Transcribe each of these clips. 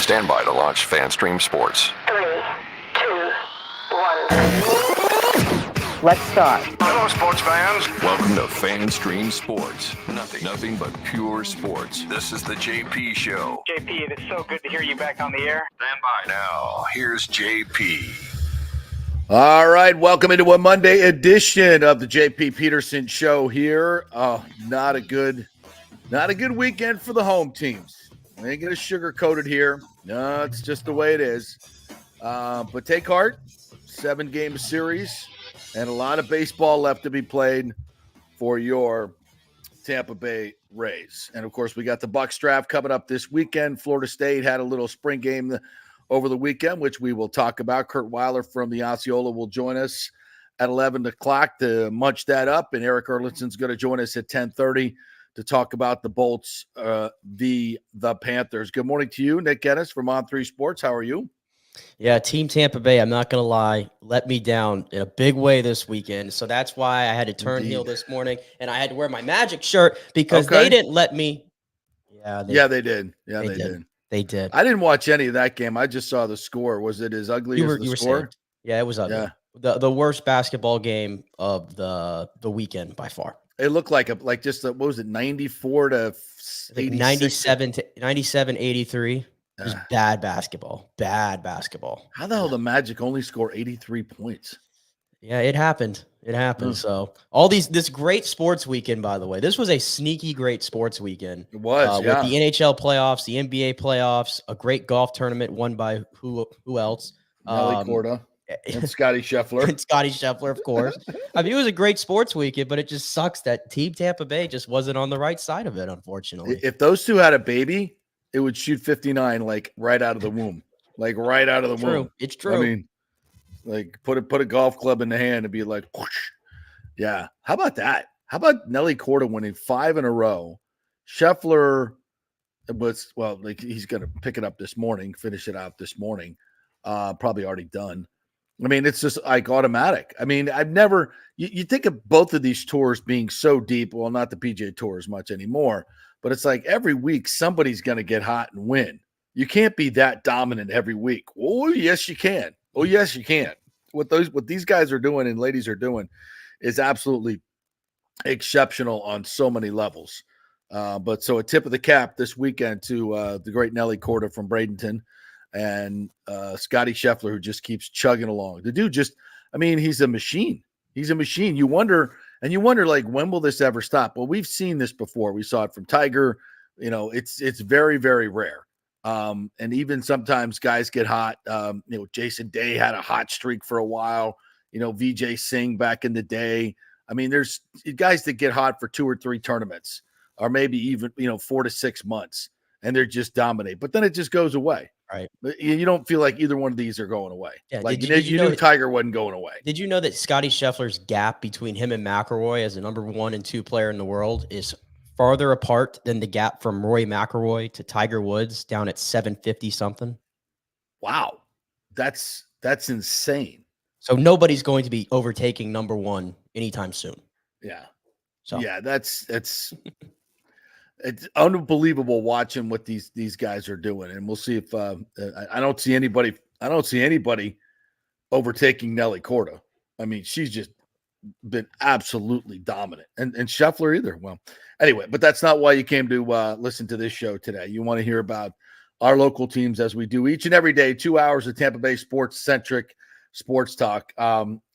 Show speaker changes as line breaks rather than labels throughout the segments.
Stand by to launch FanStream Sports.
3, 2, 1. Let's start.
Hello, sports fans. Welcome to FanStream Sports. Nothing but pure sports. This is the JP Show.
JP, it is so good to hear you back on the air.
Stand by now. Here's JP.
All right, welcome into a Monday edition of the JP Peterson Show here. Not a good weekend for the home teams. I ain't gonna sugarcoat it here. No, it's just the way it is. But take heart. 7-game series and a lot of baseball left to be played for your Tampa Bay Rays. And of course, we got the Bucs draft coming up this weekend. Florida State had a little spring game over the weekend, which we will talk about. Kurt Weiler from the Osceola will join us at 11 o'clock to munch that up. And Eric Erlindson's going to join us at 10:30 to talk about the Bolts, the Panthers. Good morning to you, Nick Ennis from On3 Sports. How are you?
Yeah, Team Tampa Bay, I'm not going to lie, let me down in a big way this weekend. So that's why I had to turn heel this morning, and I had to wear my Magic shirt because they didn't let me.
Yeah, they did.
They did.
I didn't watch any of that game. I just saw the score. Was it as ugly as the score?
Saved. Yeah, it was ugly.
Yeah.
The worst basketball game of the weekend by far.
It looked like what was it, 94 to
97 to 97, 83. It was bad basketball. Bad basketball.
How the hell the Magic only score 83 points?
Yeah, it happened. So this great sports weekend, by the way, this was a sneaky great sports weekend.
It was,
with the NHL playoffs, the NBA playoffs, a great golf tournament won by who else?
Nelly Corda and Scotty Scheffler.
And Scotty Scheffler, of course. I mean, it was a great sports weekend, but it just sucks that Team Tampa Bay just wasn't on the right side of it, unfortunately.
If those two had a baby, it would shoot 59 like right out of the womb. Like right out of the womb.
It's true.
I mean, like put a golf club in the hand and be like, whoosh. Yeah. How about that? How about Nelly Corda winning 5 in a row? Scheffler he's going to pick it up this morning, finish it out this morning. Probably already done. I mean, it's just like automatic. I mean, I've never you think of both of these tours being so deep. Well, not the PGA Tour as much anymore, but it's like every week somebody's going to get hot and win. You can't be that dominant every week. Oh, yes, you can. Oh, yes, you can. What these guys are doing and ladies are doing is absolutely exceptional on so many levels. But so a tip of the cap this weekend to the great Nelly Corda from Bradenton and Scotty Scheffler, who just keeps chugging along. The dude he's a machine. He's a machine. You wonder like, when will this ever stop? Well, we've seen this before. We saw it from Tiger. You know, it's very, very rare. And even sometimes guys get hot. Jason Day had a hot streak for a while. VJ Singh back in the day. I mean, there's guys that get hot for 2 or 3 tournaments, or maybe even 4 to 6 months, and they're just dominate. But then it just goes away.
Right.
You don't feel like either one of these are going away.
Yeah.
Like you knew Tiger wasn't going away.
Did you know that Scotty Scheffler's gap between him and McIlroy as the number 1 and 2 player in the world is farther apart than the gap from Rory McIlroy to Tiger Woods down at 750 something? Wow.
That's insane.
So nobody's going to be overtaking number 1 anytime soon.
Yeah.
So
yeah, it's unbelievable watching what these guys are doing, and we'll see if I don't see anybody overtaking Nelly Corda. I mean, she's just been absolutely dominant, and Scheffler either. Well, anyway, but that's not why you came to listen to this show today. You want to hear about our local teams, as we do each and every day, 2 hours of Tampa Bay sports-centric sports talk.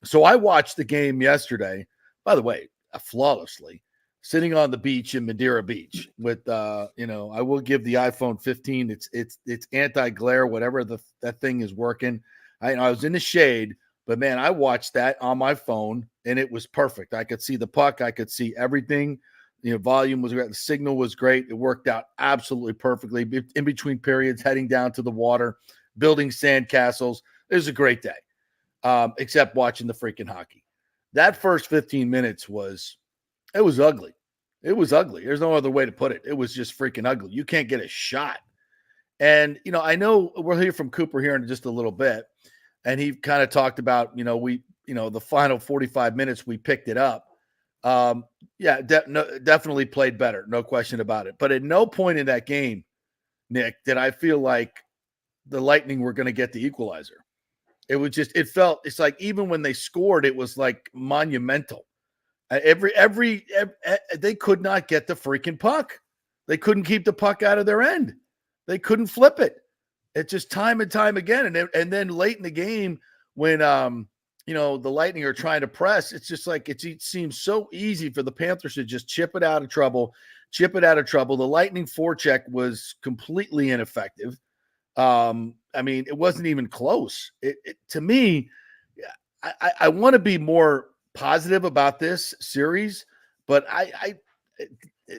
So I watched the game yesterday, by the way, flawlessly, sitting on the beach in Madeira Beach with, I will give the iPhone 15. It's anti-glare, whatever that thing is working. I was in the shade, but man, I watched that on my phone and it was perfect. I could see the puck. I could see everything. Volume was great. The signal was great. It worked out absolutely perfectly in between periods, heading down to the water, building sandcastles. It was a great day, except watching the freaking hockey. That first 15 minutes was ugly. It was ugly. There's no other way to put it. It was just freaking ugly. You can't get a shot. And, I know we'll hear from Cooper here in just a little bit. And he kind of talked about, the final 45 minutes we picked it up. Definitely played better. No question about it. But at no point in that game, Nick, did I feel like the Lightning were going to get the equalizer. It's like even when they scored, it was like monumental. They could not get the freaking puck. They couldn't keep the puck out of their end. They couldn't flip it. It's just time and time again. And then late in the game when, the Lightning are trying to press, it's just like it seems so easy for the Panthers to just chip it out of trouble. The Lightning forecheck was completely ineffective. It wasn't even close. To me, I want to be more positive about this series, but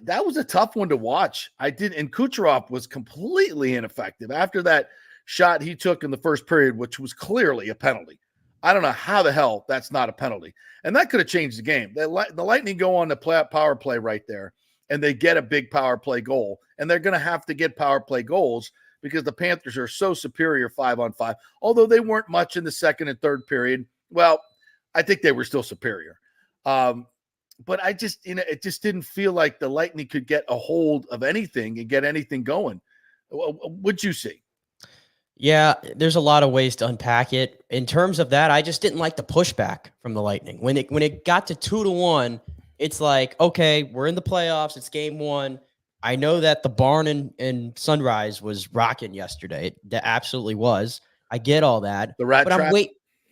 that was a tough one to watch. And Kucherov was completely ineffective after that shot he took in the first period, which was clearly a penalty. I don't know how the hell that's not a penalty. And that could have changed the game. The Lightning go on the power play right there, and they get a big power play goal. And they're going to have to get power play goals because the Panthers are so superior 5-on-5. Although they weren't much in the second and third period. Well, I think they were still superior. But it just didn't feel like the Lightning could get a hold of anything and get anything going. What'd you see?
Yeah, there's a lot of ways to unpack it. In terms of that, I just didn't like the pushback from the Lightning. When it got to 2-1, it's like, okay, we're in the playoffs. It's game one. I know that the barn and Sunrise was rocking yesterday. That absolutely was. I get all that.
The rat trap?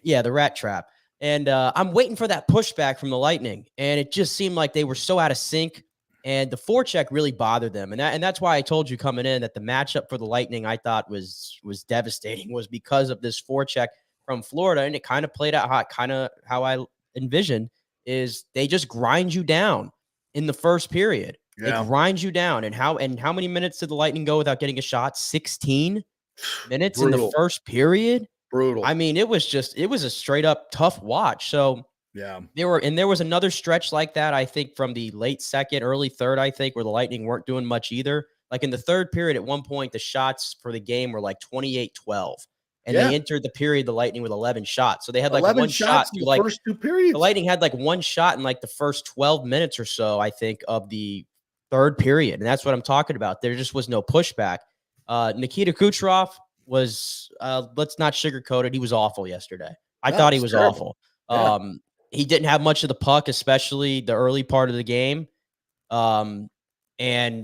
The rat trap. And I'm waiting for that pushback from the Lightning. And it just seemed like they were so out of sync. And the forecheck really bothered them. And that's why I told you coming in that the matchup for the Lightning I thought was devastating, was because of this forecheck from Florida. And it kind of played out how I envisioned, is they just grind you down in the first period.
Yeah.
They grind you down. And how many minutes did the Lightning go without getting a shot? 16 minutes in the first period.
Brutal.
I mean, it was a straight up tough watch. So
yeah,
there was another stretch like that, I think, from the late second, early third, I think, where the Lightning weren't doing much either. Like in the third period, at one point, the shots for the game were like 28-12. And they entered the period, the Lightning, with 11 shots. So they had like
11
one shot
in the first two periods.
The Lightning had like one shot in like the first 12 minutes or so, I think, of the third period. And that's what I'm talking about. There just was no pushback. Nikita Kucherov was, let's not sugarcoat it, he was awful yesterday. I thought he was terrible. Awful. Yeah. He didn't have much of the puck, especially the early part of the game. And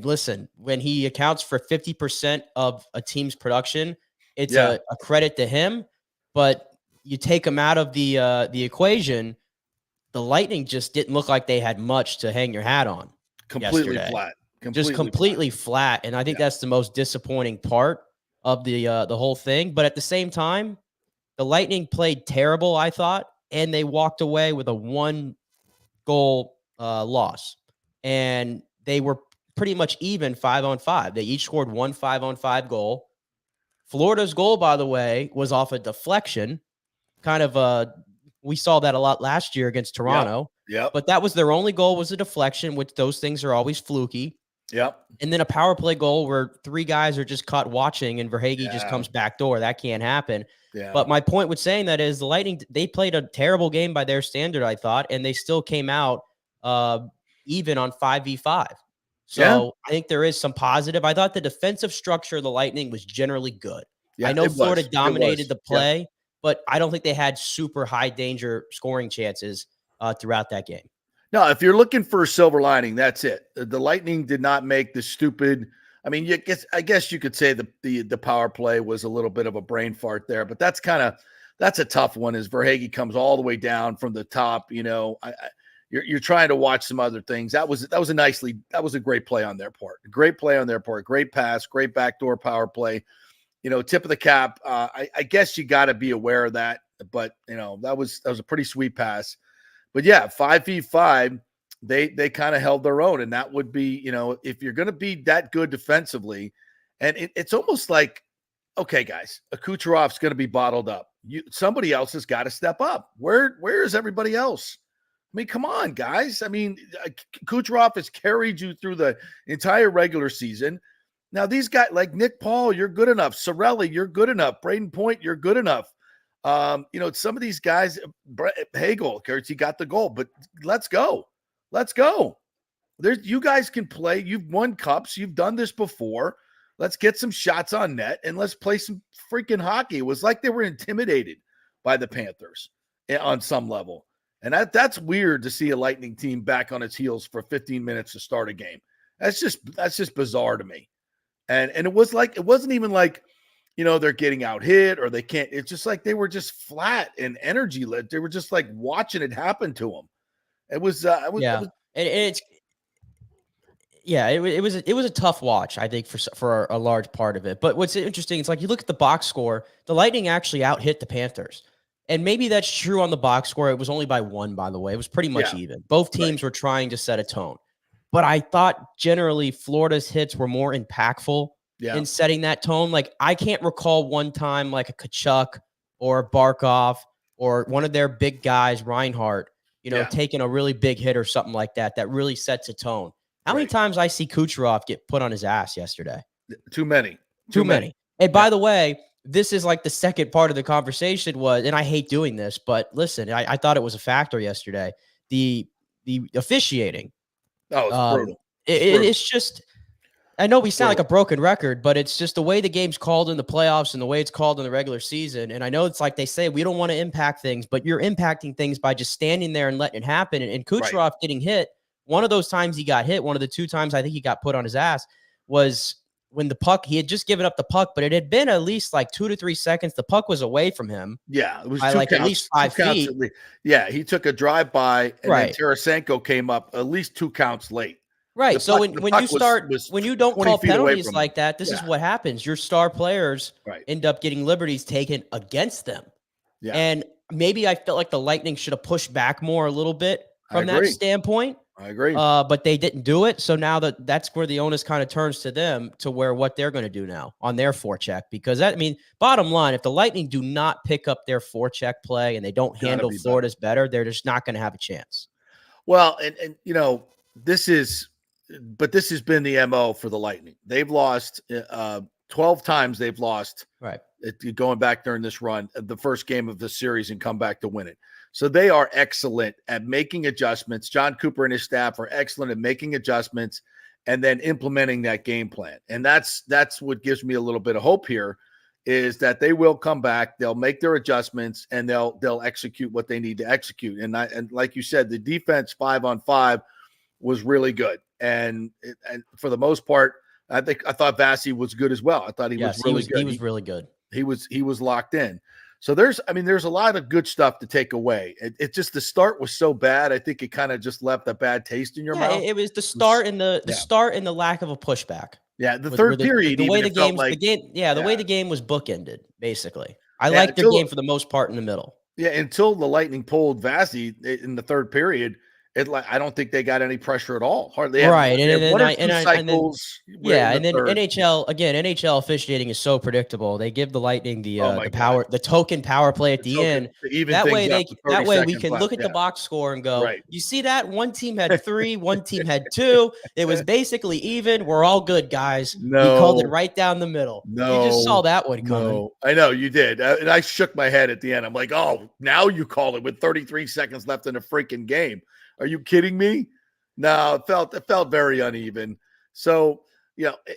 listen, when he accounts for 50% of a team's production, it's a credit to him. But you take him out of the equation, the Lightning just didn't look like they had much to hang your hat on.
Completely
yesterday.
Flat.
Completely flat. And I think that's the most disappointing part of the whole thing. But at the same time, the Lightning played terrible, I thought. And they walked away with a 1-goal loss. And they were pretty much even 5-on-5. They each scored one 5-on-5 goal. Florida's goal, by the way, was off a deflection. We saw that a lot last year against Toronto.
Yep.
But that was their only goal, was a deflection, which those things are always fluky.
Yep.
And then a power play goal where three guys are just caught watching and Verhaeghe just comes back door. That can't happen.
Yeah.
But my point with saying that is the Lightning, they played a terrible game by their standard, I thought, and they still came out even on 5v5. So I think there is some positive. I thought the defensive structure of the Lightning was generally good. I know Florida dominated the play, but I don't think they had super high danger scoring chances throughout that game.
No, if you're looking for a silver lining, that's it. The Lightning did not make the stupid. I mean, I guess you could say the power play was a little bit of a brain fart there, but that's a tough one. As Verhaeghe comes all the way down from the top, you're trying to watch some other things. That was a great play on their part. Great play on their part. Great pass. Great backdoor power play. Tip of the cap. I guess you got to be aware of that, but that was a pretty sweet pass. But 5v5, they kind of held their own, and that would be, if you're going to be that good defensively, and it's almost like, okay, guys, Kucherov's going to be bottled up. Somebody else has got to step up. Where is everybody else? I mean, come on, guys. I mean, Kucherov has carried you through the entire regular season. Now, these guys like Nick Paul, you're good enough. Sorelli, you're good enough. Braden Point, you're good enough. Some of these guys, Hagel, he got the goal, but let's go. You guys can play. You've won cups. You've done this before. Let's get some shots on net and let's play some freaking hockey. It was like they were intimidated by the Panthers on some level. And that's weird to see a Lightning team back on its heels for 15 minutes to start a game. That's just bizarre to me. And it wasn't even like, they're getting out hit or they can't. It's just like they were just flat and energy lit. They were just like watching it happen to them. It was
it was a tough watch, I think, for a large part of it. But what's interesting is, like, you look at the box score, the Lightning actually out hit the Panthers. And maybe that's true on the box score. It was only by 1, by the way. It was pretty much even. Both teams were trying to set a tone. But I thought generally Florida's hits were more impactful in setting that tone. Like, I can't recall one time like a Kachuk or a Barkov or one of their big guys, Reinhardt, taking a really big hit or something like that really sets a tone. How many times I see Kucherov get put on his ass yesterday?
Too many.
And by the way, this is like the second part of the conversation and I hate doing this, but listen, I thought it was a factor yesterday. The officiating.
Oh, it's brutal.
It's just, I know we sound like a broken record, but it's just the way the game's called in the playoffs and the way it's called in the regular season. And I know it's like they say, we don't want to impact things, but you're impacting things by just standing there and letting it happen. And Kucherov getting hit, one of those times he got hit, one of the 2 times I think he got put on his ass was when the puck, he had just given up the puck, but it had been at least like 2 to 3 seconds. The puck was away from him.
Yeah, it was
by like counts, at least 5 feet.
Yeah, he took a drive by, and then Tarasenko came up at least 2 counts late.
Right. So when you don't call penalties like that, this is what happens. Your star players end up getting liberties taken against them. Yeah. And maybe I felt like the Lightning should have pushed back more a little bit from that standpoint.
I agree.
But they didn't do it. So now that's where the onus kind of turns to them, to where what they're going to do now on their forecheck. Because bottom line, if the Lightning do not pick up their forecheck play and they don't handle Florida's better, they're just not going to have a chance.
Well, and this has been the MO for the Lightning. They've lost 12 times. They've lost going back during this run, the first game of the series, and come back to win it. So they are excellent at making adjustments. John Cooper and his staff are excellent at making adjustments and then implementing that game plan. And that's what gives me a little bit of hope here, is that they will come back, they'll make their adjustments, and they'll execute what they need to execute. And like you said, the defense 5-on-5 was really good. And for the most part, I thought Vasi was good as well. I thought he was really good.
He was really good.
He was locked in. So there's a lot of good stuff to take away. It just, the start was so bad. I think it kind of just left a bad taste in your mouth.
It was the start and the start and the lack of a pushback.
Yeah, the third period.
The way the game was bookended, basically. I liked their game for the most part in the middle.
Yeah, until the Lightning pulled Vasi in the third period. I don't think they got any pressure at all. Hardly.
Right.
And then
NHL officiating is so predictable. They give the Lightning the token power play at the end. That way we can look at the box score and go, you see that? One team had 3, one team had 2. It was basically even. We're all good, guys.
No.
We called it right down the middle.
No.
You just saw that one coming.
No. I know you did. And I shook my head at the end. I'm like, oh, now you call it with 33 seconds left in the freaking game. Are you kidding me? No, it felt very uneven. So,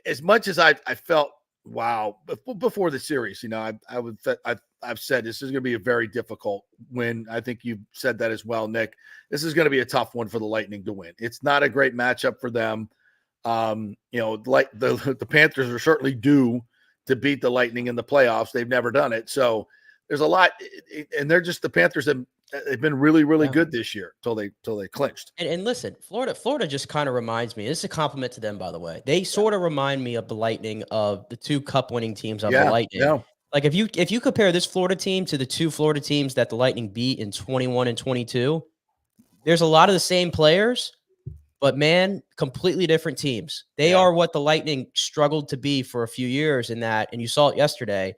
as much as I felt, wow, before the series, I've said this is going to be a very difficult win. I think you said that as well, Nick. This is going to be a tough one for the Lightning to win. It's not a great matchup for them. Like the Panthers are certainly due to beat the Lightning in the playoffs. They've never done it. So there's a lot, and they're just, the Panthers they've been really, really good this year till they clinched.
And listen, Florida just kind of reminds me. This is a compliment to them, by the way. They sort of remind me of the Lightning, of the 2 cup-winning teams of the Lightning. Yeah. Like if you compare this Florida team to the 2 Florida teams that the Lightning beat in 21 and 22, there's a lot of the same players, but man, completely different teams. They are what the Lightning struggled to be for a few years in that, and you saw it yesterday.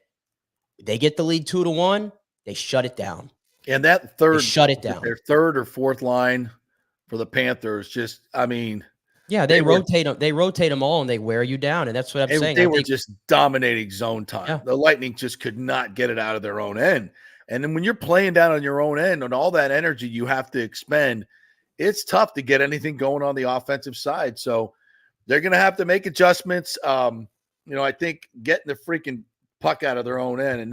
They get the lead 2-1, they shut it down.
And that third,
shut it down.
Their third or fourth line for the Panthers,
they rotate them. They rotate them all, and they wear you down. And that's what I'm saying.
They were just dominating zone time. Yeah. The Lightning just could not get it out of their own end. And then when you're playing down on your own end and all that energy you have to expend, it's tough to get anything going on the offensive side. So they're going to have to make adjustments. I think getting the freaking puck out of their own end, and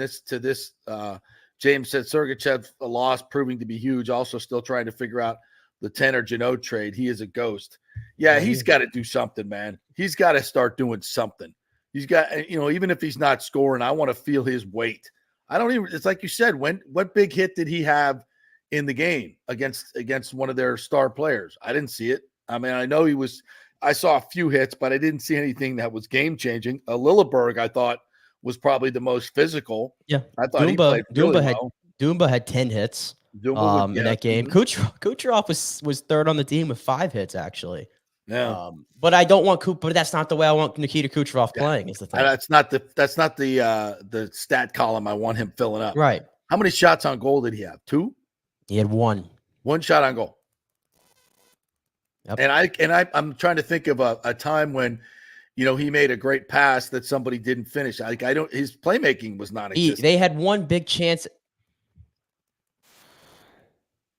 James said Sergachev a loss proving to be huge. Also, still trying to figure out the Tanner Jeannot trade. He is a ghost. Yeah, he's got to do something, man. He's got to start doing something. He's got, even if he's not scoring, I want to feel his weight. It's like you said, what big hit did he have in the game against one of their star players? I didn't see it. I mean, I saw a few hits, but I didn't see anything that was game changing. Lilleberg, I thought, was probably the most physical.
Yeah.
I thought he played really well.
Dumba had 10 hits in that game. Kucherov was third on the team with 5 hits, actually.
Yeah.
But I don't want but that's not the way I want Nikita Kucherov playing, is the thing.
That's not the stat column I want him filling up.
Right.
How many shots on goal did he have? 2?
He had 1.
1 shot on goal.
Yep.
And I'm trying to think of a time when he made a great pass that somebody didn't finish. His playmaking was non-existent.
They had one big chance.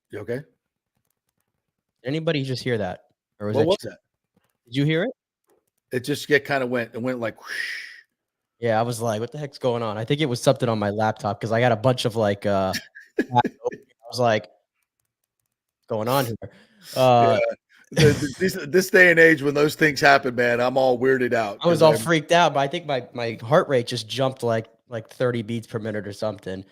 You okay?
Anybody just hear that? Or
What was that?
Did you hear it?
It just went like whoosh.
Yeah, I was like, what the heck's going on? I think it was something on my laptop because I got a bunch of I was like, going on here?
This day and age, when those things happen, man, I'm all weirded out.
I was all freaked out, but I think my heart rate just jumped like 30 beats per minute or something.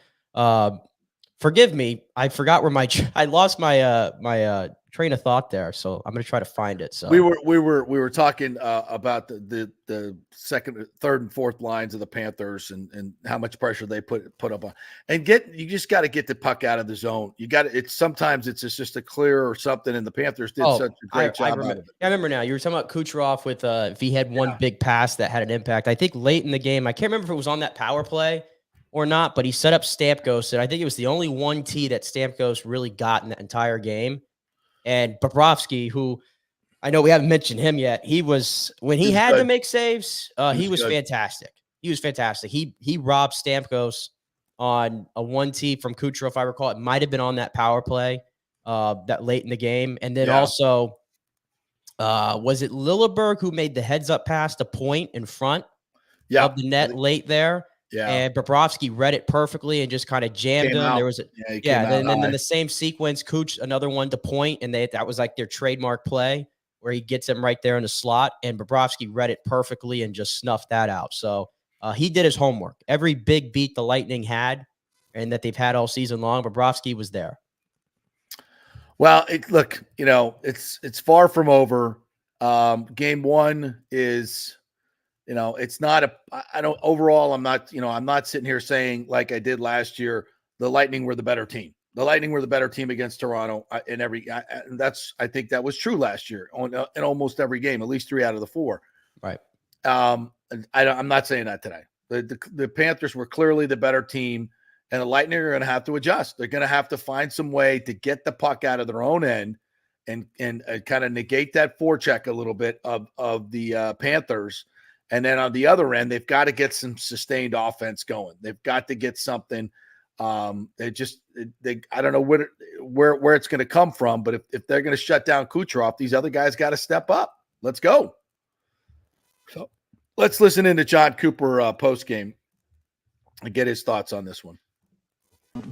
Forgive me, I forgot where I lost my train of thought there, so I'm gonna try to find it. So
we were talking about the second, third, and fourth lines of the Panthers and how much pressure they put up on, and you just got to get the puck out of the zone. You got it. Sometimes it's just a clear or something, and the Panthers did such a great job.
I remember now. You were talking about Kucherov with if he had one big pass that had an impact. I think late in the game, I can't remember if it was on that power play or not, but he set up Stamkos, and I think it was the only 1T that Stamkos really got in that entire game. And Bobrovsky, who I know we haven't mentioned him yet, he had to make saves, he was fantastic. He was fantastic. He robbed Stamkos on a 1T from Kucherov, if I recall. It might have been on that power play that late in the game. And then also, was it Lilleberg who made the heads-up pass to Point in front of the net late there? Yeah, and Bobrovsky read it perfectly and just kind of jammed him. There was then the same sequence, Cooch another one to Point, and that was like their trademark play where he gets him right there in the slot, and Bobrovsky read it perfectly and just snuffed that out. So he did his homework. Every big beat the Lightning had, and that they've had all season long, Bobrovsky was there.
Well, it's far from over. Game 1 is. It's not overall, I'm not sitting here saying like I did last year, the Lightning were the better team. The Lightning were the better team against Toronto I think that was true last year in almost every game, at least 3 out of the 4.
Right.
I'm not saying that today. The Panthers were clearly the better team, and the Lightning are going to have to adjust. They're going to have to find some way to get the puck out of their own end and kind of negate that forecheck a little bit of the Panthers. And then on the other end, they've got to get some sustained offense going. They've got to get something. I don't know where it's going to come from, but if they're going to shut down Kucherov, these other guys got to step up. Let's go. So let's listen into John Cooper post game and get his thoughts on this one.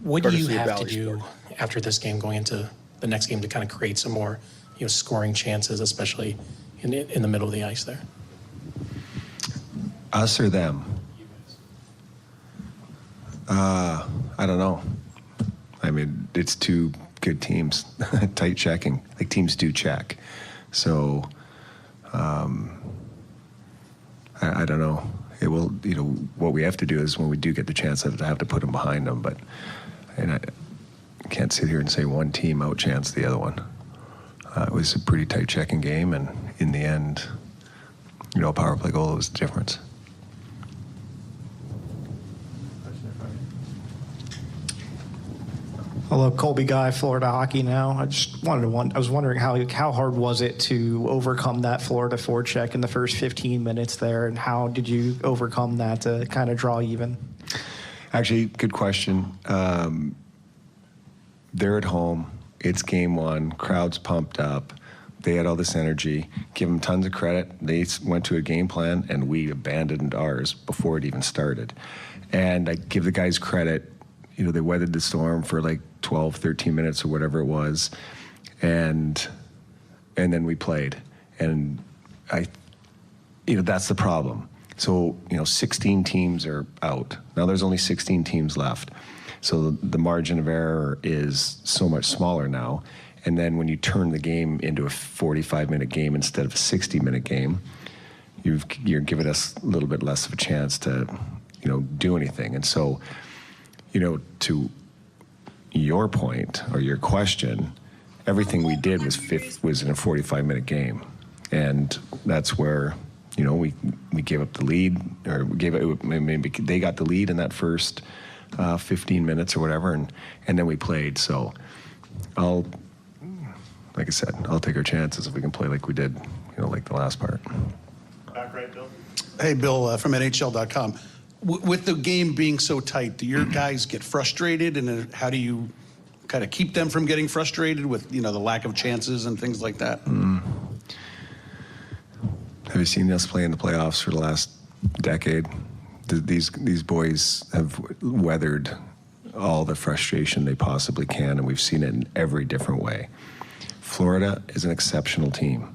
What do you have to do after this game, going into the next game, to kind of create some more, scoring chances, especially in the middle of the ice there?
Us or them? I don't know. I mean, it's 2 good teams, tight checking. Like, teams do check. So, I don't know. It will, what we have to do is when we do get the chance, I have to put them behind them. But I can't sit here and say one team outchanced the other one. It was a pretty tight checking game, and in the end, a power play goal was the difference.
Hello, Colby Guy, Florida Hockey Now. I just I was wondering how hard was it to overcome that Florida forecheck in the first 15 minutes there, and how did you overcome that to kind of draw even?
Actually, good question. They're at home. It's game 1. Crowd's pumped up. They had all this energy. Give them tons of credit. They went to a game plan, and we abandoned ours before it even started. And I give the guys credit. They weathered the storm for like 12, 13 minutes or whatever it was. And then we played. And that's the problem. So, 16 teams are out. Now there's only 16 teams left. So the margin of error is so much smaller now. And then when you turn the game into a 45-minute game instead of a 60-minute game, you're giving us a little bit less of a chance to, do anything. And so, to your point or your question, everything we did was in a 45-minute game. And that's where, we gave up the lead, or maybe they got the lead in that first 15 minutes or whatever, and then we played. So like I said, I'll take our chances if we can play like we did, like the last part.
Back right, Bill.
Hey, Bill, from NHL.com. With the game being so tight, do your guys get frustrated, and how do you kind of keep them from getting frustrated with, the lack of chances and things like that?
Have you seen us play in the playoffs for the last decade? These boys have weathered all the frustration they possibly can, and we've seen it in every different way. Florida is an exceptional team.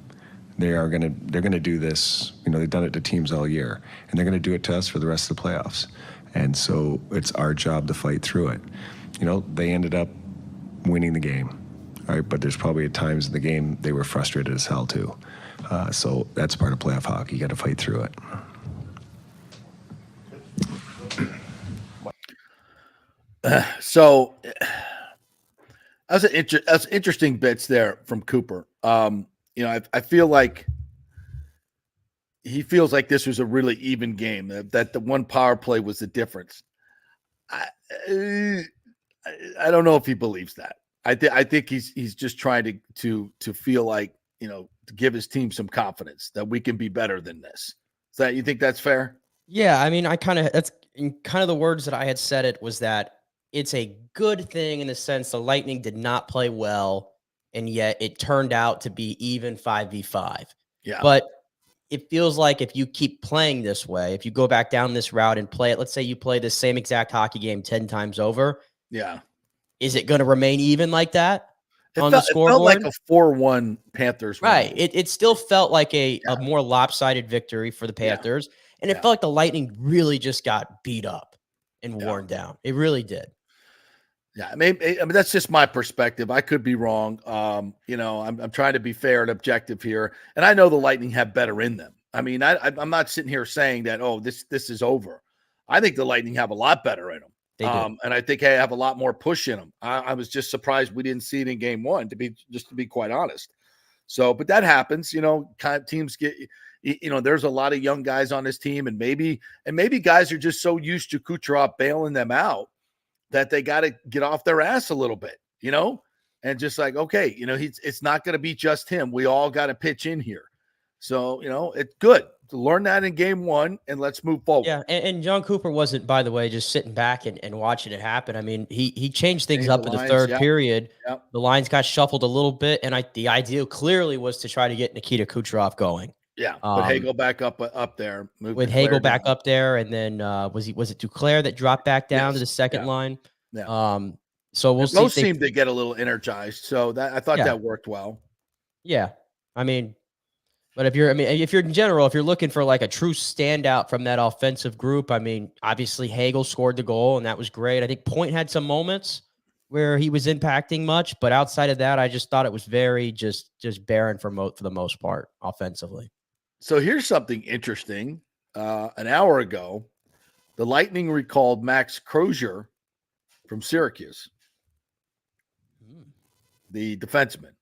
They're gonna do this. They've done it to teams all year, and they're gonna do it to us for the rest of the playoffs. And so it's our job to fight through it. They ended up winning the game, right? But there's probably at times in the game they were frustrated as hell too. So that's part of playoff hockey. You got to fight through it.
So that's interesting bits there from Cooper. I feel like he feels like this was a really even game, that the one power play was the difference. I don't know if he believes that. I think he's just trying to feel like, to give his team some confidence that we can be better than this. You think that's fair?
Yeah, I mean, that's kind of the words that I had said it was that it's a good thing in the sense the Lightning did not play well, and yet it turned out to be even 5v5.
Yeah.
But it feels like if you keep playing this way, if you go back down this route and play it, let's say you play the same exact hockey game 10 times over.
Yeah.
Is it going to remain even like that
the scoreboard? It felt like a 4-1 Panthers.
Right. It still felt like a more lopsided victory for the Panthers. Yeah. And it felt like the Lightning really just got beat up and worn down. It really did.
Yeah, I mean, that's just my perspective. I could be wrong. I'm trying to be fair and objective here, and I know the Lightning have better in them. I mean, I'm not sitting here saying that this is over. I think the Lightning have a lot better in them.
They do.
And I think they have a lot more push in them. I was just surprised we didn't see it in game one, to be quite honest. So, but that happens. Kind of teams get. There's a lot of young guys on this team, and maybe guys are just so used to Kucherov bailing them out that they got to get off their ass a little bit, and just like, okay, it's not going to be just him. We all got to pitch in here. So, it's good to learn that in game one, and let's move forward.
Yeah. And John Cooper wasn't, by the way, just sitting back and watching it happen. I mean, he changed things up in the third period. Yep. The lines got shuffled a little bit, and the idea clearly was to try to get Nikita Kucherov going.
Yeah, but Hagel back up there.
With Hagel back up there, and then was it Duclair that dropped back down to the second line?
Yeah.
So we'll see.
Both seemed to get a little energized, so that I thought that worked well.
Yeah, I mean, but if you're in general, if you're looking for like a true standout from that offensive group, I mean, obviously Hagel scored the goal, and that was great. I think Point had some moments where he was impacting much, but outside of that, I just thought it was very just barren for the most part offensively.
So here's something interesting. An hour ago, the Lightning recalled Max Crozier from Syracuse, the defenseman.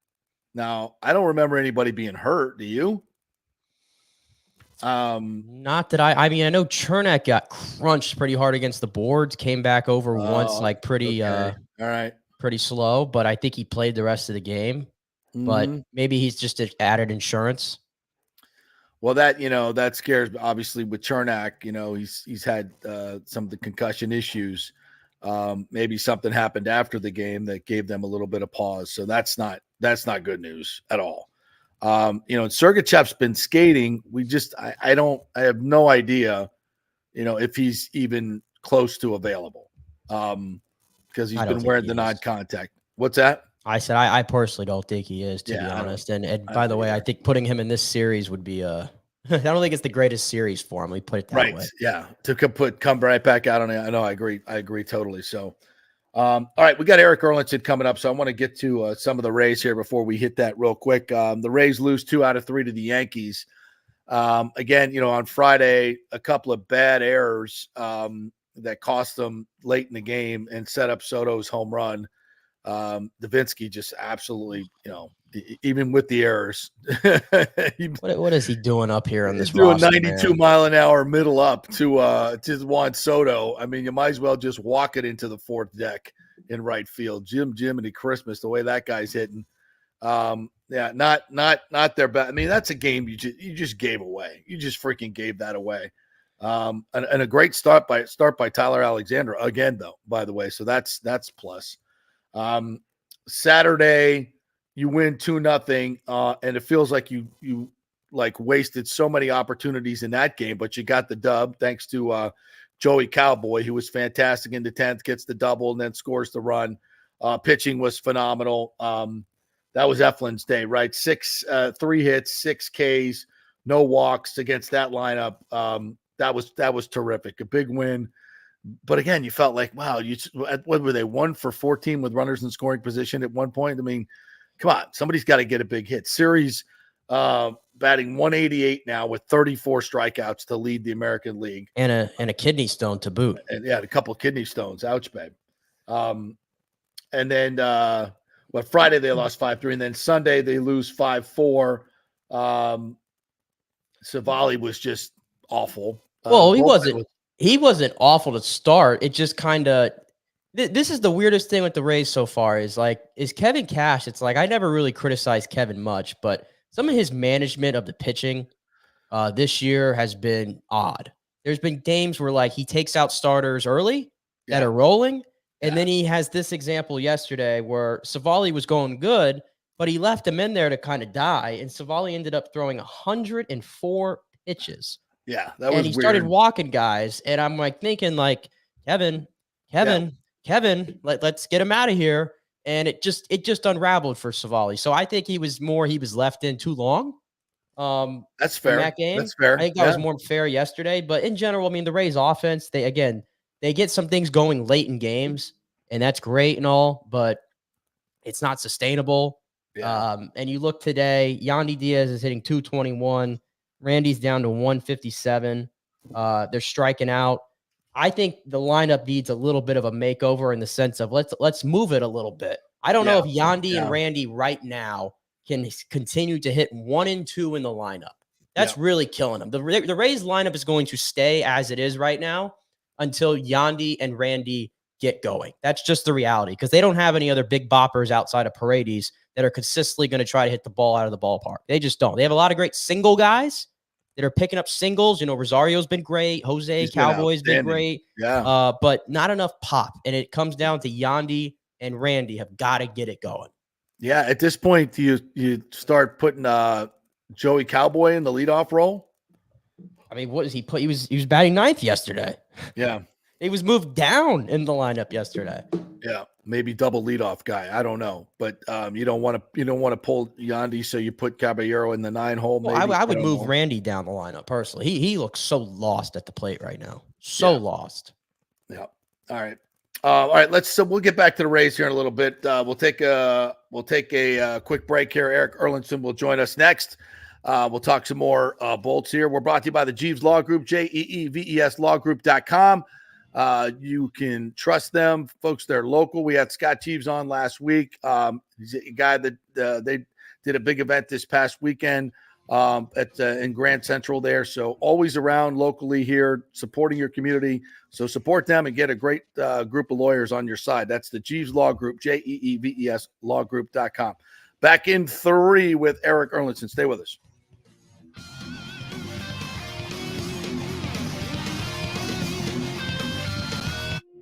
Now, I don't remember anybody being hurt. Do you?
Not that I mean, I know Chernak got crunched pretty hard against the boards, came back over once, like pretty,
all right,
pretty slow, but I think he played the rest of the game. But maybe he's just added insurance.
Well, that scares me. Obviously, with Chernak, he's had some of the concussion issues. Maybe something happened after the game that gave them a little bit of pause. So that's not good news at all. And Sergachev's been skating. I have no idea, if he's even close to available. Because he's been wearing the non-contact. What's that?
I said I personally don't think he is, to be honest. And by the way, I think putting him in this series would be I don't think it's the greatest series for him. We put it that way.
Yeah. To come right back out on it. I know. I agree totally. So, all right, we got Eric Erlinson coming up. So I want to get to some of the Rays here before we hit that real quick. The Rays lose 2 out of 3 to the Yankees. Again, on Friday, a couple of bad errors that cost them late in the game and set up Soto's home run. Davinsky just absolutely, even with the errors,
what is he doing up here on this
doing
roster,
92 mile an hour middle up to Juan Soto. I mean, you might as well just walk it into the 4th deck in right field. Jiminy Christmas, the way that guy's hitting. Not their best. I mean, that's a game you just gave away. You just freaking gave that away. And a great start by Tyler Alexander again, though, by the way. So that's plus. Saturday you win 2-0, and it feels like you like wasted so many opportunities in that game, but you got the dub thanks to Joey Cowboy, who was fantastic in the 10th, gets the double and then scores the run. Pitching was phenomenal. That was Eflin's day, right? 3 hits, 6 Ks, no walks against that lineup. That was terrific. A big win. But again, you felt like, wow, what were they, 1 for 14 with runners in scoring position at one point? I mean, come on, somebody's got to get a big hit. Series batting 188 now with 34 strikeouts to lead the American League.
And a kidney stone to boot.
And a couple of kidney stones. Ouch, babe. And then Friday they lost 5-3, and then Sunday they lose 5-4. Savali was just awful.
Well, he wasn't awful to start. It just kind of this is the weirdest thing with the Rays so far is Kevin Cash. It's like I never really criticized Kevin much, but some of his management of the pitching this year has been odd. There's been games where he takes out starters early that are rolling, and then he has this example yesterday where Savali was going good, but he left him in there to kind of die, and Savali ended up throwing 104 pitches.
Yeah, that was
and he
weird.
Started walking guys, and I'm thinking Kevin, let's get him out of here. And it just unraveled for Savali. So I think he was left in too long.
That's fair.
In that game.
That's fair.
I think that was more fair yesterday. But in general, I mean, the Rays offense, they get some things going late in games, and that's great and all, but it's not sustainable.
Yeah.
And you look today, Yandy Diaz is hitting 221. Randy's down to 157. They're striking out. I think the lineup needs a little bit of a makeover in the sense of let's move it a little bit. I don't know if Yandy and Randy right now can continue to hit 1 and 2 in the lineup. That's really killing them. The Rays lineup is going to stay as it is right now until Yandy and Randy get going. That's just the reality because they don't have any other big boppers outside of Paredes that are consistently going to try to hit the ball out of the ballpark. They just don't. They have a lot of great single guys that are picking up singles. Rosario's been great. Cowboy's been great.
Yeah.
But not enough pop. And it comes down to Yandy and Randy have got to get it going.
Yeah. At this point, you start putting Joey Cowboy in the leadoff role?
I mean, what does he put? He was batting 9th yesterday.
Yeah.
He was moved down in the lineup yesterday.
Yeah, maybe double leadoff guy. I don't know, but you don't want to pull Yandy, so you put Caballero in the 9 hole. Maybe.
Well, I would move Randy down the lineup personally. He looks so lost at the plate right now. So lost.
Yeah. All right. We'll get back to the Rays here in a little bit. We'll take a quick break here. Eric Erlinson will join us next. We'll talk some more Bolts here. We're brought to you by the Jeeves Law Group, JEEVESLawgroup.com. You can trust them, folks. They're local. We had Scott Jeeves on last week. He's a guy that they did a big event this past weekend in Grand Central there. So always around locally here, supporting your community. So support them and get a great group of lawyers on your side. That's the Jeeves Law Group, JEEVESLawgroup.com. Back in 3 with Eric Erlinson. Stay with us.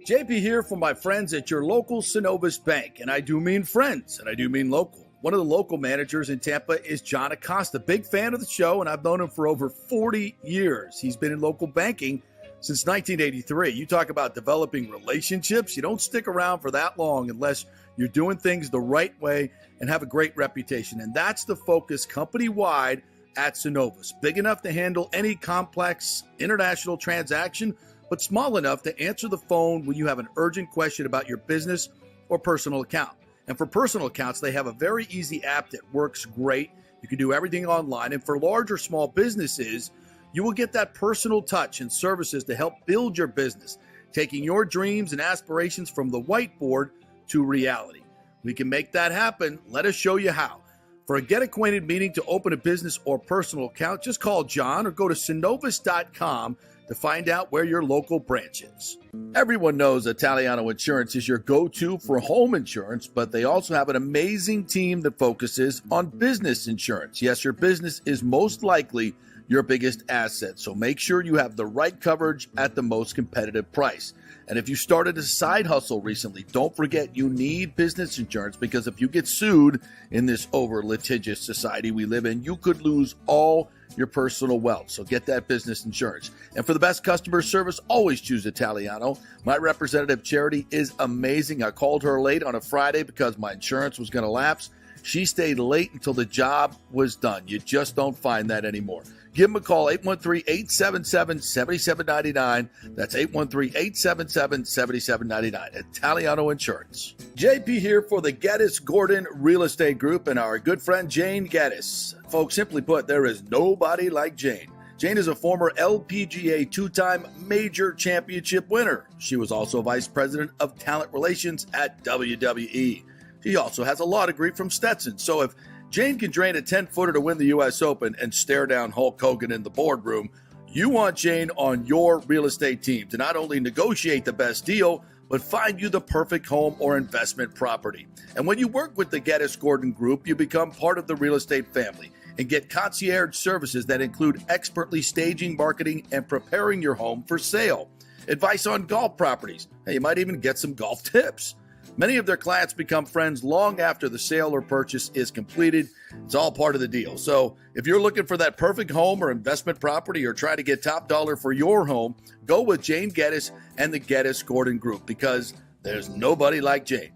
JP here for my friends at your local Synovus Bank. And I do mean friends, and I do mean local. One of the local managers in Tampa is John Acosta. Big fan of the show, and I've known him for over 40 years. He's been in local banking since 1983. You talk about developing relationships. You don't stick around for that long unless you're doing things the right way and have a great reputation. And that's the focus company-wide at Synovus. Big enough to handle any complex international transaction, but small enough to answer the phone when you have an urgent question about your business or personal account. And for personal accounts, they have a very easy app that works great. You can do everything online. And for large or small businesses, you will get that personal touch and services to help build your business, taking your dreams and aspirations from the whiteboard to reality. We can make that happen. Let us show you how. For a get acquainted meeting to open a business or personal account, just call John or go to synovus.com to find out where your local branch is. Everyone knows Italiano Insurance is your go-to for home insurance, but they also have an amazing team that focuses on business insurance. Yes, your business is most likely your biggest asset, so make sure you have the right coverage at the most competitive price. And if you started a side hustle recently, don't forget you need business insurance, because if you get sued in this over litigious society we live in, you could lose all your personal wealth. So get that business insurance. And for the best customer service, always choose Italiano. My representative, Charity, is amazing. I called her late on a Friday because my insurance was going to lapse. She stayed late until the job was done. You just don't find that anymore. Give them a call, 813-877-7799. That's 813-877-7799. Italiano Insurance. JP here for the Geddes Gordon Real Estate Group and our good friend Jane Geddes. Folks, simply put, there is nobody like Jane. Jane is a former LPGA two-time major championship winner. She was also vice president of talent relations at WWE. She also has a law degree from Stetson. So if Jane can drain a 10-footer to win the U.S. Open and stare down Hulk Hogan in the boardroom, you want Jane on your real estate team to not only negotiate the best deal, but find you the perfect home or investment property. And when you work with the Geddes Gordon Group, you become part of the real estate family and get concierge services that include expertly staging, marketing, and preparing your home for sale. Advice on golf properties. Hey, you might even get some golf tips. Many of their clients become friends long after the sale or purchase is completed. It's all part of the deal. So if you're looking for that perfect home or investment property or try to get top dollar for your home, go with Jane Geddes and the Geddes Gordon Group, because there's nobody like Jane.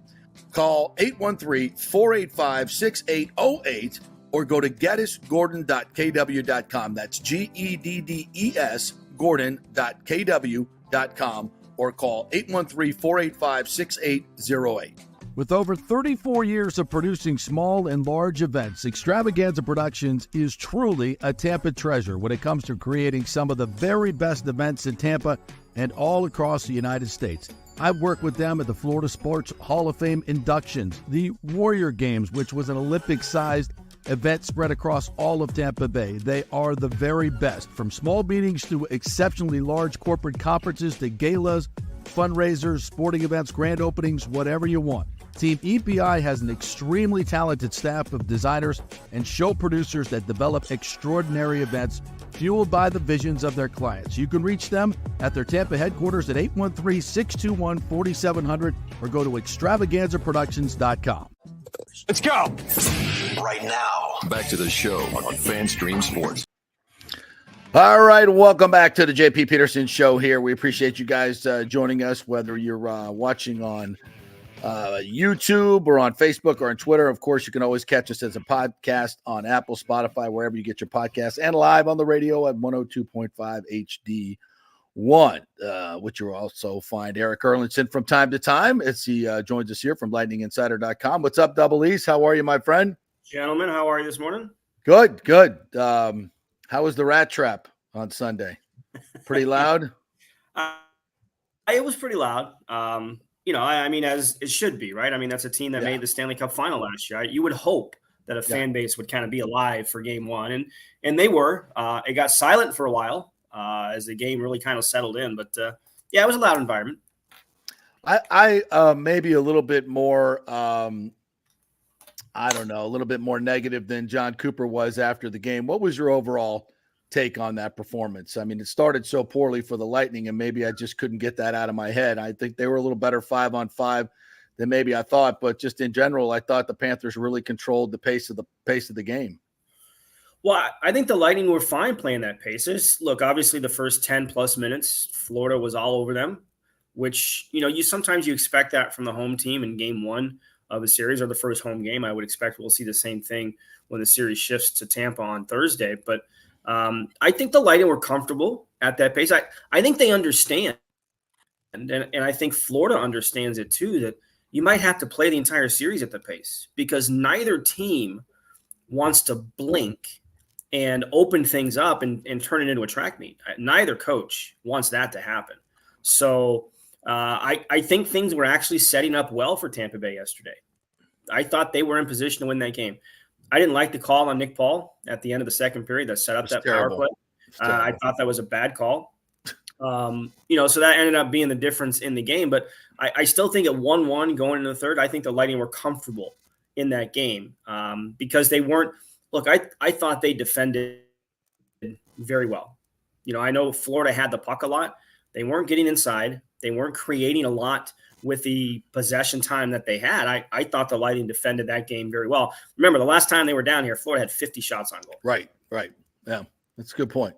Call 813-485-6808 or go to geddesgordon.kw.com. That's GEDDES Gordon.kw.com. or call 813-485-6808.
With over 34 years of producing small and large events, Extravaganza Productions is truly a Tampa treasure when it comes to creating some of the very best events in Tampa and all across the United States. I've worked with them at the Florida Sports Hall of Fame inductions, the Warrior Games, which was an Olympic-sized event spread across all of Tampa Bay. They are the very best, from small meetings to exceptionally large corporate conferences to galas, fundraisers, sporting events, grand openings, whatever you want. Team EPI has an extremely talented staff of designers and show producers that develop extraordinary events fueled by the visions of their clients. You can reach them at their Tampa headquarters at 813-621-4700 or go to extravaganzaproductions.com.
Let's go right now. Back to the show on FanStream Sports.
All right, welcome back to the JP Peterson Show here. We appreciate you guys joining us, whether you're watching on YouTube or on Facebook or on Twitter. Of course, you can always catch us as a podcast on Apple, Spotify, wherever you get your podcasts, and live on the radio at 102.5 HD1, which you'll also find Eric Erlinson from time to time as he joins us here from lightninginsider.com. What's up, Double East? How are you, my friend?
Gentlemen, how are you this morning?
Good, good. How was the rat trap on Sunday? Pretty loud?
It was pretty loud. I mean, as it should be, right? I mean, that's a team that made the Stanley Cup final last year. Right? You would hope that a fan base would kind of be alive for game one. And they were. It got silent for a while as the game really kind of settled in. But, it was a loud environment.
I maybe a little bit more, a little bit more negative than John Cooper was after the game. What was your overall take on that performance? I mean, it started so poorly for the Lightning, and maybe I just couldn't get that out of my head. I think they were a little better 5-on-5 maybe I thought. But just in general, I thought the Panthers really controlled the pace of the game.
Well, I think the Lightning were fine playing that pace. Look, obviously the first 10 plus minutes, Florida was all over them, which, you sometimes you expect that from the home team in game one of a series or the first home game. I would expect we'll see the same thing when the series shifts to Tampa on Thursday. But I think the Lightning were comfortable at that pace. I think they understand. And I think Florida understands it too, that you might have to play the entire series at the pace because neither team wants to blink and open things up and turn it into a track meet. Neither coach wants that to happen. So I think things were actually setting up well for Tampa Bay yesterday. I thought they were in position to win that game. I didn't like the call on Nick Paul at the end of the second period that set up that
terrible.
power play. I thought that was a bad call. So that ended up being the difference in the game. But I still think at 1-1 going into the third, I think the Lightning were comfortable in that game because they weren't – look, I thought they defended very well. I know Florida had the puck a lot. They weren't getting inside. They weren't creating a lot with the possession time that they had. I thought the Lightning defended that game very well. Remember, the last time they were down here, Florida had 50 shots on goal.
Right. Yeah, that's a good point.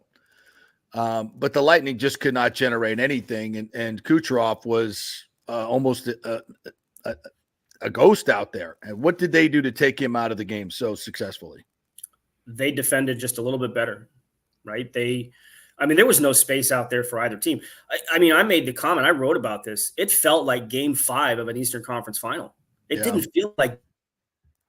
But the Lightning just could not generate anything, and Kucherov was almost a ghost out there. And what did they do to take him out of the game so successfully?
They defended just a little bit better, right? There was no space out there for either team. I made the comment, I wrote about this. It felt like game 5 of an Eastern Conference final. It didn't feel like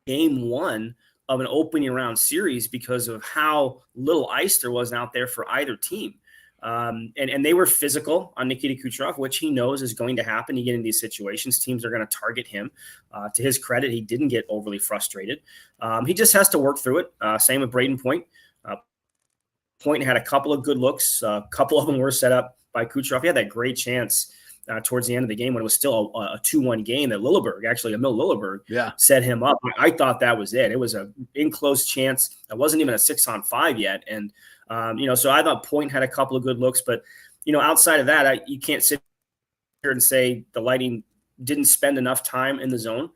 game 1 of an opening round series because of how little ice there was out there for either team. And they were physical on Nikita Kucherov, which he knows is going to happen. You get in these situations, teams are going to target him. To his credit, he didn't get overly frustrated. He just has to work through it. Same with Braden Point. Point had a couple of good looks. A couple of them were set up by Kucherov. He had that great chance towards the end of the game when it was still a 2-1 game that Emil Lilleberg set him up. I thought that was it. It was an in-close chance. It wasn't even a 6-on-5 yet. And, so I thought Point had a couple of good looks. But, outside of that, you can't sit here and say the Lightning didn't spend enough time in the zone.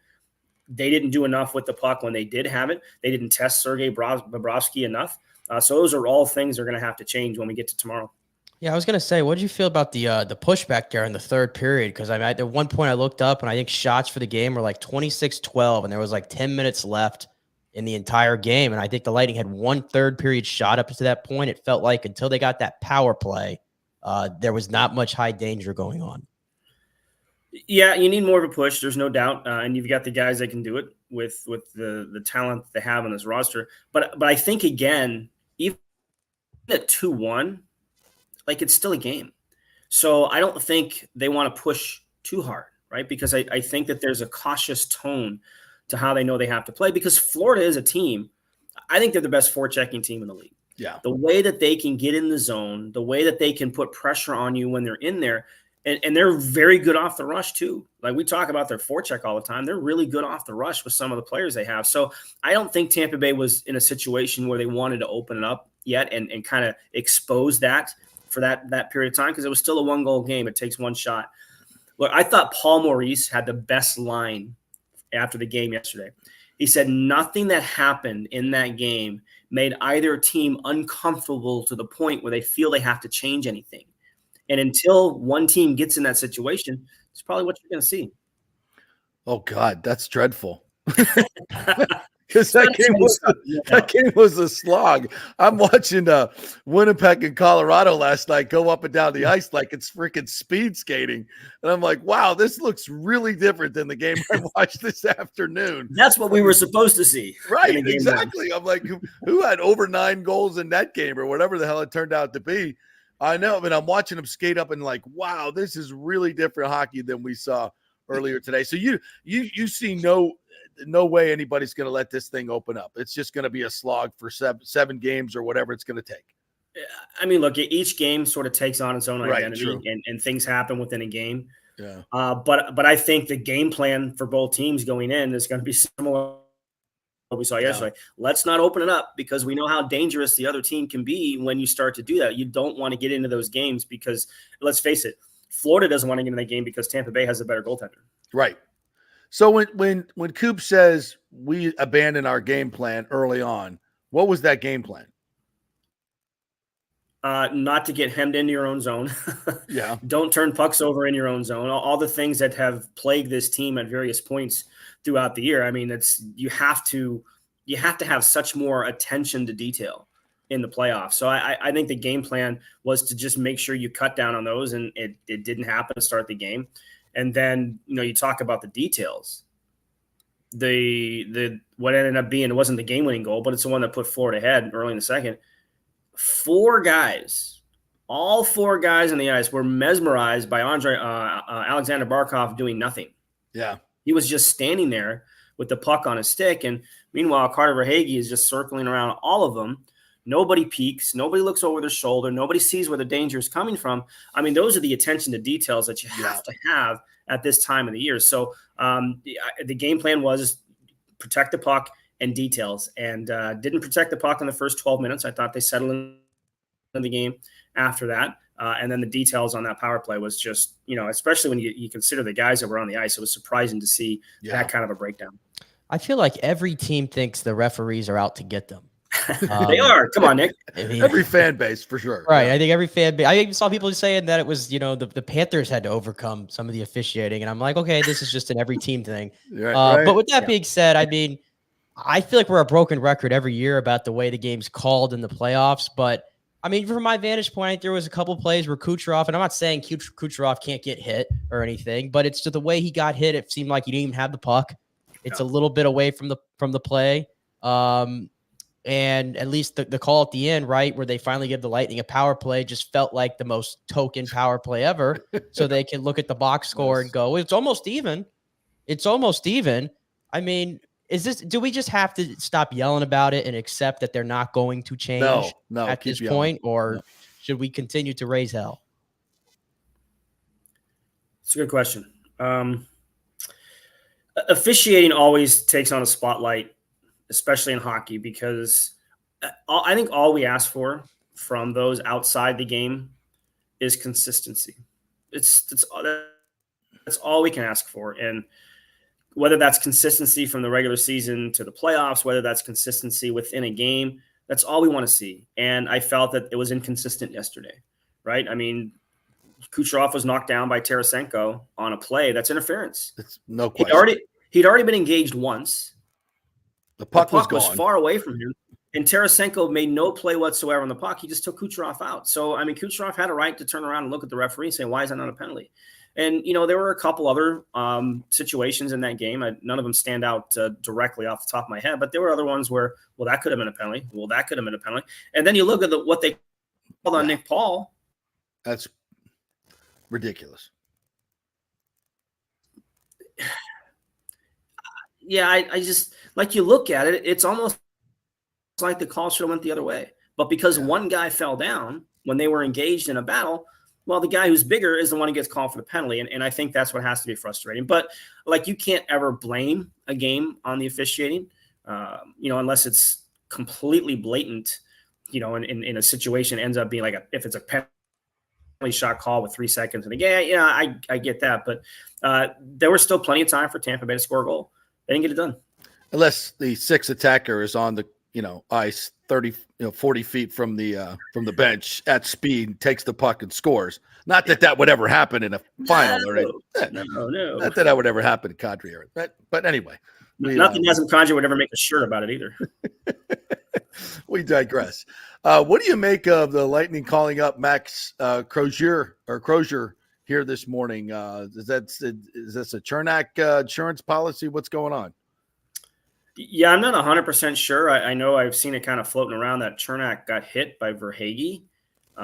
They didn't do enough with the puck when they did have it. They didn't test Sergei Bobrovsky enough. So those are all things that are going to have to change when we get to tomorrow.
Yeah, I was going to say, what did you feel about the pushback there in the third period? Because at one point I looked up and I think shots for the game were like 26-12, and there was like 10 minutes left in the entire game. And I think the Lightning had one third period shot up to that point. It felt like until they got that power play, there was not much high danger going on.
Yeah, you need more of a push. There's no doubt. And you've got the guys that can do it with the talent they have on this roster. But I think, again, even at 2-1, like it's still a game. So I don't think they want to push too hard, right? Because I think that there's a cautious tone to how they know they have to play because Florida is a team. I think they're the best forechecking team in the league.
Yeah.
The way that they can get in the zone, the way that they can put pressure on you when they're in there, and they're very good off the rush too. Like we talk about their forecheck all the time. They're really good off the rush with some of the players they have. So I don't think Tampa Bay was in a situation where they wanted to open it up yet and kind of expose that for that period of time because it was still a 1-goal game. It takes one shot. Look, I thought Paul Maurice had the best line after the game yesterday. He said nothing that happened in that game made either team uncomfortable to the point where they feel they have to change anything. And until one team gets in that situation, it's probably what you're going to see.
Oh, God, that's dreadful. Because that game was a slog. I'm watching Winnipeg and Colorado last night go up and down the ice like it's freaking speed skating. And I'm like, wow, this looks really different than the game I watched this afternoon.
That's what we were supposed to see.
Right, exactly. I'm like, who had over 9 goals in that game or whatever the hell it turned out to be? I know. I mean, I'm watching them skate up and like, wow, this is really different hockey than we saw earlier today. So you see no way anybody's going to let this thing open up. It's just going to be a slog for seven games or whatever it's going to take.
I mean, look, each game sort of takes on its own identity
right,
and things happen within a game.
Yeah.
But I think the game plan for both teams going in is going to be similar to what we saw yesterday. Let's not open it up because we know how dangerous the other team can be when you start to do that. You don't want to get into those games because, let's face it, Florida doesn't want to get in that game because Tampa Bay has a better goaltender.
Right. So when Coop says we abandoned our game plan early on, what was that game plan?
Not to get hemmed into your own zone.
Yeah.
Don't turn pucks over in your own zone. All the things that have plagued this team at various points throughout the year. I mean, you have to have such more attention to detail in the playoffs. So I think the game plan was to just make sure you cut down on those, and it didn't happen to start the game. And then, you talk about the details. The what ended up being, it wasn't the game-winning goal, but it's the one that put Florida ahead early in the second. All four guys on the ice were mesmerized by Alexander Barkov doing nothing.
Yeah.
He was just standing there with the puck on his stick. And meanwhile, Carter Verhaeghe is just circling around all of them. Nobody peeks. Nobody looks over their shoulder. Nobody sees where the danger is coming from. I mean, those are the attention to details that you have to have at this time of the year. So the game plan was protect the puck and details, and didn't protect the puck in the first 12 minutes. I thought they settled in the game after that. And then the details on that power play was just, especially when you consider the guys that were on the ice, it was surprising to see that kind of a breakdown.
I feel like every team thinks the referees are out to get them.
They are. Come on, Nick.
I mean,
every fan base, for sure.
Right. Yeah. I think every fan base. I even saw people saying that it was, the Panthers had to overcome some of the officiating. And I'm like, okay, this is just an every team thing.
Right.
But with that being said, I mean, I feel like we're a broken record every year about the way the game's called in the playoffs. But I mean, from my vantage point, I think there was a couple plays where Kucherov, and I'm not saying Kucherov can't get hit or anything, but it's just the way he got hit. It seemed like he didn't even have the puck. It's a little bit away from the play. And at least the call at the end, right, where they finally give the Lightning a power play, just felt like the most token power play ever. So they can look at the box score and go, it's almost even. It's almost even. I mean, do we just have to stop yelling about it and accept that they're not going to change at this point, or should we continue to raise hell?
It's a good question. Officiating always takes on a spotlight, especially in hockey, because I think all we ask for from those outside the game is consistency. That's all we can ask for. And whether that's consistency from the regular season to the playoffs, whether that's consistency within a game, that's all we want to see. And I felt that it was inconsistent yesterday, right? I mean, Kucherov was knocked down by Tarasenko on a play. That's interference.
It's no question.
He'd already been engaged once.
The puck was
far away from him, and Tarasenko made no play whatsoever on the puck. He just took Kucherov out. So, I mean, Kucherov had a right to turn around and look at the referee and say, why is that not a penalty? And, there were a couple other situations in that game. None of them stand out directly off the top of my head, but there were other ones where, well, that could have been a penalty. Well, that could have been a penalty. And then you look at what they called on Nick Paul.
That's ridiculous.
Yeah, I just, like, you look at it, it's almost like the call should have went the other way. But because one guy fell down when they were engaged in a battle, well, the guy who's bigger is the one who gets called for the penalty. And I think that's what has to be frustrating. But, like, you can't ever blame a game on the officiating, unless it's completely blatant, in a situation ends up being like if it's a penalty shot call with 3 seconds. And I get that. But there was still plenty of time for Tampa Bay to score a goal. They didn't get it done.
Unless the sixth attacker is on the, ice 30, 40 feet from the bench at speed, takes the puck and scores. Not that would ever happen in a final or anything.
No.
Not that would ever happen in Kadri era. But anyway.
Nothing Nazem Kadri would ever make a shirt about it either.
We digress. What do you make of the Lightning calling up Max Crozier here this morning? Is this a Chernak insurance policy? What's going on?
Yeah, I'm not 100% sure. I know I've seen it kind of floating around that Chernak got hit by Verhaeghe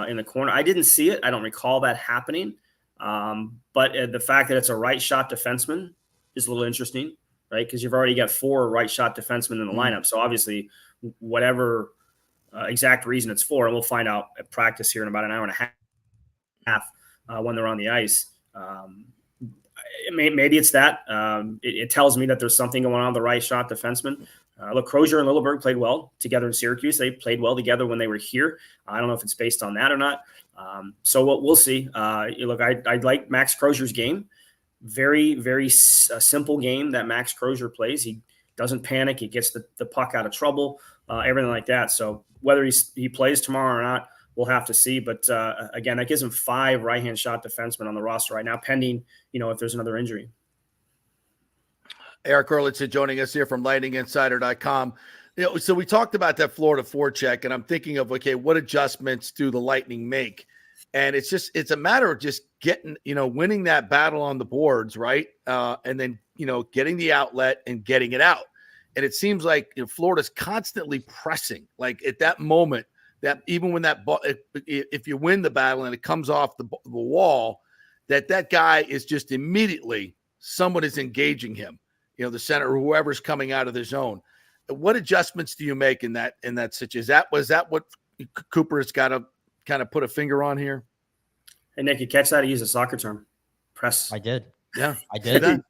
in the corner. I didn't see it. I don't recall that happening. But the fact that it's a right shot defenseman is a little interesting, right? Because you've already got 4 right shot defensemen in the lineup. So obviously, whatever exact reason it's for, and we'll find out at practice here in about an hour and a half when they're on the ice. Maybe it's that. It tells me that there's something going on with the right shot defenseman. Look, Crozier and Littleberg played well together in Syracuse. They played well together when they were here. I don't know if it's based on that or not. So we'll see. Look, I like Max Crozier's game, very, very simple game that Max Crozier plays. He doesn't panic. He gets the puck out of trouble, everything like that. So whether he plays tomorrow or not, we'll have to see. But again, that gives him 5 right-hand shot defensemen on the roster right now, pending, if there's another injury.
Eric Erlitzson joining us here from lightninginsider.com. So we talked about that Florida forecheck, and I'm thinking of, okay, what adjustments do the Lightning make? And it's a matter of just getting, winning that battle on the boards, right? And then, getting the outlet and getting it out. And it seems like Florida's constantly pressing. Like at that moment, that even when that ball, if you win the battle and it comes off the wall, that guy is just immediately someone is engaging him. The center or whoever's coming out of the zone. What adjustments do you make in that situation? Was that what Cooper has got to kind of put a finger on here?
Hey, Nick, you catch that? He used a soccer term. Press.
I did.
Yeah,
I did.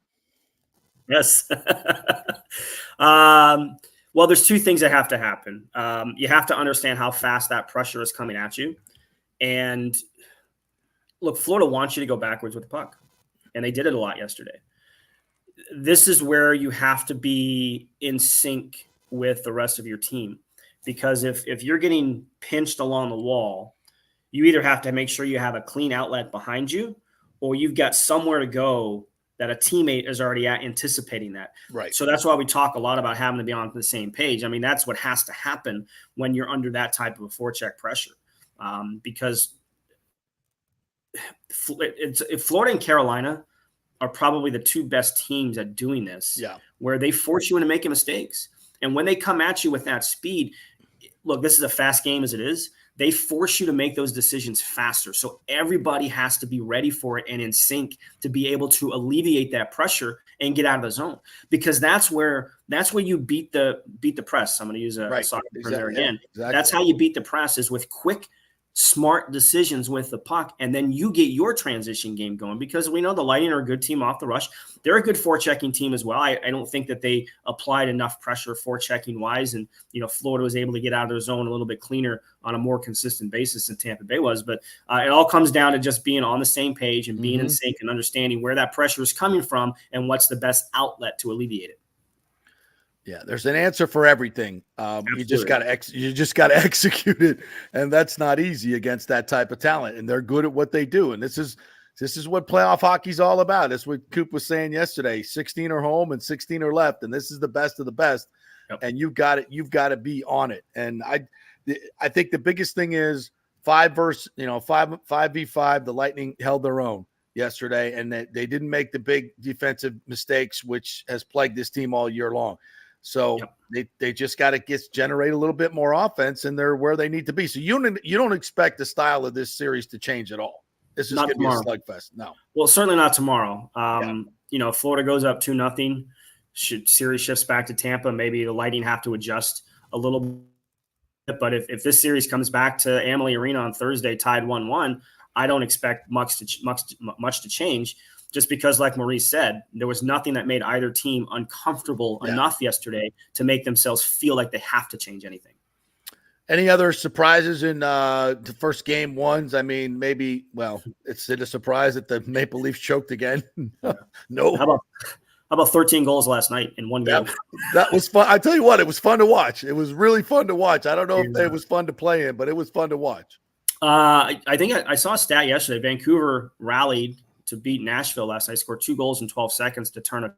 Yes. Well, there's 2 things that have to happen. You have to understand how fast that pressure is coming at you. And look, Florida wants you to go backwards with the puck. And they did it a lot yesterday. This is where you have to be in sync with the rest of your team, because if you're getting pinched along the wall, you either have to make sure you have a clean outlet behind you, or you've got somewhere to go that a teammate is already anticipating that.
Right.
So that's why we talk a lot about having to be on the same page. I mean, that's what has to happen when you're under that type of a forecheck pressure, because if Florida and Carolina are probably the 2 best teams at doing this, where they force you into making mistakes. And when they come at you with that speed, look, this is a fast game as it is. They force you to make those decisions faster. So everybody has to be ready for it and in sync to be able to alleviate that pressure and get out of the zone, because that's where you beat the press. I'm going to use a soccer term there again. Exactly. That's how you beat the press, is with quick, smart decisions with the puck, and then you get your transition game going, because we know the Lightning are a good team off the rush. They're a good forechecking team as well. I don't think that they applied enough pressure forechecking wise, and Florida was able to get out of their zone a little bit cleaner on a more consistent basis than Tampa Bay was. But it all comes down to just being on the same page and being in sync and understanding where that pressure is coming from and what's the best outlet to alleviate it.
Yeah, there's an answer for everything. You just got to execute it, and that's not easy against that type of talent. And they're good at what they do. And this is what playoff hockey's all about. That's what Coop was saying yesterday. 16 are home and 16 are left, and this is the best of the best. Yep. And you've got to be on it. And I think the biggest thing is 5v5. The Lightning held their own yesterday, and they didn't make the big defensive mistakes, which has plagued this team all year long. So they just got to generate a little bit more offense, and they're where they need to be. So you don't expect the style of this series to change at all. This is going to be a slugfest. No.
Well, certainly not tomorrow. Florida goes up 2-0. Series shifts back to Tampa. Maybe the Lightning have to adjust a little bit. But if this series comes back to Amalie Arena on Thursday, tied 1-1, I don't expect much to change. Just because, like Maurice said, there was nothing that made either team uncomfortable enough yesterday to make themselves feel like they have to change anything.
Any other surprises in the first game ones? I mean, it's a surprise that the Maple Leafs choked again. No.
How about 13 goals last night in one game?
That was fun. I tell you what, it was fun to watch. It was really fun to watch. I don't know if it was fun to play in, but it was fun to watch.
I think I saw a stat yesterday. Vancouver rallied to beat Nashville last night, scored 2 goals in 12 seconds to turn a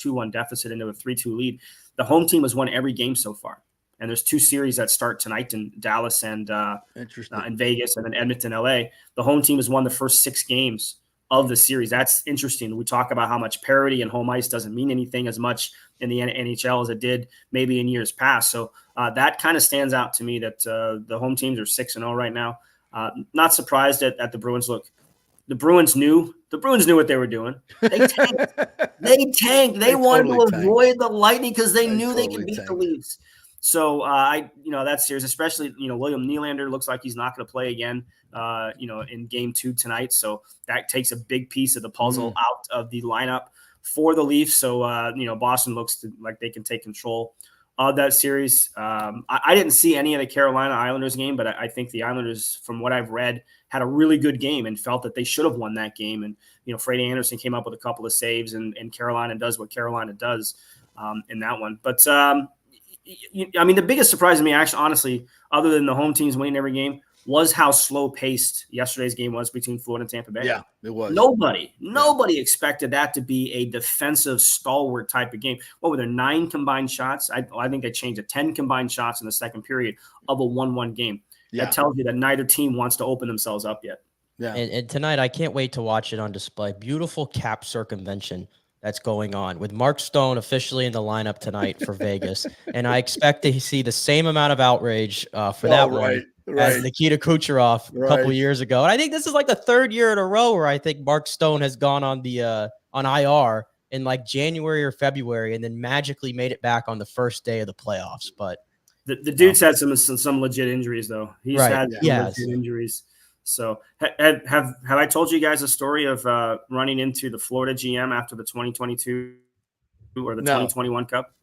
2-1 deficit into a 3-2 lead. The home team has won every game so far. And there's 2 series that start tonight in Dallas and in Vegas, and then Edmonton, LA. The home team has won the first 6 games of the series. That's interesting. We talk about how much parity and home ice doesn't mean anything as much in the NHL as it did maybe in years past. So that kind of stands out to me that the home teams are 6-0 right now. Not surprised at the Bruins. Look, the Bruins knew what they were doing. They tanked. They wanted to avoid the Lightning because they knew they could beat the Leafs. So that series, especially, William Nylander looks like he's not going to play again, in game 2 tonight. So that takes a big piece of the puzzle out of the lineup for the Leafs. So, Boston looks like they can take control of that series. I didn't see any of the Carolina Islanders game, but I think the Islanders, from what I've read, had a really good game and felt that they should have won that game. And, Freddie Anderson came up with a couple of saves, and Carolina does what Carolina does in that one. But, the biggest surprise to me, actually, honestly, other than the home teams winning every game, was how slow paced yesterday's game was between Florida and Tampa Bay.
Yeah, it was.
Nobody expected that to be a defensive stalwart type of game. What were there, 9 combined shots? I think they changed it, 10 combined shots in the second period of a 1-1 game. Yeah. That tells you that neither team wants to open themselves up yet.
Yeah.
And tonight, I can't wait to watch it on display. Beautiful cap circumvention that's going on with Mark Stone officially in the lineup tonight for Vegas. And I expect to see the same amount of outrage for that one as Nikita Kucherov a couple years ago. And I think this is like the third year in a row where I think Mark Stone has gone on the on IR in like January or February and then magically made it back on the first day of the playoffs. But
the dude's had some legit injuries, though. He's had legit injuries. So have I told you guys a story of running into the Florida GM after the 2022 or the 2021 Cup?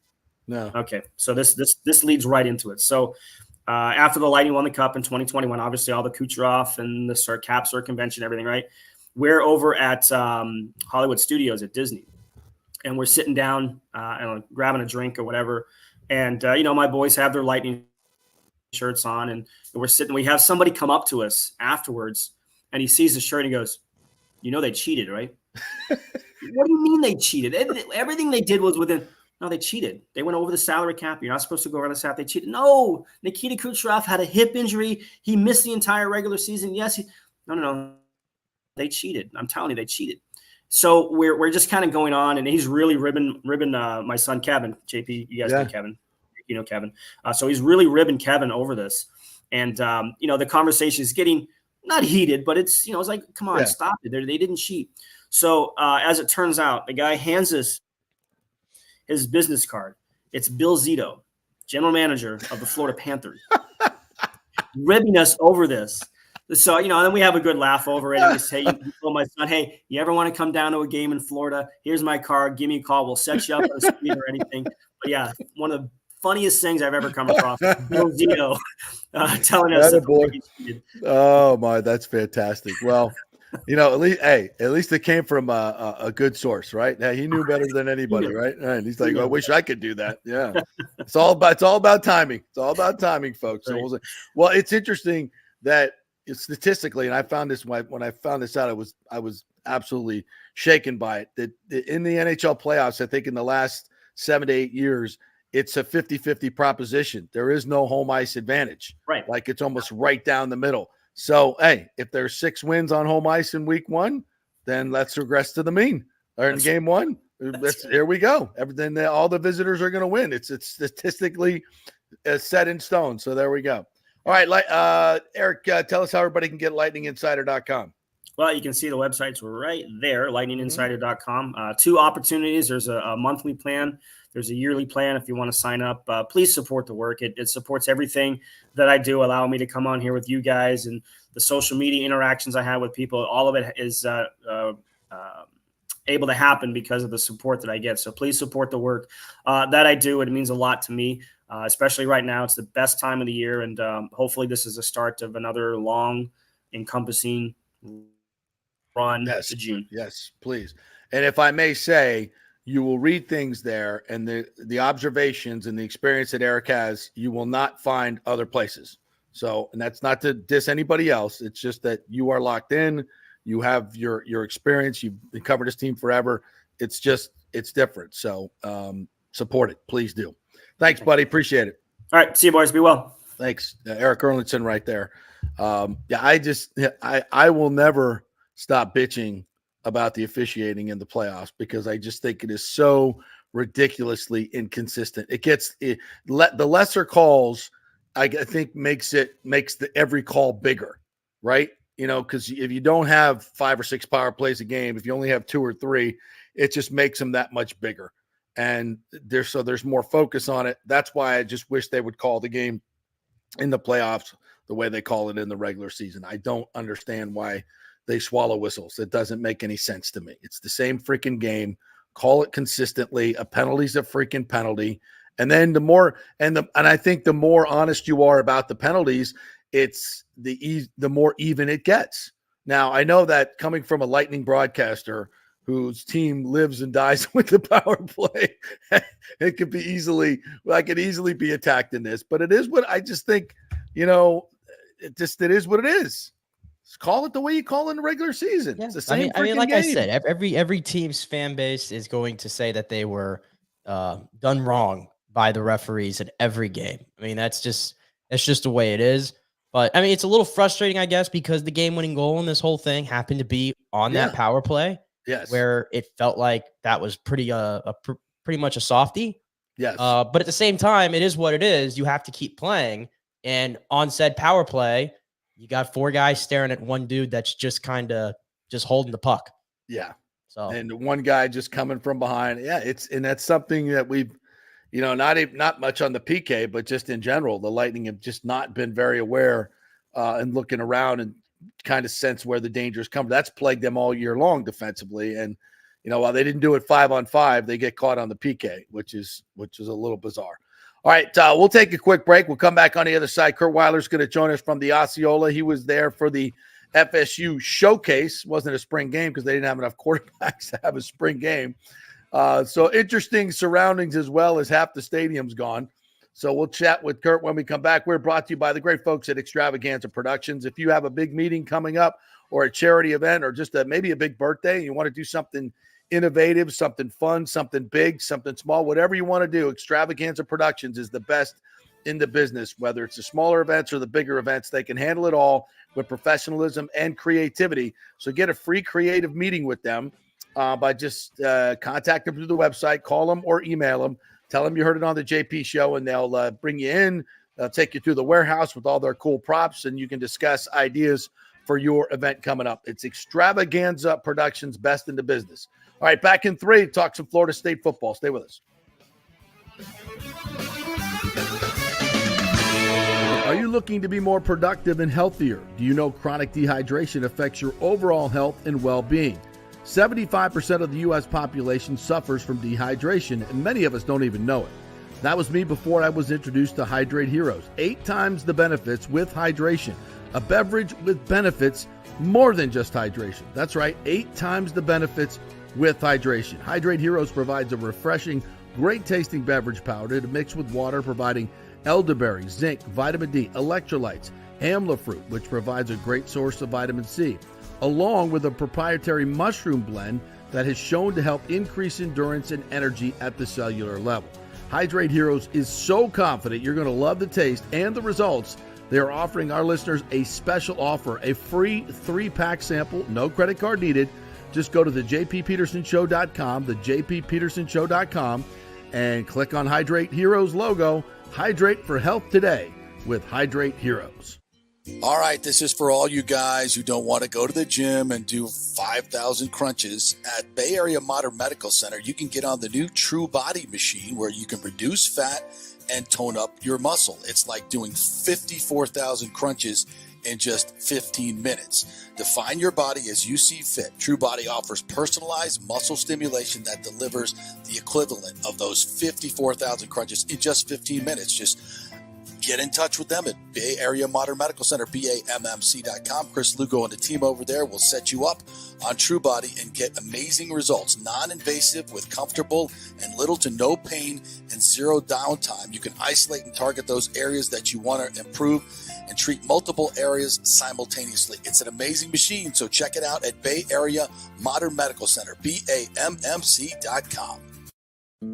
No.
Okay, so this leads right into it. So after the Lightning won the Cup in 2021, obviously all the Kucherov and the cap circumvention, everything, right? We're over at Hollywood Studios at Disney, and we're sitting down and grabbing a drink or whatever. And my boys have their Lightning shirts on, and we're sitting. We have somebody come up to us afterwards, and he sees the shirt and he goes, they cheated, right? What do you mean they cheated? Everything they did was within. No, they cheated. They went over the salary cap. You're not supposed to go over the salary. They cheated. No, Nikita Kucherov had a hip injury. He missed the entire regular season. Yes, no. They cheated. I'm telling you, they cheated. So we're just kind of going on, and he's really ribbing my son Kevin. JP, you guys know Kevin. Kevin. So he's really ribbing Kevin over this. And, the conversation is getting not heated, but it's like, come on, stop it. They didn't cheat. So as it turns out, the guy hands us his business card. It's Bill Zito, general manager of the Florida Panthers, ribbing us over this. So, then we have a good laugh over it. And we say, you told my son, hey, you ever want to come down to a game in Florida? Here's my card. Give me a call. We'll set you up on a screen or anything. But yeah, one of the funniest things I've ever come across. Bill Zito telling us that.
Oh my, that's fantastic. Well, at least it came from a good source, right? Yeah, he knew better than anybody, right? And he's like, I wish I could do that. Yeah, it's all about timing. It's all about timing, folks.
Right.
So well, it's interesting that statistically, and I found this when I found this out, I was absolutely shaken by it. That in the NHL playoffs, I think in the last 7 to 8 years, it's a 50-50 proposition. There is no home ice advantage.
Right.
Like it's almost right down the middle. So, hey, if there's 6 wins on home ice in week 1, then let's regress to the mean. Or in game 1, here we go. Everything, all the visitors are going to win. It's statistically set in stone. So there we go. All right, Eric, tell us how everybody can get lightninginsider.com.
Well, you can see the websites right there, lightninginsider.com. 2 opportunities. There's a monthly plan. There's a yearly plan if you want to sign up. Please support the work. It supports everything that I do, allow me to come on here with you guys and the social media interactions I have with people. All of it is able to happen because of the support that I get. So please support the work that I do. It means a lot to me, especially right now. It's the best time of the year, and hopefully this is the start of another long, encompassing run to June.
Yes, please. And if I may say, you will read things there, and the observations and the experience that Eric has, you will not find other places. So, and that's not to diss anybody else. It's just that you are locked in. You have your experience. You've been covering this team forever. It's different. So support it. Please do. Thanks, buddy. Appreciate it.
All right. See you, boys. Be well.
Thanks. Eric Erlinson right there. I will never stop bitching about the officiating in the playoffs because I just think it is so ridiculously inconsistent. The lesser calls, I think makes every call bigger, right? Because if you don't have 5 or 6 power plays a game, if you only have 2 or 3, it just makes them that much bigger. And there's more focus on it. That's why I just wish they would call the game in the playoffs the way they call it in the regular season. I don't understand why they swallow whistles. It doesn't make any sense to me. It's the same freaking game. Call it consistently. A penalty's a freaking penalty. And then the more and I think the more honest you are about the penalties, it's the more even it gets. Now, I know that coming from a Lightning broadcaster whose team lives and dies with the power play, it could be I could easily be attacked in this, but it is what I just think, it is what it is. Just call it the way you call it in the regular season.
Yeah.
It's the same
like
game.
I said, every team's fan base is going to say that they were done wrong by the referees in every game. I mean, that's just the way it is. But I mean, it's a little frustrating, I guess, because the game-winning goal in this whole thing happened to be on that power play.
Yes.
Where it felt like that was pretty much a softie.
Yes.
But at the same time, it is what it is. You have to keep playing. And on said power play, you got 4 guys staring at one dude that's just kind of just holding the puck.
Yeah.
So
and one guy just coming from behind. Yeah, and that's something that we've, not much on the PK, but just in general, the Lightning have just not been very aware and looking around and kind of sense where the dangers come. That's plagued them all year long defensively. And, while they didn't do it 5-on-5, they get caught on the PK, which is a little bizarre. All right, we'll take a quick break. We'll come back on the other side. Kurt Weiler's going to join us from the Osceola. He was there for the FSU showcase. Wasn't a spring game because they didn't have enough quarterbacks to have a spring game. So interesting surroundings as well as half the stadium's gone. So we'll chat with Kurt when we come back. We're brought to you by the great folks at Extravaganza Productions. If you have a big meeting coming up or a charity event or just maybe a big birthday and you want to do something innovative, something fun, something big, something small, whatever you want to do, Extravaganza Productions is the best in the business. Whether it's the smaller events or the bigger events, they can handle it all with professionalism and creativity. So get a free creative meeting with them by just contact them through the website, call them or email them. Tell them you heard it on the JP show, and they'll bring you in. They'll take you through the warehouse with all their cool props, and you can discuss ideas for your event coming up. It's Extravaganza Productions, best in the business. All right, back in 3, talk some Florida State football. Stay with us. Are you looking to be more productive and healthier? Do you know chronic dehydration affects your overall health and well-being? 75% of the U.S. population suffers from dehydration, and many of us don't even know it. That was me before I was introduced to Hydrate Heroes. 8 times the benefits with hydration. A beverage with benefits more than just hydration. That's right, 8 times the benefits with hydration. Hydrate Heroes provides a refreshing, great-tasting beverage powder to mix with water, providing elderberry, zinc, vitamin D, electrolytes, amla fruit, which provides a great source of vitamin C, along with a proprietary mushroom blend that has shown to help increase endurance and energy at the cellular level. Hydrate Heroes is so confident you're going to love the taste and the results. They are offering our listeners a special offer, a free 3-pack sample, no credit card needed. Just go to the jppetersonshow.com, the jppetersonshow.com, and click on Hydrate Heroes logo. Hydrate for health today with Hydrate Heroes.
All right, this is for all you guys who don't want to go to the gym and do 5,000 crunches. At Bay Area Modern Medical Center, you can get on the new True Body machine where you can reduce fat and tone up your muscle. It's like doing 54,000 crunches in just 15 minutes. Define your body as you see fit. True Body offers personalized muscle stimulation that delivers the equivalent of those 54,000 crunches in just 15 minutes. Just get in touch with them at Bay Area Modern Medical Center, BAMMC.com. Chris Lugo and the team over there will set you up on True Body and get amazing results. Non-invasive with comfortable and little to no pain and zero downtime. You can isolate and target those areas that you want to improve and treat multiple areas simultaneously. It's an amazing machine, so check it out at Bay Area Modern Medical Center, BAMMC.com.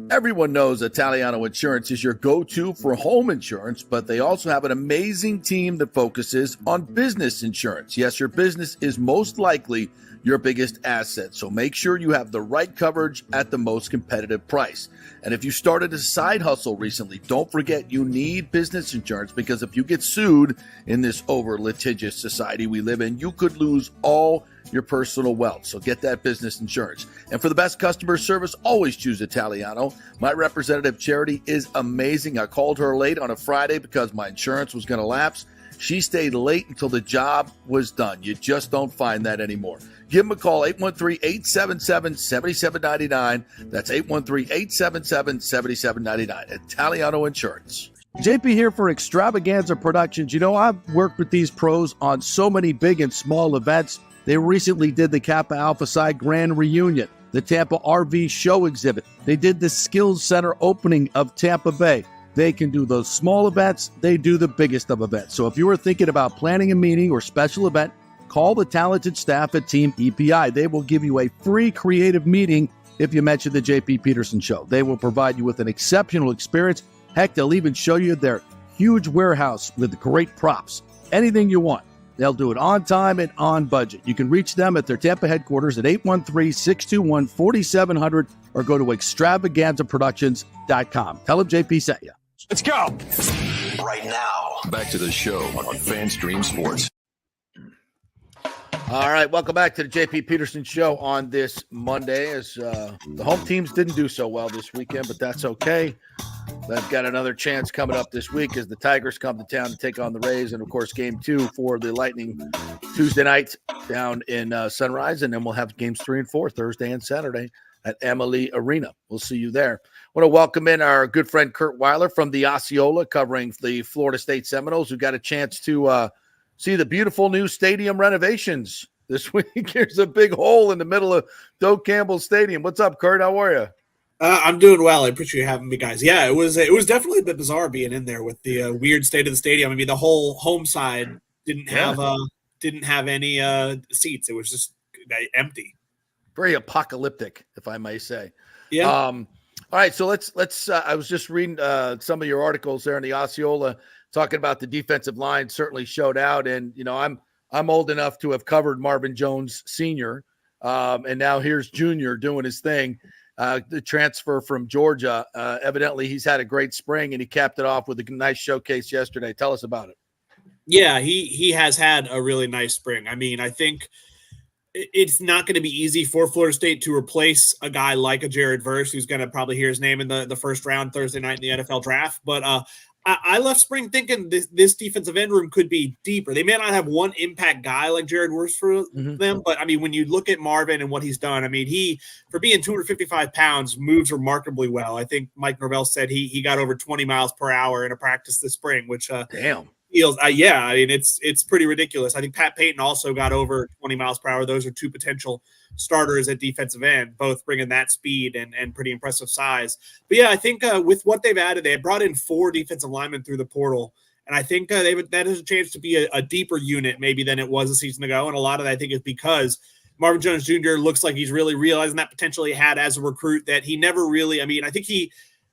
Everyone knows Italiano Insurance is your go-to for home insurance, but they also have an amazing team that focuses on business insurance. Yes, your business is most likely your biggest asset, so make sure you have the right coverage at the most competitive price. And if you started a side hustle recently, don't forget you need business insurance, because if you get sued in this over-litigious society we live in, you could lose all your personal wealth. So get that business insurance. And for the best customer service, always choose Italiano. My representative, Charity, is amazing. I called her late on a Friday because my insurance was going to lapse,
She stayed late until the job was done. You just don't find that anymore. Give them a call, 813-877-7799. That's 813-877-7799. Italiano Insurance. JP here for Extravaganza Productions. You know, I've worked with these pros on so many big and small events. They recently did the Kappa Alpha Psi Grand Reunion, the Tampa RV Show exhibit. They did the Skills Center opening of Tampa Bay. They can do those small events. They do the biggest of events. So if you were thinking about planning a meeting or special event, call the talented staff at Team EPI. They will give you a free creative meeting if you mention the JP Peterson Show. They will provide you with an exceptional experience. Heck, they'll even show you their huge warehouse with great props. Anything you want. They'll do it on time and on budget. You can reach them at their Tampa headquarters at 813-621-4700 or go to extravaganzaproductions.com. Tell them JP sent you.
Let's go. Right now. Back to the show on FanStream Sports.
All right, welcome back to the JP Peterson Show on this Monday. As the home teams didn't do so well this weekend, but that's okay. They've got another chance coming up this week as the Tigers come to town to take on the Rays, and of course, Game 2 for the Lightning Tuesday night down in Sunrise, and then we'll have Games 3 and 4 Thursday and Saturday at Amalie Arena. We'll see you there. I want to welcome in our good friend Kurt Weiler from the Osceola, covering the Florida State Seminoles, who got a chance to see the beautiful new stadium renovations this week. Here's a big hole in the middle of Doak Campbell Stadium. What's up, Kurt? How are you?
I'm doing well. I appreciate you having me, guys. Yeah, it was definitely a bit bizarre being in there with the weird state of the stadium. I mean, the whole home side didn't have any seats. It was just empty.
Very apocalyptic, if I may say.
Yeah.
All right, so let's. I was just reading some of your articles there in the Osceola, talking about the defensive line certainly showed out, and you know I'm old enough to have covered Marvin Jones Sr., and now here's Junior doing his thing. The transfer from Georgia, evidently he's had a great spring, and he capped it off with a nice showcase yesterday. Tell us about it.
Yeah, he has had a really nice spring. I mean, I think it's not going to be easy for Florida State to replace a guy like a Jared Verse, who's going to probably hear his name in the first round Thursday night in the NFL draft. But I left spring thinking this defensive end room could be deeper. They may not have one impact guy like Jared Verse for them, but I mean, when you look at Marvin and what he's done, I mean, he, for being 255 pounds, moves remarkably well. I think Mike Norvell said he got over 20 miles per hour in a practice this spring, which
damn.
Feels, yeah, I mean, it's pretty ridiculous. I think Pat Payton also got over 20 miles per hour. Those are two potential starters at defensive end, both bringing that speed and pretty impressive size. But yeah, I think with what they've added, they brought in 4 defensive linemen through the portal. And I think that has a chance to be a deeper unit maybe than it was a season ago. And a lot of that, I think, is because Marvin Jones Jr. looks like he's really realizing that potential he had as a recruit that he never really, I mean, I think he,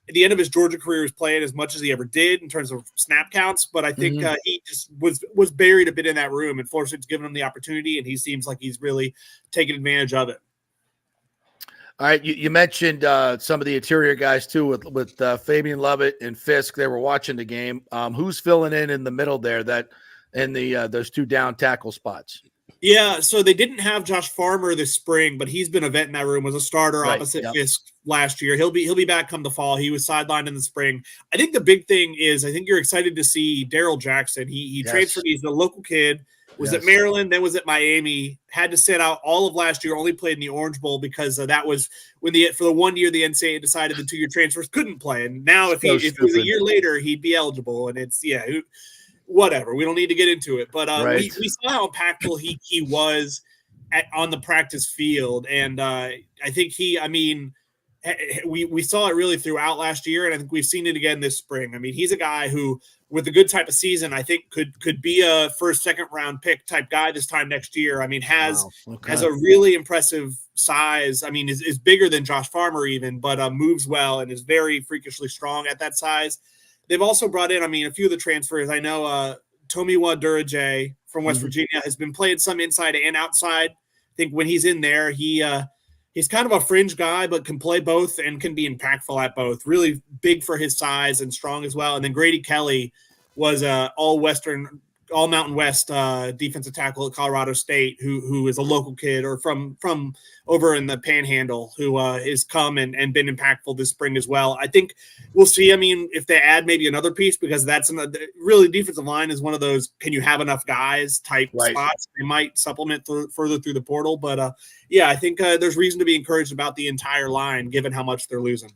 at the end of his Georgia career, was playing as much as he ever did in terms of snap counts, but I think he just was buried a bit in that room, and Florida State's given him the opportunity, and he seems like he's really taking advantage of it.
All right, you mentioned some of the interior guys too, with Fabian Lovett and Fisk. They were watching the game. Who's filling in the middle there? That in the those 2 down tackle spots.
Yeah, so they didn't have Josh Farmer this spring, but he's been a vet in that room, was a starter opposite Fisk last year. He'll be back come the fall. He was sidelined in the spring. I think the big thing is I think you're excited to see Daryl Jackson. He transferred. He's a local kid, was at Maryland, then was at Miami, had to sit out all of last year, only played in the Orange Bowl because that was when for the 1 year the NCAA decided the 2-year transfers couldn't play. And now if it was a year later, he'd be eligible. And it's, whatever. We don't need to get into it, but we saw how impactful he was on the practice field, and I think we saw it really throughout last year, and I think we've seen it again this spring. I mean, he's a guy who, with a good type of season, I think could be a first, second round pick type guy this time next year. I mean, has a really impressive size. I mean, is bigger than Josh Farmer even, but moves well and is very freakishly strong at that size. They've also brought in, I mean, a few of the transfers. I know Tomiwa Durajay from West Virginia has been playing some inside and outside. I think when he's in there, he's kind of a fringe guy, but can play both and can be impactful at both. Really big for his size and strong as well. And then Grady Kelly was a all-Western all Mountain West defensive tackle at Colorado State, who is a local kid or from over in the Panhandle, who is come and been impactful this spring as well. I think we'll see. I mean, if they add maybe another piece, because that's really defensive line is one of those can you have enough guys type spots. They might supplement further through the portal, but yeah, I think there's reason to be encouraged about the entire line given how much they're losing.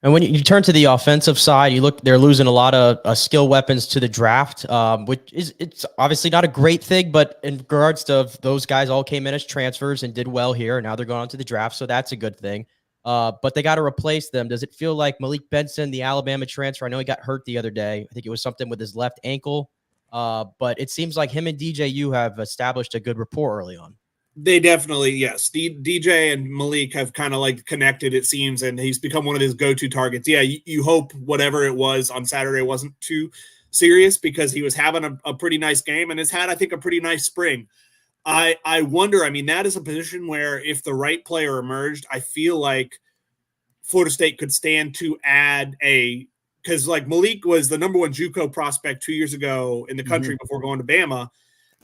And when you turn to the offensive side, they're losing a lot of skill weapons to the draft, which it's obviously not a great thing, but in regards to those guys all came in as transfers and did well here. And now they're going on to the draft. So that's a good thing. But they got to replace them. Does it feel like Malik Benson, the Alabama transfer? I know he got hurt the other day. I think it was something with his left ankle. But it seems like him and DJU have established a good rapport early on.
They definitely, yes. DJ and Malik have kind of like connected, it seems, and he's become one of his go-to targets. Yeah, you hope whatever it was on Saturday wasn't too serious because he was having a pretty nice game and has had, I think, a pretty nice spring. I wonder, I mean, that is a position where if the right player emerged, I feel like Florida State could stand to add because like Malik was the number one JUCO prospect 2 years ago in the country before going to Bama.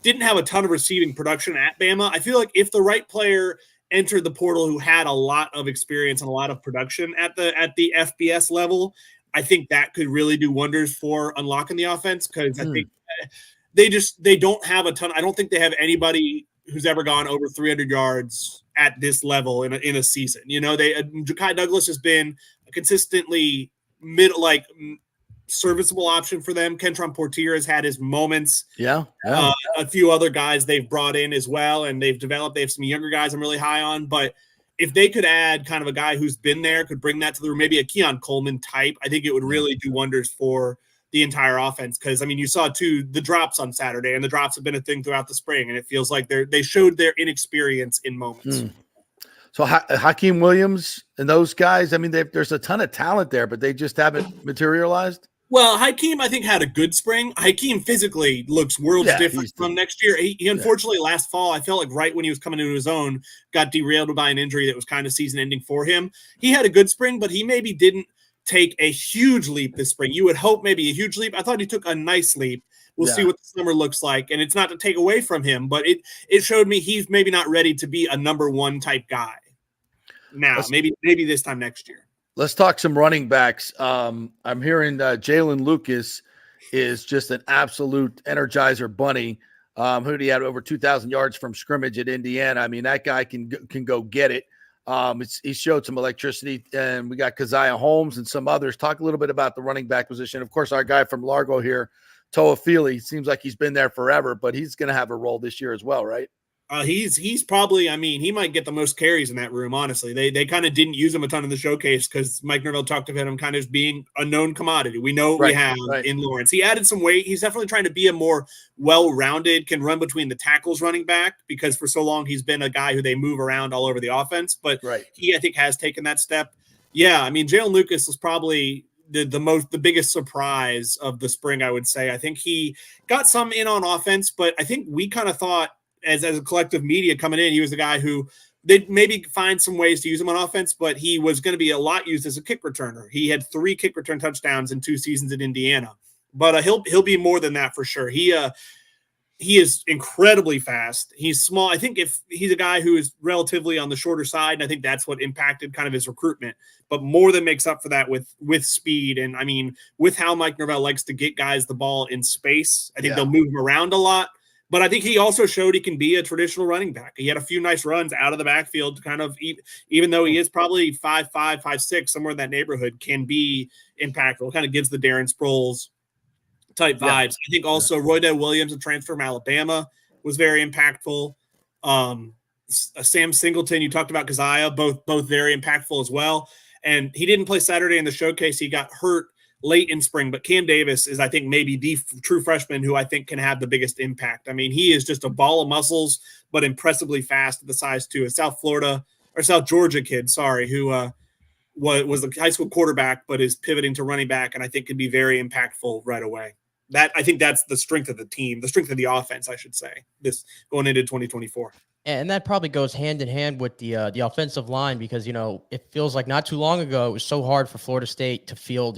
Didn't have a ton of receiving production at Bama. I feel like if the right player entered the portal who had a lot of experience and a lot of production at the FBS level, I think that could really do wonders for unlocking the offense because I think they don't have a ton. I don't think they have anybody who's ever gone over 300 yards at this level in a season. You know, Ja'Kai Douglas has been a consistently serviceable option for them. Kentron Portier has had his moments.
Yeah.
A few other guys they've brought in as well, and they've developed. They have some younger guys I'm really high on, but if they could add kind of a guy who's been there, could bring that to the room, maybe a Keon Coleman type, I think it would really do wonders for the entire offense. Because I mean, you saw the drops on Saturday, and the drops have been a thing throughout the spring, and it feels like they showed their inexperience in moments.
So Hakeem Williams and those guys, I mean, there's a ton of talent there, but they just haven't materialized.
Well, Hakeem, I think, had a good spring. Hakeem physically looks worlds different from next year. He unfortunately, last fall, I felt like right when he was coming into his own, got derailed by an injury that was kind of season-ending for him. He had a good spring, but he maybe didn't take a huge leap this spring. You would hope maybe a huge leap. I thought he took a nice leap. We'll see what the summer looks like. And it's not to take away from him, but it showed me he's maybe not ready to be a number one type guy. Now, maybe this time next year.
Let's talk some running backs. I'm hearing Jalen Lucas is just an absolute energizer bunny. Who he had over 2,000 yards from scrimmage at Indiana. I mean, that guy can go get it. He showed some electricity, and we got Keziah Holmes and some others. Talk a little bit about the running back position. Of course, our guy from Largo here, Toa Feely, seems like he's been there forever, but he's going to have a role this year as well, right?
He's probably, I mean, he might get the most carries in that room, honestly. They kind of didn't use him a ton in the showcase because Mike Norvell talked about him kind of being a known commodity. We know what we have in Lawrence. He added some weight. He's definitely trying to be a more well-rounded, can run between the tackles running back because for so long he's been a guy who they move around all over the offense. But he, I think, has taken that step. Yeah, I mean, Jalen Lucas was probably the biggest surprise of the spring, I would say. I think he got some in on offense, but I think we kind of thought, as a collective media coming in, he was the guy who they'd maybe find some ways to use him on offense, but he was going to be a lot used as a kick returner. He had 3 kick return touchdowns in 2 seasons at Indiana, but he'll be more than that for sure. He is incredibly fast. He's small. I think if he's a guy who is relatively on the shorter side, and I think that's what impacted kind of his recruitment, but more than makes up for that with speed. And I mean, with how Mike Norvell likes to get guys the ball in space, I think they'll move him around a lot. But I think he also showed he can be a traditional running back. He had a few nice runs out of the backfield to kind of, even though he is probably 5'5", 5'6", somewhere in that neighborhood, can be impactful. Kind of gives the Darren Sproles type vibes. I think also Roydell Williams, a transfer from Alabama, was very impactful. Sam Singleton, you talked about Keziah, both very impactful as well. And he didn't play Saturday in the showcase. He got hurt late in spring, but Cam Davis is, I think, maybe the true freshman who I think can have the biggest impact. I mean, he is just a ball of muscles, but impressively fast at the size too. A South Georgia kid, who was a high school quarterback, but is pivoting to running back, and I think can be very impactful right away. I think that's the strength of the team, the strength of the offense, I should say, this going into 2024.
And that probably goes hand in hand with the offensive line because, it feels like not too long ago, it was so hard for Florida State to field,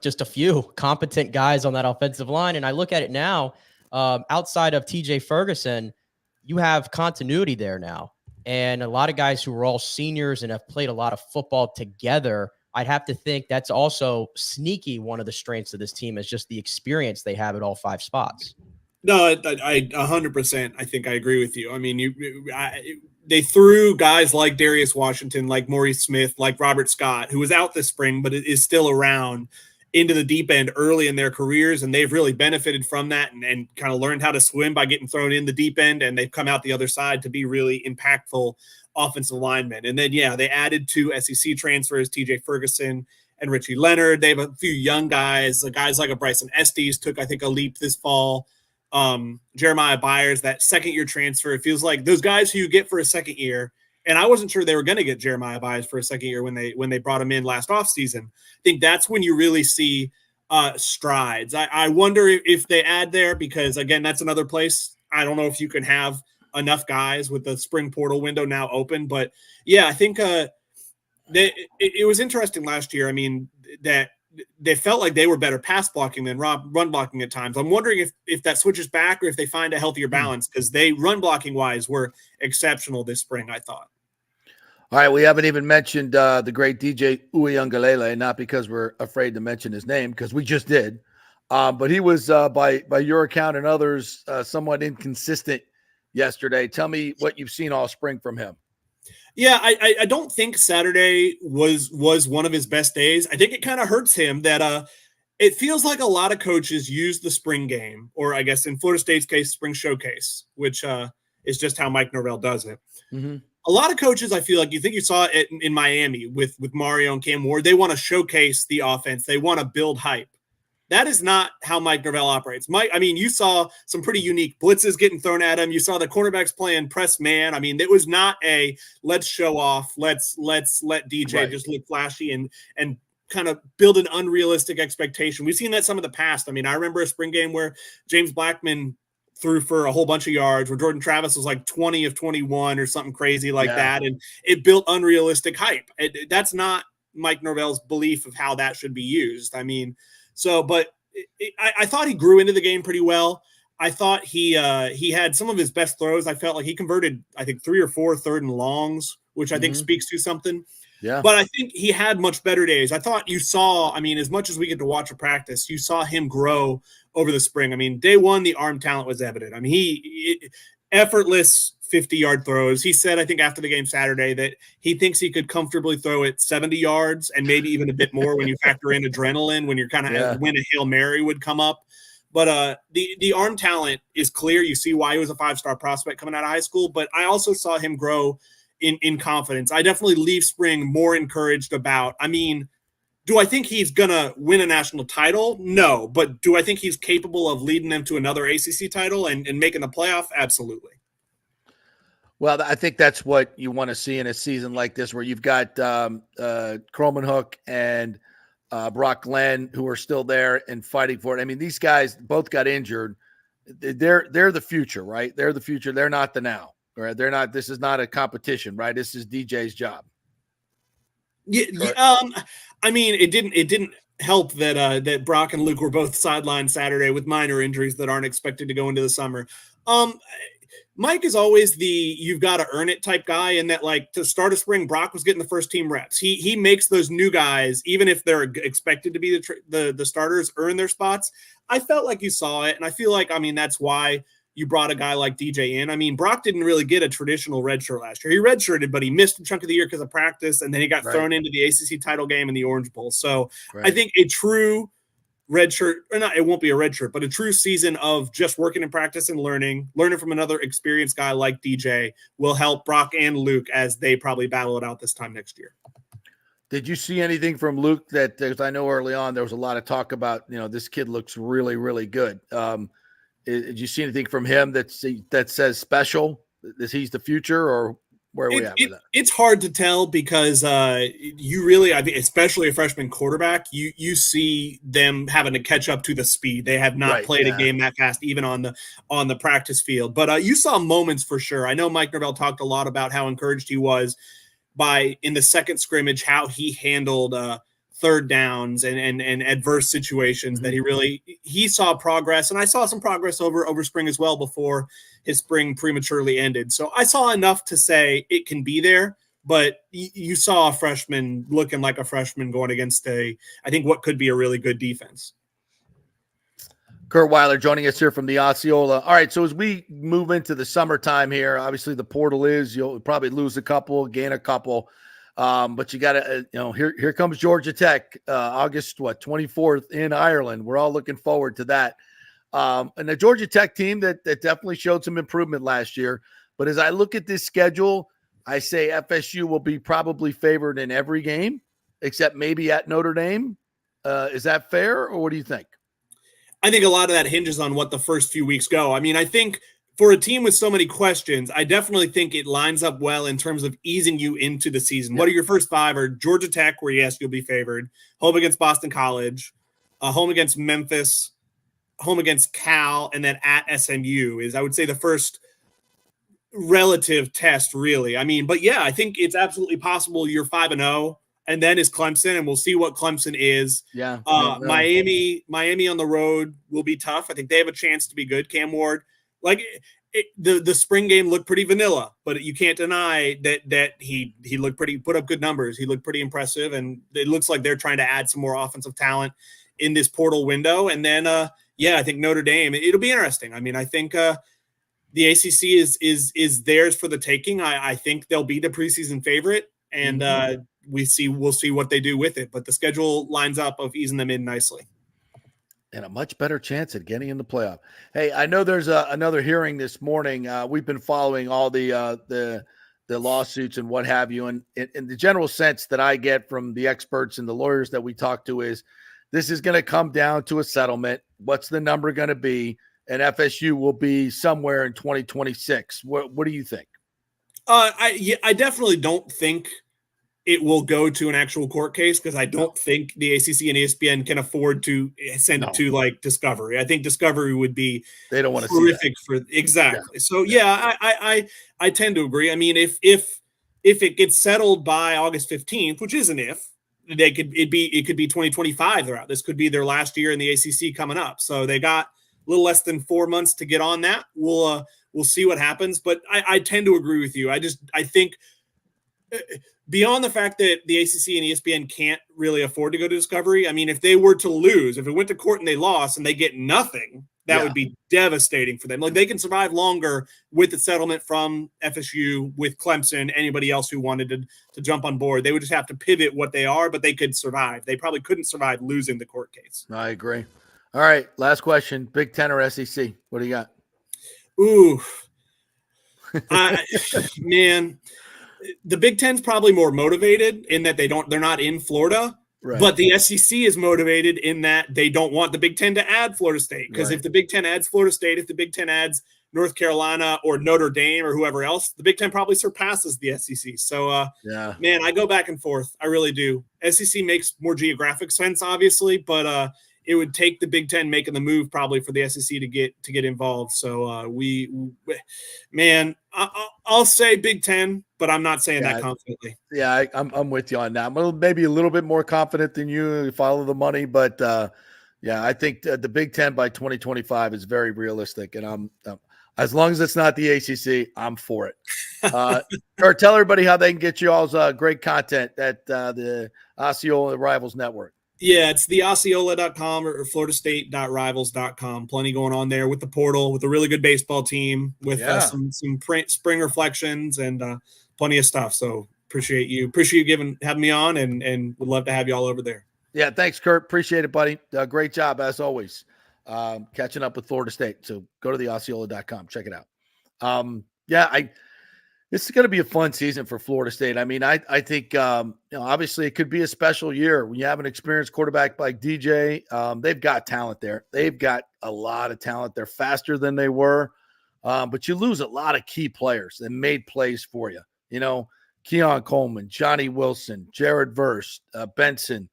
just a few competent guys on that offensive line. And I look at it now, outside of TJ Ferguson, you have continuity there now. And a lot of guys who are all seniors and have played a lot of football together. I'd have to think that's also sneaky. One of the strengths of this team is just the experience they have at all 5 spots.
No, I 100%. I think I agree with you. I mean, they threw guys like Darius Washington, like Maurice Smith, like Robert Scott, who was out this spring, but is still around, into the deep end early in their careers. And they've really benefited from that and kind of learned how to swim by getting thrown in the deep end. And they've come out the other side to be really impactful offensive linemen. And then, they added 2 SEC transfers, TJ Ferguson and Richie Leonard. They have a few young guys like a Bryson Estes took, I think, a leap this fall. Jeremiah Byers, that second-year transfer. It feels like those guys who you get for a second year, and I wasn't sure they were going to get Jeremiah Byers for a second year when they brought him in last offseason. I think that's when you really see strides. I wonder if they add there because, again, that's another place. I don't know if you can have enough guys with the spring portal window now open. But, I think it was interesting last year. I mean, that they felt like they were better pass blocking than run blocking at times. I'm wondering if that switches back or if they find a healthier balance because they run blocking wise were exceptional this spring, I thought.
All right, we haven't even mentioned the great DJ Uiagalelei, not because we're afraid to mention his name, because we just did. But he was, by your account and others, somewhat inconsistent yesterday. Tell me what you've seen all spring from him.
Yeah, I don't think Saturday was one of his best days. I think it kind of hurts him that it feels like a lot of coaches use the spring game, or I guess in Florida State's case, spring showcase, which is just how Mike Norvell does it.
Mm-hmm.
A lot of coaches, I feel like, you think you saw it in Miami with Mario and Cam Ward. They want to showcase the offense. They want to build hype. That is not how Mike Norvell operates. You saw some pretty unique blitzes getting thrown at him. You saw the cornerbacks playing press man. I mean, it was not a let's show off. Let's let DJ just look flashy and kind of build an unrealistic expectation. We've seen that some of the past. I mean, I remember a spring game where James Blackman threw for a whole bunch of yards, where Jordan Travis was like 20 of 21 or something crazy like that. And it built unrealistic hype. That's not Mike Norvell's belief of how that should be used. I mean, but I thought he grew into the game pretty well. I thought he had some of his best throws. I felt like he converted, I think, 3 or 4 third and longs, which I think speaks to something.
Yeah.
But I think he had much better days. I thought you saw, as much as we get to watch a practice, you saw him grow over the spring. I mean, day one, the arm talent was evident. I mean, effortless 50-yard throws. He said, I think after the game Saturday, that he thinks he could comfortably throw it 70 yards and maybe even a bit more when you factor in adrenaline, when you're kind of when a Hail Mary would come up. But the arm talent is clear. You see why he was a 5-star prospect coming out of high school. But I also saw him grow in confidence. I definitely leave spring more encouraged about, do I think he's going to win a national title? No. But do I think he's capable of leading them to another ACC title and making the playoff? Absolutely.
Well, I think that's what you want to see in a season like this, where you've got Kromenhoek and Brock Glenn, who are still there and fighting for it. I mean, these guys both got injured. They're the future, right? They're the future. They're not the now, right? They're not. This is not a competition, right? This is DJ's job.
Yeah. It didn't help that Brock and Luke were both sidelined Saturday with minor injuries that aren't expected to go into the summer. Mike is always the you've got to earn it type guy, and that, like, to start a spring, Brock was getting the first team reps. He makes those new guys, even if they're expected to be the starters, earn their spots. I felt like you saw it, and I feel like, that's why you brought a guy like DJ in. Brock didn't really get a traditional redshirt last year. He redshirted, but he missed a chunk of the year because of practice, and then he got thrown into the ACC title game and the Orange Bowl. So I think a true red shirt, or not, it won't be a red shirt, but a true season of just working in practice and learning from another experienced guy like DJ will help Brock and Luke as they probably battle it out this time next year.
Did you see anything from Luke that, because I know early on there was a lot of talk about, this kid looks really, really good. Did you see anything from him that says special, that he's the future, or Where are we at with that?
It's hard to tell because you really, I think, especially a freshman quarterback, you see them having to catch up to the speed. They have not played a game that fast, even on the practice field. But you saw moments for sure. I know Mike Norvell talked a lot about how encouraged he was in the second scrimmage, how he handled third downs and adverse situations, that he saw progress. And I saw some progress over spring as well before his spring prematurely ended. So I saw enough to say it can be there, but you saw a freshman looking like a freshman going against I think what could be a really good defense.
Kurt Weiler joining us here from the Osceola. All right, so as we move into the summertime here, obviously the portal you'll probably lose a couple, gain a couple. But you got to, here comes Georgia Tech, August 24th in Ireland. We're all looking forward to that. And the Georgia Tech team that definitely showed some improvement last year. But as I look at this schedule, I say FSU will be probably favored in every game, except maybe at Notre Dame. Is that fair, or what do you think?
I think a lot of that hinges on what the first few weeks go. I mean, I think for a team with so many questions, I definitely think it lines up well in terms of easing you into the season. Yeah. What are your first five? Are Georgia Tech, where yes, you'll be favored, home against Boston College, home against Memphis, home against Cal, and then at SMU is, I would say, the first relative test, really. I mean, but yeah, I think it's absolutely possible you're 5-0, and then is Clemson, and we'll see what Clemson is.
Yeah.
Miami on the road will be tough. I think they have a chance to be good. Cam Ward, the spring game looked pretty vanilla, but you can't deny that he looked pretty, put up good numbers. He looked pretty impressive, and it looks like they're trying to add some more offensive talent in this portal window. And then, I think Notre Dame, it'll be interesting. I mean, I think the ACC is theirs for the taking. I think they'll be the preseason favorite, and we'll see what they do with it. But the schedule lines up of easing them in nicely.
And a much better chance at getting in the playoff. Hey, I know there's another hearing this morning. We've been following all the lawsuits and what have you. And in the general sense that I get from the experts and the lawyers that we talk to is this is going to come down to a settlement. What's the number going to be? And FSU will be somewhere in 2026. What do you think?
I definitely don't think it will go to an actual court case, because I don't think the ACC and ESPN can afford to send it to Discovery. I think Discovery would be
they don't want to
horrific for exactly. Yeah. So I tend to agree. I mean, if it gets settled by August 15th, which is an if, it could be 2025 they're out. This could be their last year in the ACC coming up. So they got a little less than 4 months to get on that. We'll see what happens, but I tend to agree with you. I think beyond the fact that the ACC and ESPN can't really afford to go to Discovery, I mean, if they were to lose, if it went to court and they lost and they get nothing, that would be devastating for them. Like, they can survive longer with the settlement from FSU, with Clemson, anybody else who wanted to jump on board. They would just have to pivot what they are, but they could survive. They probably couldn't survive losing the court case.
I agree. All right, last question. Big Ten or SEC? What do you got?
Ooh. Man. The Big Ten's probably more motivated in that they're not in Florida, right. But the SEC is motivated in that they don't want the Big Ten to add Florida State. Because if the Big Ten adds Florida State, if the Big Ten adds North Carolina or Notre Dame or whoever else, the Big Ten probably surpasses the SEC. So, man, I go back and forth. I really do. SEC makes more geographic sense, obviously, but it would take the Big Ten making the move probably for the SEC to get involved. So I'll say Big Ten, but I'm not saying that confidently.
Yeah, I'm with you on that. I'm maybe a little bit more confident than you. Follow the money, but I think the Big Ten by 2025 is very realistic, and I'm as long as it's not the ACC, I'm for it. Or tell everybody how they can get you all's great content at the Osceola Rivals Network.
Yeah, it's the Osceola.com or FloridaState.rivals.com. Plenty going on there with the portal, with a really good baseball team, with some spring reflections and plenty of stuff. So appreciate you having me on, and would love to have you all over there.
Yeah, thanks, Kurt. Appreciate it, buddy. Great job as always. Catching up with Florida State. So go to the Osceola.com. Check it out. This is going to be a fun season for Florida State. I mean, I think, obviously it could be a special year when you have an experienced quarterback like DJ. They've got talent there. They've got a lot of talent. They're faster than they were, but you lose a lot of key players that made plays for you. Keon Coleman, Johnny Wilson, Jared Verse, Benson,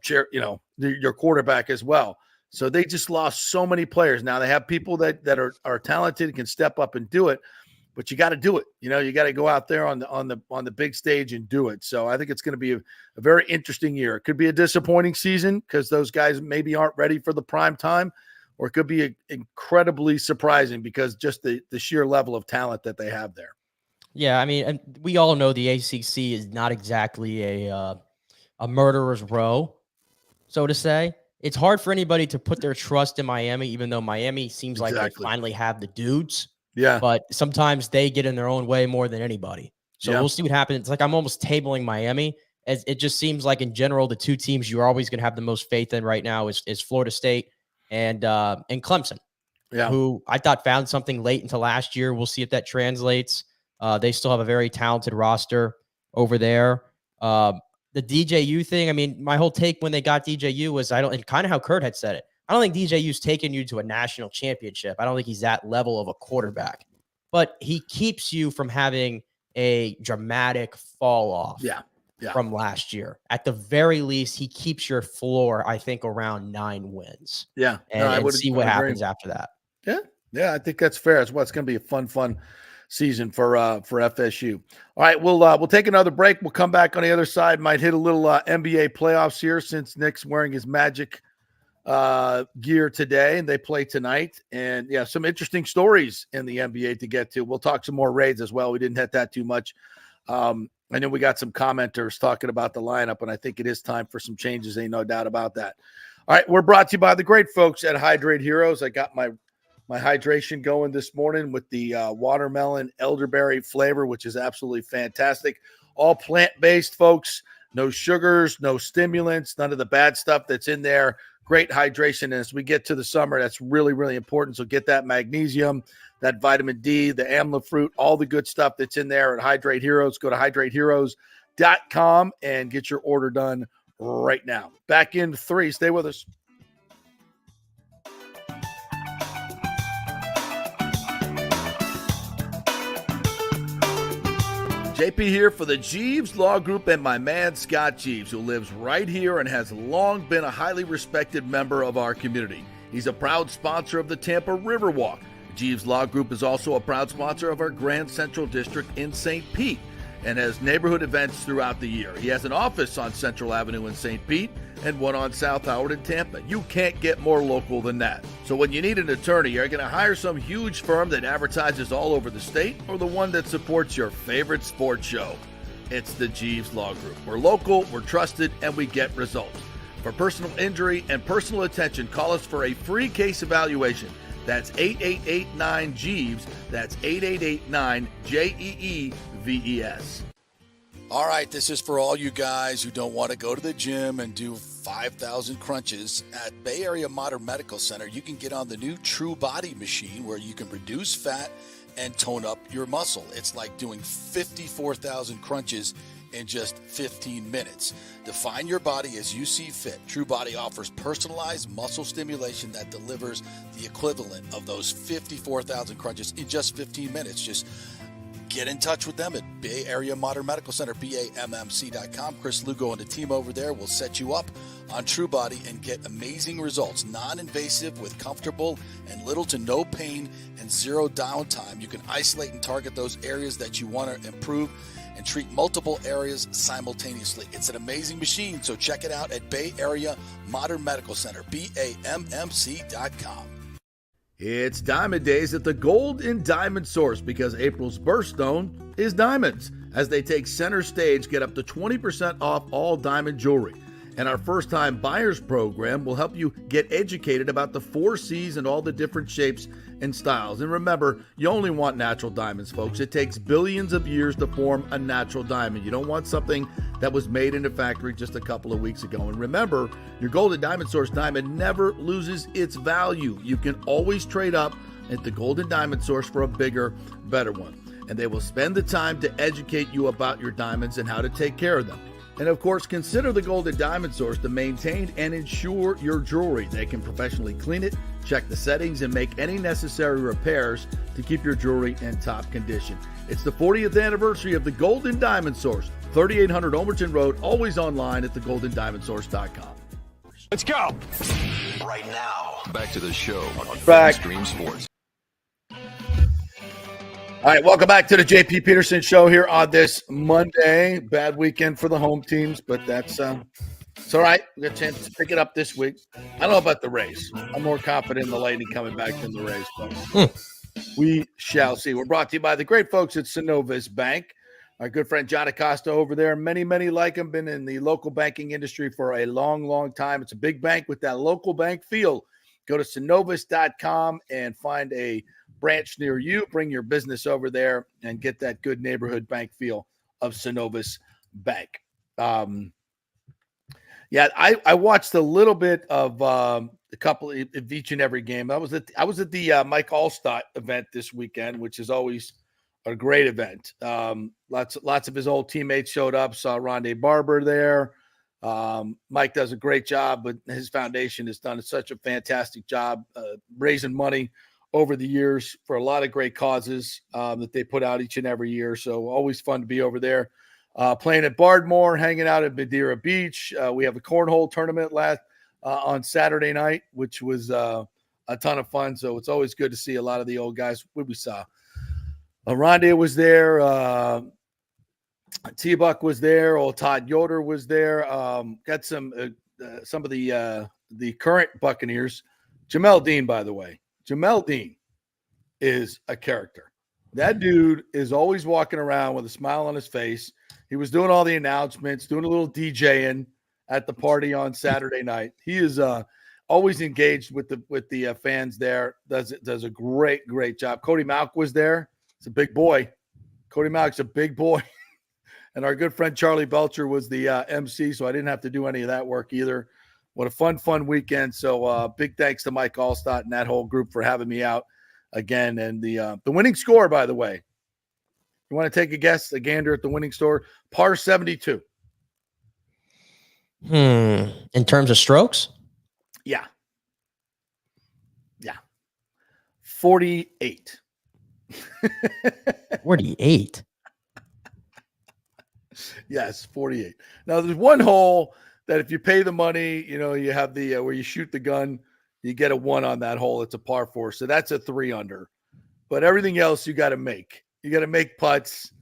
your quarterback as well. So they just lost so many players. Now they have people that are talented and can step up and do it, but you got to do it. You got to go out there on the big stage and do it. So I think it's going to be a very interesting year. It could be a disappointing season because those guys maybe aren't ready for the prime time, or it could be incredibly surprising because just the sheer level of talent that they have there.
Yeah, I mean, and we all know the ACC is not exactly a murderer's row, so to say. It's hard for anybody to put their trust in Miami, even though Miami seems like they finally have the dudes.
Yeah.
But sometimes they get in their own way more than anybody. So we'll see what happens. It's like I'm almost tabling Miami. As it just seems like in general, the two teams you're always going to have the most faith in right now is Florida State and Clemson, who I thought found something late into last year. We'll see if that translates. They still have a very talented roster over there. The DJU thing, I mean, my whole take when they got DJU was and kind of how Kurt had said it. I don't think DJU's taken you to a national championship. I don't think he's that level of a quarterback, but he keeps you from having a dramatic fall off from last year. At the very least, he keeps your floor, I think, around 9 wins.
Yeah.
And see what happens after that.
Yeah, I think that's fair. It's going to be a fun season for FSU. All right, we'll take another break. We'll come back on the other side. Might hit a little NBA playoffs here since Nick's wearing his Magic gear today, and they play tonight. And some interesting stories in the NBA to get to. We'll talk some more raids as well. We didn't hit that too much. And then we got some commenters talking about the lineup, and I think it is time for some changes. Ain't no doubt about that. All right, we're brought to you by the great folks at Hydrate Heroes. I got my hydration going this morning with the watermelon elderberry flavor, which is absolutely fantastic. All plant-based, folks. No sugars, no stimulants, none of the bad stuff that's in there. Great hydration. And as we get to the summer, that's really, really important. So get that magnesium, that vitamin D, the amla fruit, all the good stuff that's in there at Hydrate Heroes. Go to hydrateheroes.com and get your order done right now. Back in 3. Stay with us. JP here for the Jeeves Law Group and my man Scott Jeeves, who lives right here and has long been a highly respected member of our community. He's a proud sponsor of the Tampa Riverwalk. Jeeves Law Group is also a proud sponsor of our Grand Central District in St. Pete and has neighborhood events throughout the year. He has an office on Central Avenue in St. Pete and one on South Howard in Tampa. You can't get more local than that. So when you need an attorney, you're going to hire some huge firm that advertises all over the state or the one that supports your favorite sports show. It's the Jeeves Law Group. We're local, we're trusted, and we get results. For personal injury and personal attention, call us for a free case evaluation. That's 8889-JEEVES. That's 8889-JEEVES.
All right, this is for all you guys who don't want to go to the gym and do 5,000 crunches. At Bay Area Modern Medical Center, you can get on the new True Body machine where you can reduce fat and tone up your muscle. It's like doing 54,000 crunches in just 15 minutes. Define your body as you see fit. True Body offers personalized muscle stimulation that delivers the equivalent of those 54,000 crunches in just 15 minutes. Just get in touch with them at Bay Area Modern Medical Center, BAMMC.com. Chris Lugo and the team over there will set you up on True Body and get amazing results. Non-invasive with comfortable and little to no pain and zero downtime. You can isolate and target those areas that you want to improve and treat multiple areas simultaneously. It's an amazing machine, so check it out at Bay Area Modern Medical Center, BAMMC.com.
It's Diamond Days at the Gold and Diamond Source because April's birthstone is diamonds. As they take center stage, get up to 20% off all diamond jewelry. And our first-time buyers program will help you get educated about the 4 C's and all the different shapes and styles. And remember, you only want natural diamonds, folks. It takes billions of years to form a natural diamond. You don't want something that was made in a factory just a couple of weeks ago. And remember, your Gold and Diamond Source diamond never loses its value. You can always trade up at the Gold and Diamond Source for a bigger, better one. And they will spend the time to educate you about your diamonds and how to take care of them.
And of course, consider the Golden Diamond Source to maintain and insure your jewelry. They can professionally clean it, check the settings, and make any necessary repairs to keep your jewelry in top condition. It's the 40th anniversary of the Golden Diamond Source, 3800 Overton Road, always online at thegoldendiamondsource.com.
Let's go. Right now. Back to the show on
Back.
Stream Sports.
All right, welcome back to the JP Peterson Show here on this Monday. Bad weekend for the home teams, but that's it's all right. We got a chance to pick it up this week. I don't know about the Rays. I'm more confident in the Lightning coming back than the Rays, but we shall see. We're brought to you by the great folks at Synovus Bank. Our good friend John Acosta over there. Many like him, been in the local banking industry for a long time. It's a big bank with that local bank feel. Go to synovus.com and find a branch near you. Bring your business over there and get that good neighborhood bank feel of Synovus Bank. I watched a little bit of a couple of each and every game. I was at the Mike Allstott event this weekend, which is always a great event. Lots of his old teammates showed up. Saw Rondé Barber there. Mike does a great job, but his foundation has done such a fantastic job raising money over the years for a lot of great causes that they put out each and every year. So always fun to be over there. Playing at Bardmore, hanging out at Madeira Beach. We have a cornhole tournament on Saturday night, which was a ton of fun. So it's always good to see a lot of the old guys. What we saw. Rondé was there. T-Buck was there. Old Todd Yoder was there. Got some of the current Buccaneers. Jamel Dean, by the way. Jamel Dean is a character. That dude is always walking around with a smile on his face. He was doing all the announcements, doing a little DJing at the party on Saturday night. He is always engaged with the fans there. Does a great job. Cody Malk was there. It's a big boy. Cody Malk's a big boy. And our good friend Charlie Belcher was the MC, so I didn't have to do any of that work either. What a fun weekend. So big thanks to Mike Allstott and that whole group for having me out again. And the winning score, by the way, you want to take a guess, a gander at the winning score? Par 72.
In terms of strokes?
Yeah. 48.
48?
Yes, 48. Now, there's one hole that if you pay the money, you have the where you shoot the gun, you get a 1 on that hole. It's a par 4. So that's a 3 under. But everything else you got to make. You got to make putts.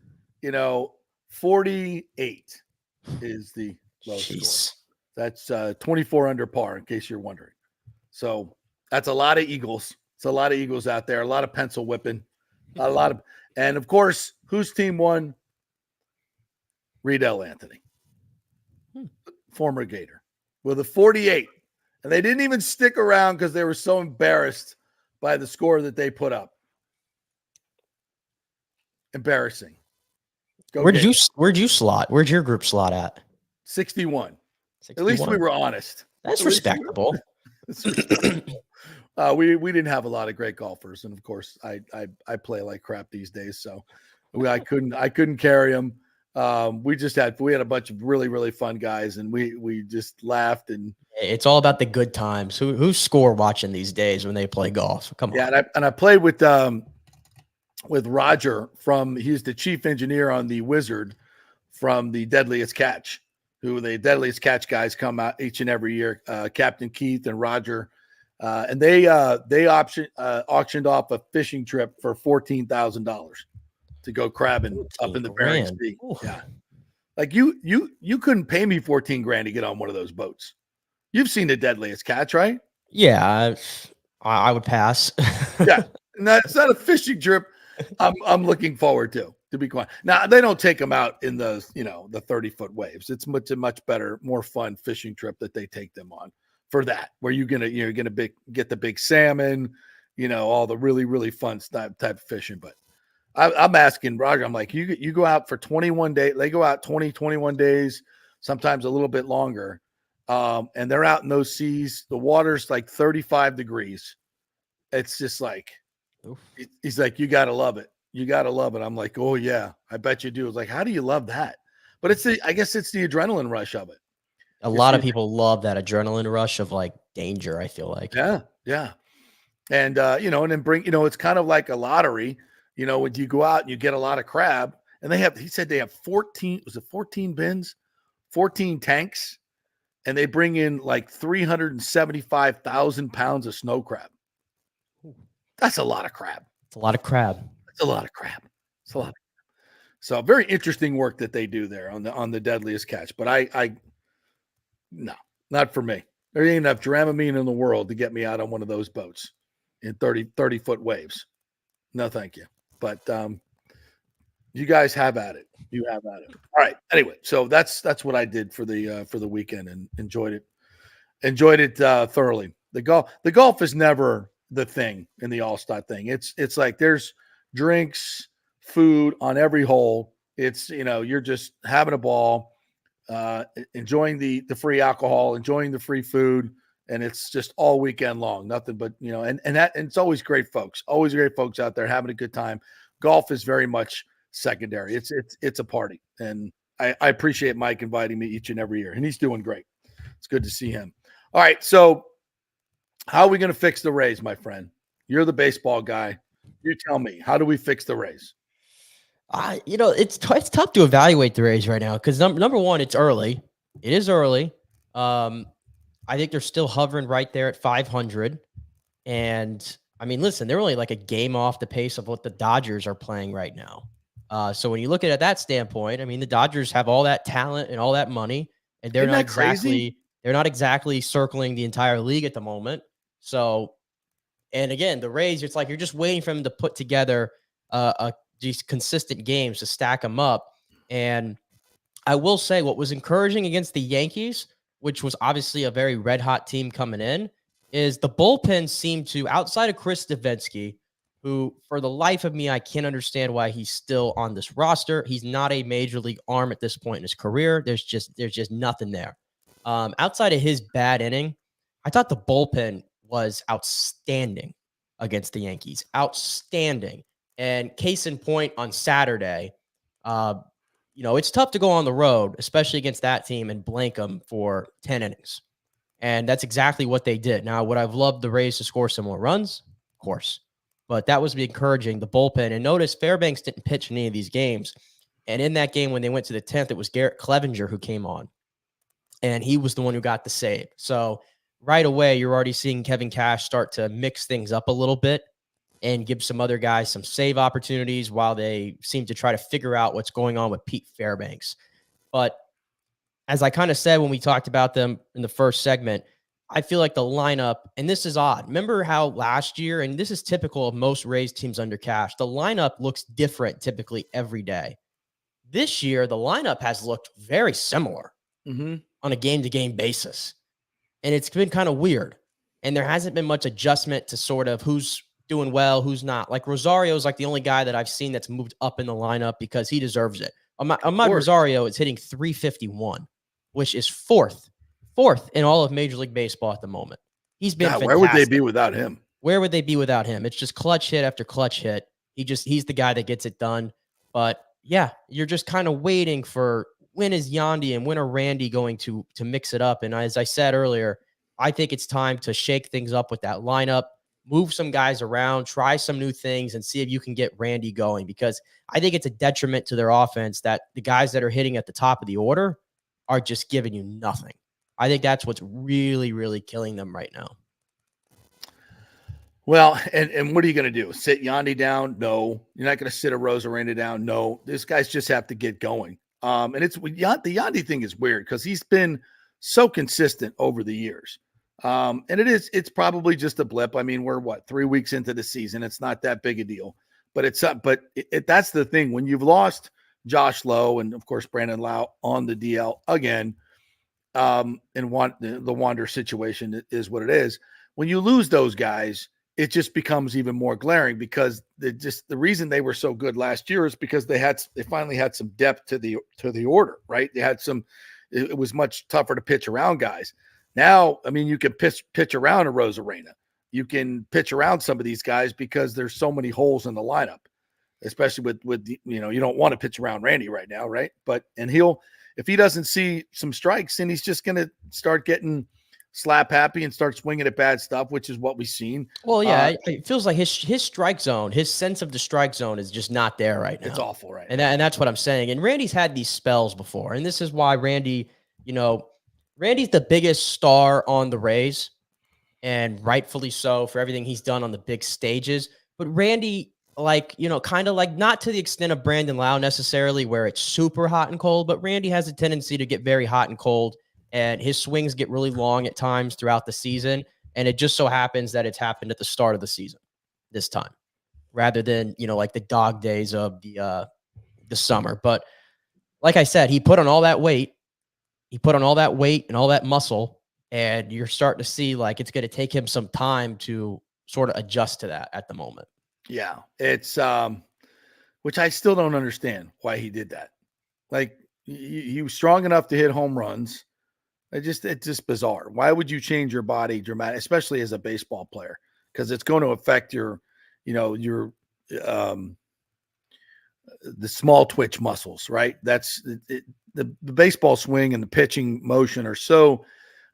48 is the low score. That's 24 under par, in case you're wondering. So that's a lot of eagles. It's a lot of eagles out there, a lot of pencil whipping, and of course, whose team won? Riedel Anthony, former Gator, with a 48. And they didn't even stick around because they were so embarrassed by the score that they put up. Embarrassing.
Where'd you slot? Where'd your group slot at?
61. At least we were honest.
That's respectable.
We didn't have a lot of great golfers, and of course, I play like crap these days, so I couldn't carry them. We had a bunch of really fun guys, and we just laughed. And
it's all about the good times. Who's score watching these days when they play golf? Come on.
Yeah, and I played with Roger he's the chief engineer on the Wizard from the Deadliest Catch, who the Deadliest Catch guys come out each and every year. Captain Keith and Roger, and they auctioned off a fishing trip for $14,000 to go crabbing up in the Bering Sea. Yeah, like you couldn't pay me $14,000 to get on one of those boats. You've seen the Deadliest Catch, right?
Yeah, I would pass.
Yeah, no, it's not a fishing trip. I'm looking forward to be quiet. Now they don't take them out in the 30-foot waves. It's a much better, more fun fishing trip that they take them on for that, where you're gonna get the big salmon, all the really fun type of fishing. But I'm asking Roger, I'm like, you go out for 21 days. They go out 21 days, sometimes a little bit longer. And they're out in those seas. The water's like 35 degrees. It's just like, he's like, you got to love it. You got to love it. I'm like, oh yeah, I bet you do. It's like, how do you love that? But I guess it's the adrenaline rush of it.
A lot of people love that adrenaline rush of like danger, I feel like.
Yeah. Yeah. And, and then it's kind of like a lottery, when you go out and you get a lot of crab, and he said they have 14 bins, 14 tanks, and they bring in like 375,000 pounds of snow crab. That's a lot of crab.
It's a lot of crab.
It's a lot of crab. It's a lot. So very interesting work that they do there on the deadliest catch. But no, not for me. There ain't enough Dramamine in the world to get me out on one of those boats in 30 foot waves. No, thank you. But you guys have at it. You have at it. All right. Anyway, so that's what I did for the weekend and enjoyed it thoroughly. The golf is never the thing in the All-Star thing. It's like there's drinks, food on every hole. It's, you're just having a ball, enjoying the free alcohol, enjoying the free food. And it's just all weekend long, nothing but, and it's always great folks out there having a good time. Golf is very much secondary. It's a party. And I appreciate Mike inviting me each and every year, and he's doing great. It's good to see him. All right. So how are we going to fix the Rays, my friend? You're the baseball guy. You tell me, how do we fix the Rays?
It's tough to evaluate the Rays right now because number one, it's early. It is early. I think they're still hovering right there at 500. And I mean, listen, they're only like a game off the pace of what the Dodgers are playing right now. So when you look at that standpoint, I mean, the Dodgers have all that talent and all that money, and they're not exactly circling the entire league at the moment. So, and again, the Rays, it's like you're just waiting for them to put together these consistent games to stack them up. And I will say what was encouraging against the Yankees, which was obviously a very red hot team coming in, is the bullpen seemed to, outside of Chris Davinsky, who for the life of me, I can't understand why he's still on this roster. He's not a major league arm at this point in his career. There's just nothing there. Outside of his bad inning, I thought the bullpen was outstanding against the Yankees. Outstanding. And case in point on Saturday, it's tough to go on the road, especially against that team, and blank them for 10 innings. And that's exactly what they did. Now, would I've loved the Rays to score some more runs? Of course. But that was encouraging, the bullpen. And notice Fairbanks didn't pitch in any of these games. And in that game, when they went to the 10th, it was Garrett Clevenger who came on. And he was the one who got the save. So right away, you're already seeing Kevin Cash start to mix things up a little bit and give some other guys some save opportunities while they seem to try to figure out what's going on with Pete Fairbanks. But as I kind of said when we talked about them in the first segment, I feel like the lineup, and this is odd. Remember how last year, and this is typical of most Rays teams under Cash, the lineup looks different typically every day. This year, the lineup has looked very similar on a game-to-game basis. And it's been kind of weird. And there hasn't been much adjustment to sort of who's doing well, who's not. Like Rosario is like the only guy that I've seen that's moved up in the lineup because he deserves it. Ahmad Rosario is hitting 351, which is fourth in all of Major League Baseball at the moment. He's been fantastic.
Where would they be without him?
Where would they be without him? It's just clutch hit after clutch hit. He's the guy that gets it done. But yeah, you're just kind of waiting for when is Yandy and when are Randy going to mix it up. And as I said earlier, I think it's time to shake things up with that lineup, move some guys around, try some new things, and see if you can get Randy going, because I think it's a detriment to their offense that the guys that are hitting at the top of the order are just giving you nothing. I think that's what's really, really killing them right now.
Well, and what are you going to do? Sit Yandy down? No. You're not going to sit a Rosarena down? No. These guys just have to get going. And the Yandy thing is weird because he's been so consistent over the years. And it's probably just a blip. I mean, we're 3 weeks into the season. It's not that big a deal, but that's the thing. When you've lost Josh Lowe and of course, Brandon Lau on the DL again, and the Wander situation is what it is. When you lose those guys, it just becomes even more glaring because the reason they were so good last year is because they finally had some depth to the order, right? They had it was much tougher to pitch around guys. Now, I mean, you can pitch around a Rosarena. You can pitch around some of these guys because there's so many holes in the lineup. especially with you don't want to pitch around Randy right now, right? And he'll, if he doesn't see some strikes, then he's just going to start getting slap happy and start swinging at bad stuff, which is what we've seen.
Well, yeah, it feels like his strike zone, his sense of the strike zone is just not there right now.
It's awful right
now.
And
that's what I'm saying. And Randy's had these spells before. And this is why Randy, Randy's the biggest star on the Rays, and rightfully so for everything he's done on the big stages. But Randy, kind of like not to the extent of Brandon Lau necessarily where it's super hot and cold, but Randy has a tendency to get very hot and cold, and his swings get really long at times throughout the season. And it just so happens that it's happened at the start of the season this time, rather than, like the dog days of the summer. But like I said, he put on all that weight. He put on all that weight and all that muscle, and you're starting to see like it's going to take him some time to sort of adjust to that at the moment.
Yeah, it's which I still don't understand why he did that. Like he was strong enough to hit home runs. It's just bizarre. Why would you change your body dramatically, especially as a baseball player? Because it's going to affect your the small twitch muscles, right? That's the baseball swing and the pitching motion are so.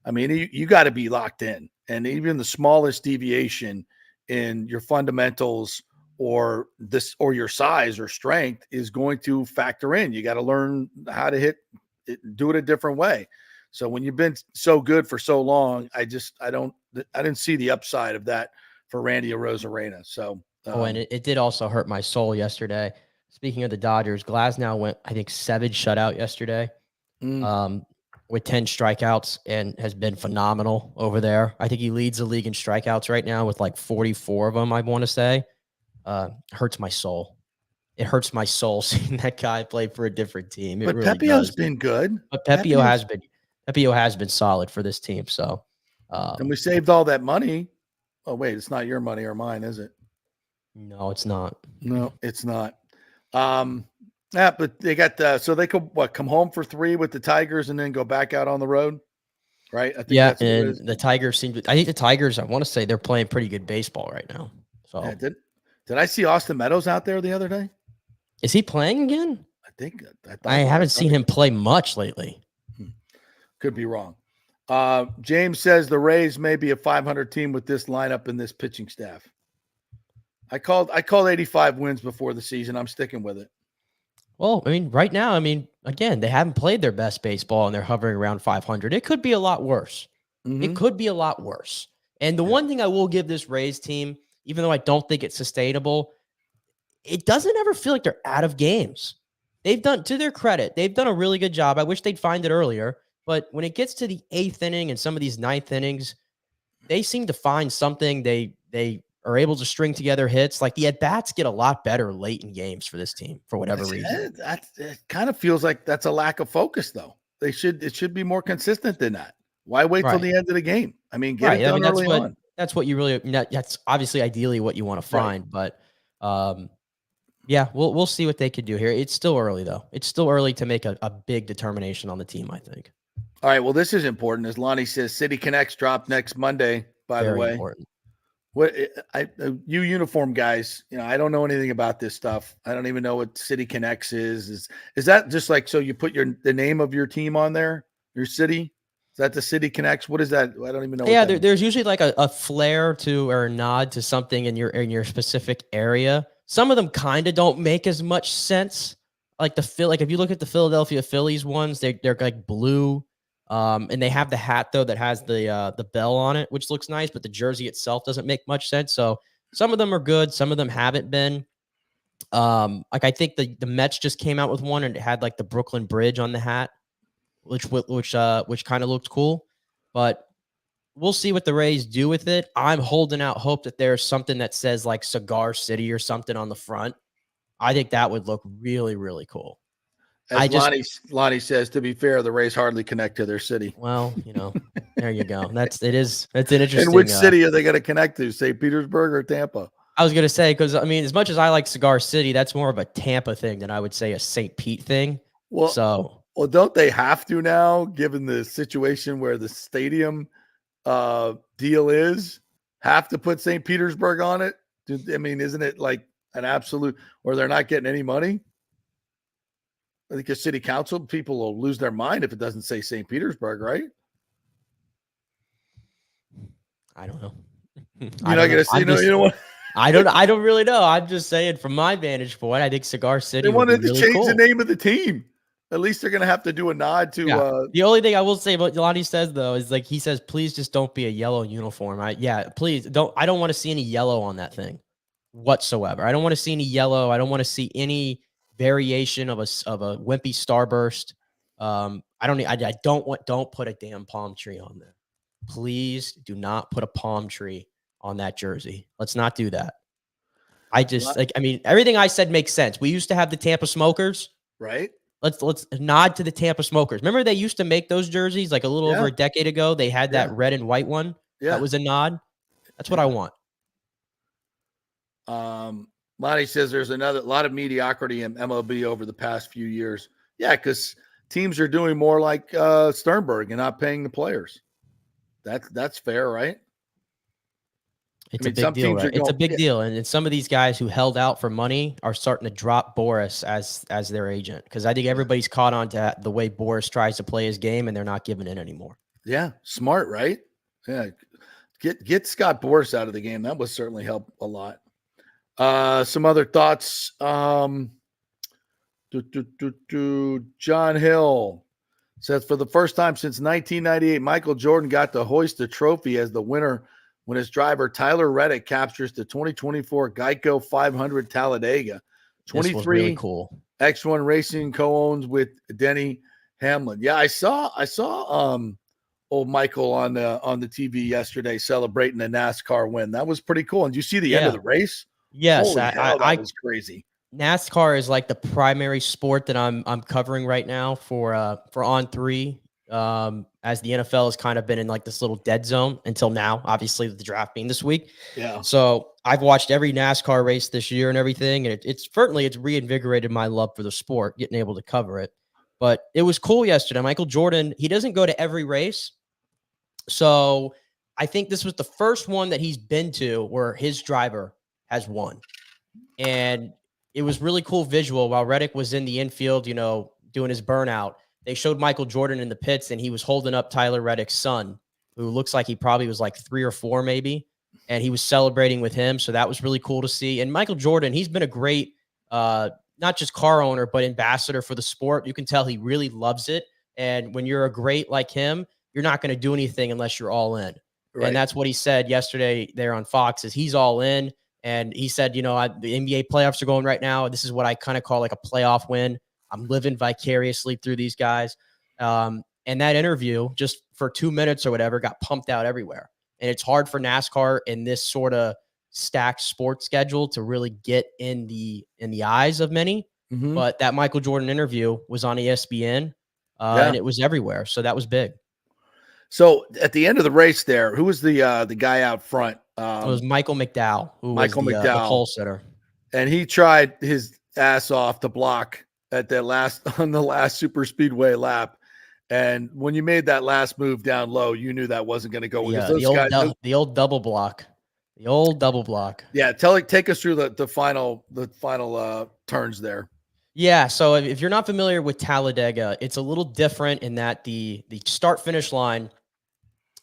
I mean, you got to be locked in, and even the smallest deviation in your fundamentals or your size or strength is going to factor in. You got to learn how to do it a different way. So when you've been so good for so long, I didn't see the upside of that for Randy Arozarena. So,
and it did also hurt my soul yesterday. Speaking of the Dodgers, Glasnow went, I think, 7 shutout yesterday, with 10 strikeouts, and has been phenomenal over there. I think he leads the league in strikeouts right now with like 44 of them, I want to say. Hurts my soul. It hurts my soul seeing that guy play for a different team.
But really Pepio's been good.
But Pepio has been solid for this team. So,
and we saved all that money. Oh wait, it's not your money or mine, is it?
No, it's not.
No, it's not. Yeah, but they got so they could come home for 3 with the Tigers and then go back out on the road, right? I think
that's and the Tigers seem to. I think the Tigers. I want to say they're playing pretty good baseball right now. So
did I see Austin Meadows out there the other day?
Is he playing again?
I
haven't seen him play much lately.
Could be wrong. James says the Rays may be a 500 team with this lineup and this pitching staff. I called 85 wins before the season. I'm sticking with it.
Well, I mean, right now, again, they haven't played their best baseball and they're hovering around 500. It could be a lot worse. Mm-hmm. It could be a lot worse. And the one thing I will give this Rays team, even though I don't think it's sustainable, it doesn't ever feel like they're out of games. They've done, to their credit, they've done a really good job. I wish they'd find it earlier. But when it gets to the 8th inning and some of these 9th innings, they seem to find something. They are able to string together hits. Like the at-bats get a lot better late in games for this team for whatever reason.
It kind of feels like that's a lack of focus, though. It should be more consistent than that. Why wait till the end of the game? I mean, get it done early on.
That's what you really. That's obviously ideally what you want to find, but yeah, we'll see what they could do here. It's still early though. It's still early to make a big determination on the team, I think.
All right. Well, this is important. As Lonnie says, City Connects drop next Monday. By the way,
important.
What you uniform guys, I don't know anything about this stuff. I don't even know what City Connects is. Is that just like, so you put the name of your team on there, your city? Is that the City Connects? What is that? I don't even know.
Yeah, there's usually like a flair to or a nod to something in your specific area. Some of them kind of don't make as much sense. Like if you look at the Philadelphia Phillies ones, they're like blue. And they have the hat though that has the bell on it, which looks nice, but the jersey itself doesn't make much sense. So some of them are good, some of them haven't been. Like I think the Mets just came out with one and it had like the Brooklyn Bridge on the hat, which kind of looked cool. But we'll see what the Rays do with it. I'm holding out hope that there's something that says like Cigar City or something on the front. I think that would look really, really cool.
As Lonnie says, to be fair, the Rays hardly connect to their city.
Well, there you go. That's an interesting.
And which city are they going to connect to? St. Petersburg or Tampa?
I was going to say, because as much as I like Cigar City, that's more of a Tampa thing than I would say a St. Pete thing.
Well, don't they have to now, given the situation where the stadium deal is, have to put St. Petersburg on it? I mean, isn't it like an absolute, or they're not getting any money. I think as city council, people will lose their mind if it doesn't say St. Petersburg, right?
I don't know.
You're not going to say, you know what?
I don't really know. I'm just saying from my vantage point, I think Cigar City
They wanted to
really
change
cool.
the name of the team. At least they're going to have to do a nod to.
The only thing I will say about Lonnie says though is like he says, please just don't be a yellow uniform. Please don't. I don't want to see any yellow on that thing whatsoever. I don't want to see any yellow. I don't want to see any variation of a wimpy starburst. Don't put a damn palm tree on there. Please do not put a palm tree on that jersey. Let's not do that. Everything I said makes sense. We used to have the Tampa Smokers.
Right.
Let's nod to the Tampa Smokers. Remember they used to make those jerseys like a little over a decade ago? They had that red and white one. Yeah. That was a nod. That's what I want.
Lonnie says there's a lot of mediocrity in MLB over the past few years. Yeah, because teams are doing more like Sternberg and not paying the players. That's fair, right?
It's a big deal, right? It's a big deal. And some of these guys who held out for money are starting to drop Boris as their agent. Because I think everybody's caught on to the way Boris tries to play his game, and they're not giving in anymore.
Yeah, smart, right? Yeah. Get Scott Boris out of the game. That would certainly help a lot. Some other thoughts. John Hill says for the first time since 1998, Michael Jordan got to hoist the trophy as the winner when his driver Tyler Reddick captures the 2024 Geico 500 Talladega. 23
really cool.
X1 Racing co-owns with Denny Hamlin. Yeah, I saw old Michael on the TV yesterday celebrating a NASCAR win. That was pretty cool. And did you see the end of the race?
Yes,
holy hell, that was crazy.
NASCAR is like the primary sport that I'm covering right now for On3. As the NFL has kind of been in like this little dead zone until now, obviously with the draft being this week.
Yeah.
So I've watched every NASCAR race this year and everything, and it's reinvigorated my love for the sport, getting able to cover it. But it was cool yesterday. Michael Jordan, he doesn't go to every race. So I think this was the first one that he's been to where his driver has won. And it was really cool visual while Reddick was in the infield, doing his burnout. They showed Michael Jordan in the pits, and he was holding up Tyler Reddick's son, who looks like he probably was like 3 or 4 maybe, and he was celebrating with him. So that was really cool to see. And Michael Jordan, he's been a great, not just car owner, but ambassador for the sport. You can tell he really loves it. And when you're a great like him, you're not going to do anything unless you're all in. Right. And that's what he said yesterday there on Fox is he's all in. And he said, the NBA playoffs are going right now. This is what I kind of call like a playoff win. I'm living vicariously through these guys. And that interview, just for 2 minutes or whatever, got pumped out everywhere. And it's hard for NASCAR in this sort of stacked sports schedule to really get in the eyes of many. Mm-hmm. But that Michael Jordan interview was on ESPN, and it was everywhere. So that was big.
So at the end of the race there, who was the guy out front?
It was Michael McDowell, who was the pole sitter.
And he tried his ass off to block at on the last super speedway lap. And when you made that last move down low, you knew that wasn't going to go.
Yeah, the old double block. The old double block.
Yeah, take us through the final turns there.
Yeah, so if you're not familiar with Talladega, it's a little different in that the start-finish line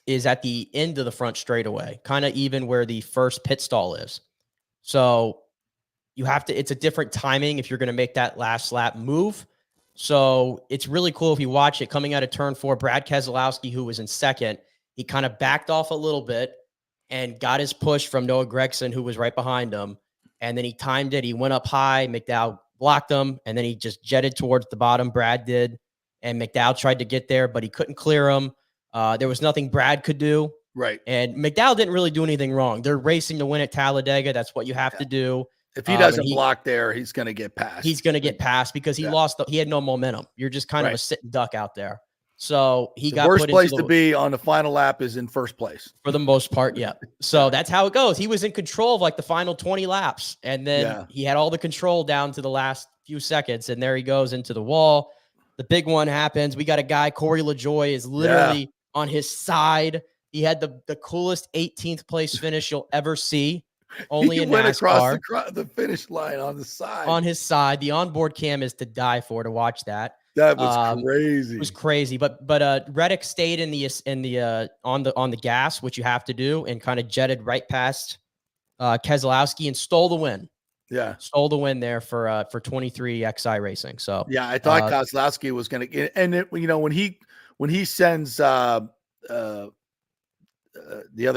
is at the end of the front straightaway, kind of even where the first pit stall is. So it's a different timing if you're going to make that last lap move. So it's really cool if you watch it coming out of turn 4. Brad Keselowski, who was in second, he kind of backed off a little bit and got his push from Noah Gragson, who was right behind him. And then he timed it. He went up high. McDowell blocked him, and then he just jetted towards the bottom. Brad did, and McDowell tried to get there, but he couldn't clear him. There was nothing Brad could do.
Right.
And McDowell didn't really do anything wrong. They're racing to win at Talladega. That's what you have to do.
If he doesn't block there, he's going to get passed.
He's going to get passed because he he had no momentum. You're just kind of a sitting duck out there. So he got
worst place to be on the final lap is in first place.
For the most part, yeah. So that's how it goes. He was in control of like the final 20 laps, and then he had all the control down to the last few seconds, and there he goes into the wall. The big one happens. We got a guy, Corey LaJoie, is literally on his side. He had the coolest 18th place finish you'll ever see. Only
he
in
went across
NASCAR.
the finish line on the side.
On his side. The onboard cam is to die for to watch that.
That was crazy.
It was crazy. But Reddick stayed in the on the gas, which you have to do, and kind of jetted right past Keselowski and stole the win.
Yeah.
Stole the win there for 23 XI Racing. So
yeah, I thought Keselowski was going to get, and when he sends the other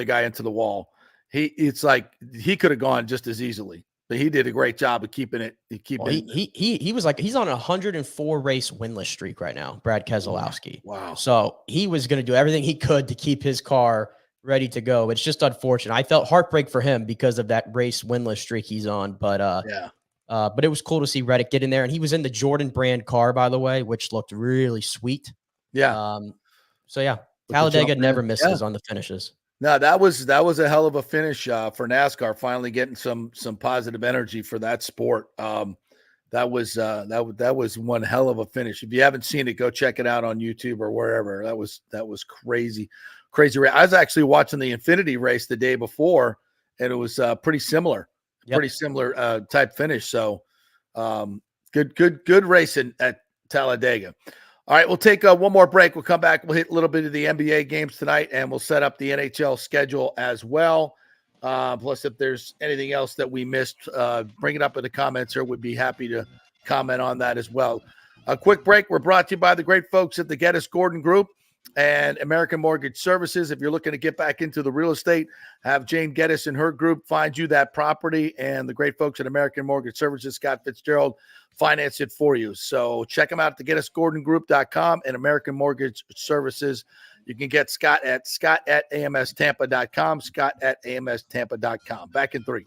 guy into the wall, it's like he could have gone just as easily, but he did a great job of keeping it.
He was like, he's on a 104 race winless streak right now, Brad Keselowski.
Wow.
So he was going to do everything he could to keep his car ready to go. It's just unfortunate. I felt heartbreak for him because of that race winless streak he's on. But but it was cool to see Reddick get in there, and he was in the Jordan brand car, by the way, which looked really sweet.
Yeah.
So yeah, Talladega never misses on the finishes.
No, that was a hell of a finish for NASCAR. Finally getting some positive energy for that sport. That was one hell of a finish. If you haven't seen it, go check it out on YouTube or wherever. That was crazy. Crazy race. I was actually watching the Infinity race the day before, and it was pretty similar, type finish. So good racing at Talladega. All right, we'll take one more break. We'll come back. We'll hit a little bit of the NBA games tonight, and we'll set up the NHL schedule as well. Plus, if there's anything else that we missed, bring it up in the comments here. We'd be happy to comment on that as well. A quick break. We're brought to you by the great folks at the Geddes Gordon Group and American Mortgage Services. If you're looking to get back into the real estate, have Jane Geddes and her group find you that property, and the great folks at American Mortgage Services, Scott Fitzgerald, finance it for you. So check them out at thegettysgordongroup.com and American Mortgage Services. You can get Scott at amstampa.com, Scott at amstampa.com. Back in 3.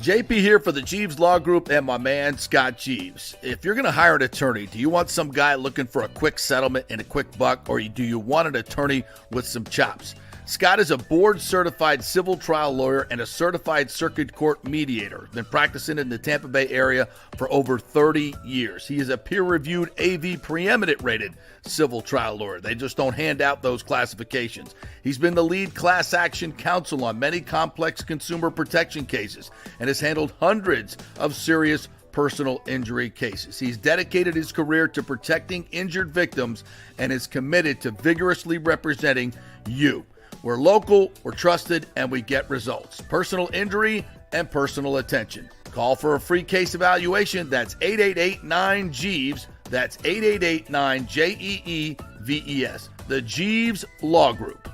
JP here for the Jeeves Law Group and my man, Scott Jeeves. If you're going to hire an attorney, do you want some guy looking for a quick settlement and a quick buck, or do you want an attorney with some chops? Scott is a board-certified civil trial lawyer and a certified circuit court mediator. Been practicing in the Tampa Bay area for over 30 years. He is a peer-reviewed AV preeminent rated civil trial lawyer. They just don't hand out those classifications. He's been the lead class action counsel on many complex consumer protection cases and has handled hundreds of serious personal injury cases. He's dedicated his career to protecting injured victims and is committed to vigorously representing you. We're local, we're trusted, and we get results. Personal injury and personal attention. Call for a free case evaluation. That's 888-9-JEEVES. That's 888-9-JEEVES. The Jeeves Law Group.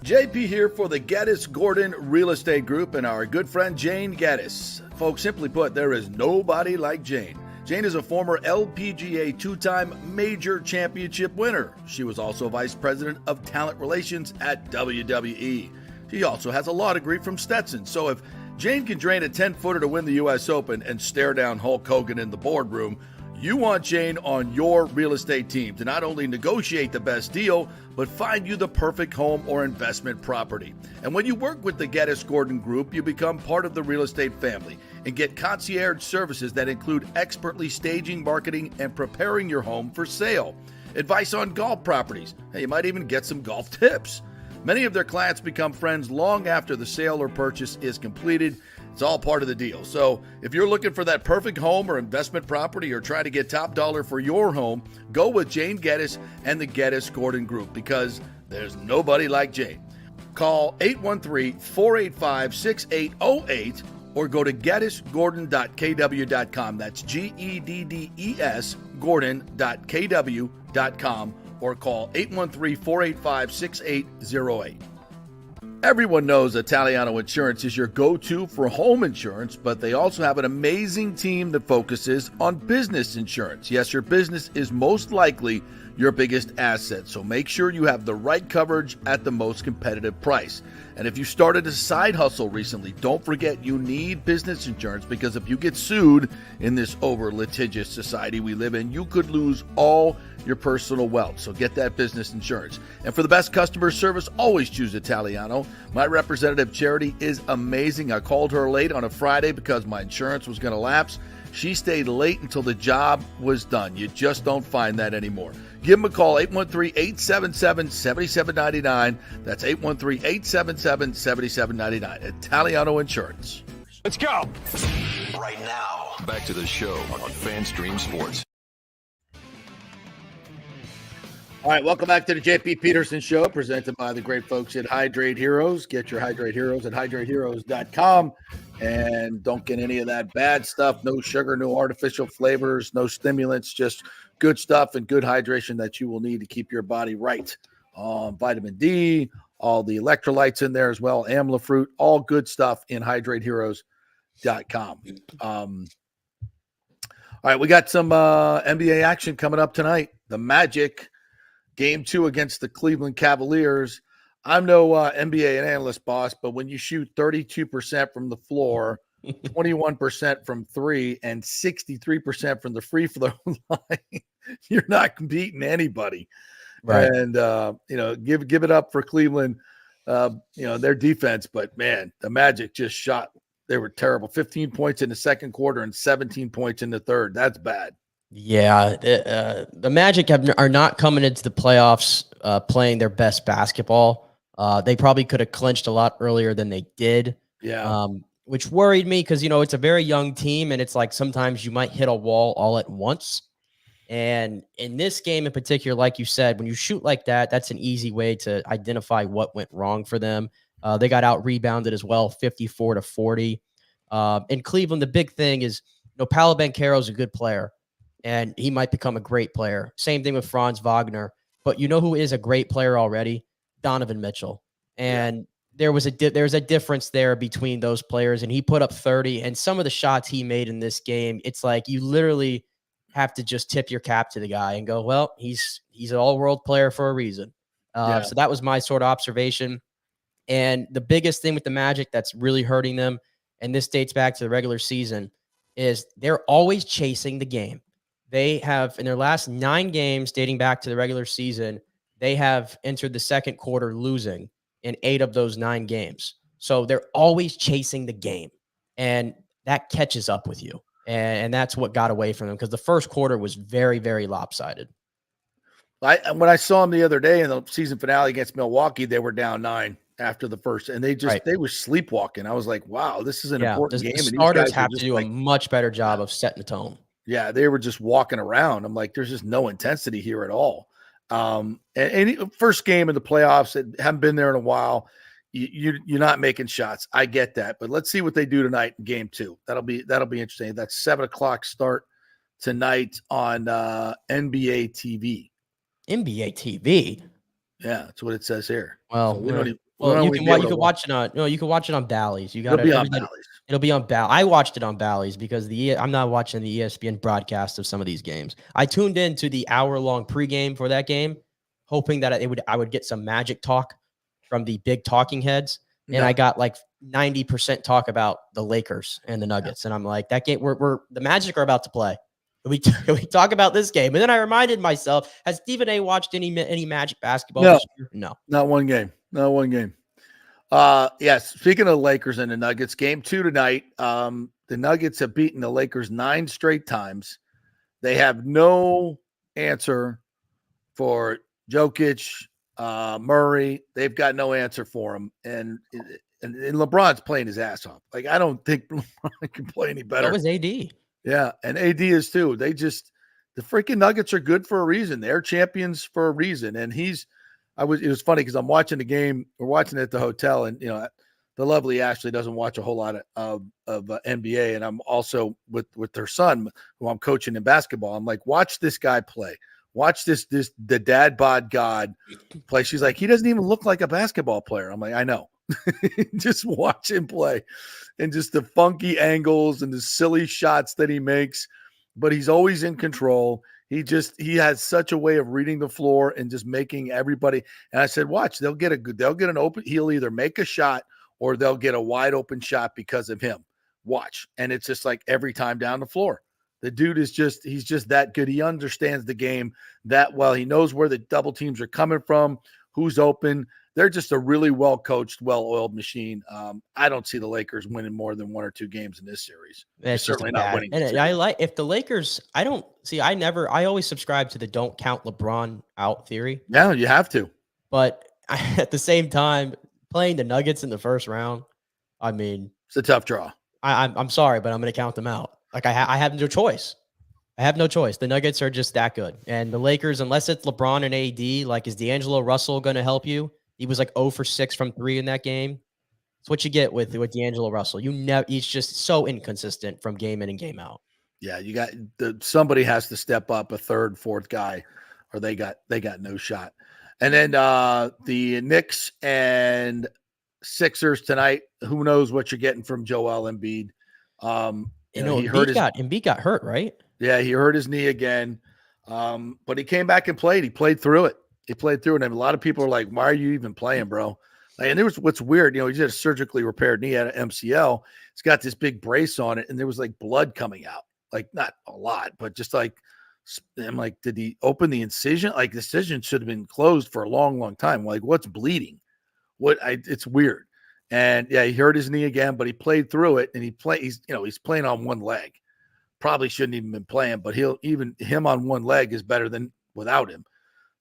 JP here for the Geddes Gordon Real Estate Group and our good friend Jane Geddes. Folks, simply put, there is nobody like Jane. Jane is a former LPGA two-time major championship winner. She was also vice president of talent relations at WWE. She also has a law degree from Stetson. So if Jane can drain a 10-footer to win the U.S. Open and stare down Hulk Hogan in the boardroom, you want Jane on your real estate team to not only negotiate the best deal, but find you the perfect home or investment property. And when you work with the Geddes Gordon Group, you become part of the real estate family and get concierge services that include expertly staging, marketing, and preparing your home for sale. Advice on golf properties. Hey, you might even get some golf tips. Many of their clients become friends long after the sale or purchase is completed. It's all part of the deal. So if you're looking for that perfect home or investment property or trying to get top dollar for your home, go with Jane Geddes and the Geddes Gordon Group, because there's nobody like Jane. Call 813-485-6808 or go to gettysgordon.kw.com. That's GEDDES Gordon.kw.com or call 813-485-6808. Everyone knows Italiano Insurance is your go-to for home insurance, but they also have an amazing team that focuses on business insurance. Yes, your business is most likely your biggest asset, so make sure you have the right coverage at the most competitive price. And if you started a side hustle recently, don't forget you need business insurance, because if you get sued in this over-litigious society we live in, you could lose all your personal wealth. So get that business insurance. And for the best customer service, always choose Italiano. My representative, Charity, is amazing. I called her late on a Friday because my insurance was going to lapse.
She stayed late until the job was done. You just don't find that anymore. Give them a call, 813-877-7799. That's 813-877-7799. Italiano Insurance.
Let's go. Right now, back to the show on FanStream Sports.
All right, welcome back to the JP Peterson Show, presented by the great folks at Hydrate Heroes. Get your Hydrate Heroes at hydrateheroes.com. And don't get any of that bad stuff. No sugar, no artificial flavors, no stimulants, just good stuff and good hydration that you will need to keep your body right. Vitamin D, all the electrolytes in there as well, amla fruit, all good stuff in hydrateheroes.com. All right, we got some NBA action coming up tonight. The Magic, Game 2 against the Cleveland Cavaliers. I'm no NBA analyst, boss, but when you shoot 32% from the floor, 21% from three, and 63% from the free throw line, you're not beating anybody.
Right.
And, give it up for Cleveland, their defense. But, man, the Magic just shot. They were terrible. 15 points in the second quarter and 17 points in the third. That's bad.
Yeah, the Magic are not coming into the playoffs playing their best basketball. They probably could have clinched a lot earlier than they did.
Yeah.
Which worried me because, it's a very young team, and it's like sometimes you might hit a wall all at once. And in this game in particular, like you said, when you shoot like that, that's an easy way to identify what went wrong for them. They got out-rebounded as well, 54-40. In Cleveland, the big thing is, Paolo Banchero is a good player, and he might become a great player. Same thing with Franz Wagner. But you know who is a great player already? Donovan Mitchell. And there's a difference there between those players, and he put up 30. And some of the shots he made in this game, it's like you literally have to just tip your cap to the guy and go, well, he's an all-world player for a reason. So that was my sort of observation. And the biggest thing with the Magic that's really hurting them, and this dates back to the regular season, is they're always chasing the game. They have, in their last 9 games dating back to the regular season, they have entered the second quarter losing in 8 of those 9 games. So they're always chasing the game, and that catches up with you. And that's what got away from them, because the first quarter was very, very lopsided.
When I saw them the other day in the season finale against Milwaukee, they were down 9 after the first, and they were sleepwalking. I was like, wow, this is an important game.
The starters have to do a much better job of setting the tone.
Yeah, they were just walking around. I'm like, there's just no intensity here at all. And first game in the playoffs, haven't been there in a while. You're not making shots. I get that, but let's see what they do tonight in Game 2. That'll be interesting. That's 7:00 start tonight on NBA TV.
NBA TV.
Yeah, that's what it says here.
Well,
so
you can watch it on Bally's.
It'll be on Bally's.
It'll be on Bally's. I watched it on Bally's because I'm not watching the ESPN broadcast of some of these games. I tuned in to the hour-long pregame for that game, hoping that I would get some Magic talk from the big talking heads, and I got like 90% talk about the Lakers and the Nuggets, and I'm like, that game, we're the Magic are about to play. We talk about this game, and then I reminded myself: has Stephen A. watched any Magic basketball this year? No,
not one game. Yes. Speaking of Lakers and the Nuggets, Game 2 tonight. The Nuggets have beaten the Lakers 9 straight times. They have no answer for Jokic, Murray. They've got no answer for him, and LeBron's playing his ass off. Like, I don't think LeBron can play any better.
That was AD.
Yeah, and AD is too. The freaking Nuggets are good for a reason. They're champions for a reason. And it was funny because I'm watching the game. We're watching it at the hotel, and the lovely Ashley doesn't watch a whole lot of NBA, and I'm also with her son, who I'm coaching in basketball. I'm like, watch this guy play. Watch the dad bod god play. She's like, he doesn't even look like a basketball player. I'm like, I know. Just watch him play, and just the funky angles and the silly shots that he makes, but he's always in control. He has such a way of reading the floor and just making everybody. And I said, watch, they'll get an open. He'll either make a shot or they'll get a wide open shot because of him. Watch. And it's just like every time down the floor. The dude he's just that good. He understands the game that well. He knows where the double teams are coming from,
who's open. They're just a really well coached, well oiled machine. I don't see the Lakers winning more than 1 or 2 games in this series.
It's
certainly
just
not winning.
And I like if the Lakers. I don't see. I always subscribe to the don't count LeBron out theory.
Yeah, you have to.
But at the same time, playing the Nuggets in the first round, I mean,
it's a tough draw.
I'm sorry, but I'm going to count them out. Like I have no choice. I have no choice. The Nuggets are just that good, and the Lakers, unless it's LeBron and AD, like is D'Angelo Russell going to help you? He was like 0 for 6 from 3 in that game. That's what you get with D'Angelo Russell. He's just so inconsistent from game in and game out.
Yeah, you got somebody has to step up, a third, fourth guy, or they got no shot. And then the Knicks and Sixers tonight. Who knows what you're getting from Joel Embiid?
Embiid got hurt, right?
Yeah, he hurt his knee again, but he came back and played. He played through it. And a lot of people are like, "Why are you even playing, bro?" And there was what's weird. He just had a surgically repaired knee at an MCL. It's got this big brace on it, and there was like blood coming out, like not a lot, but just like I'm like, did he open the incision? Like the incision should have been closed for a long, long time. Like what's bleeding? It's weird. And yeah, he hurt his knee again, but he played through it, and he's playing on one leg. Probably shouldn't even been playing, but him on one leg is better than without him.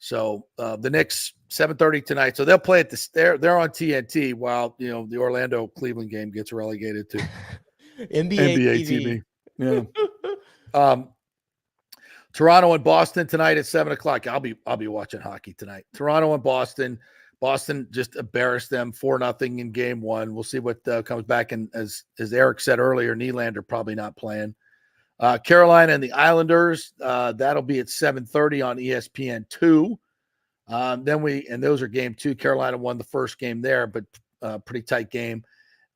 So the Knicks 7:30 tonight. So they'll play at they're on TNT while the Orlando Cleveland game gets relegated to
NBA TV.
Yeah. Toronto and Boston tonight at 7:00. I'll be watching hockey tonight. Toronto and Boston. Boston just embarrassed them 4-0 in game 1. We'll see what comes back. And as Eric said earlier, Nylander probably not playing. Carolina and the Islanders, that'll be at 7:30 on ESPN2. And those are game 2. Carolina won the first game there, but pretty tight game.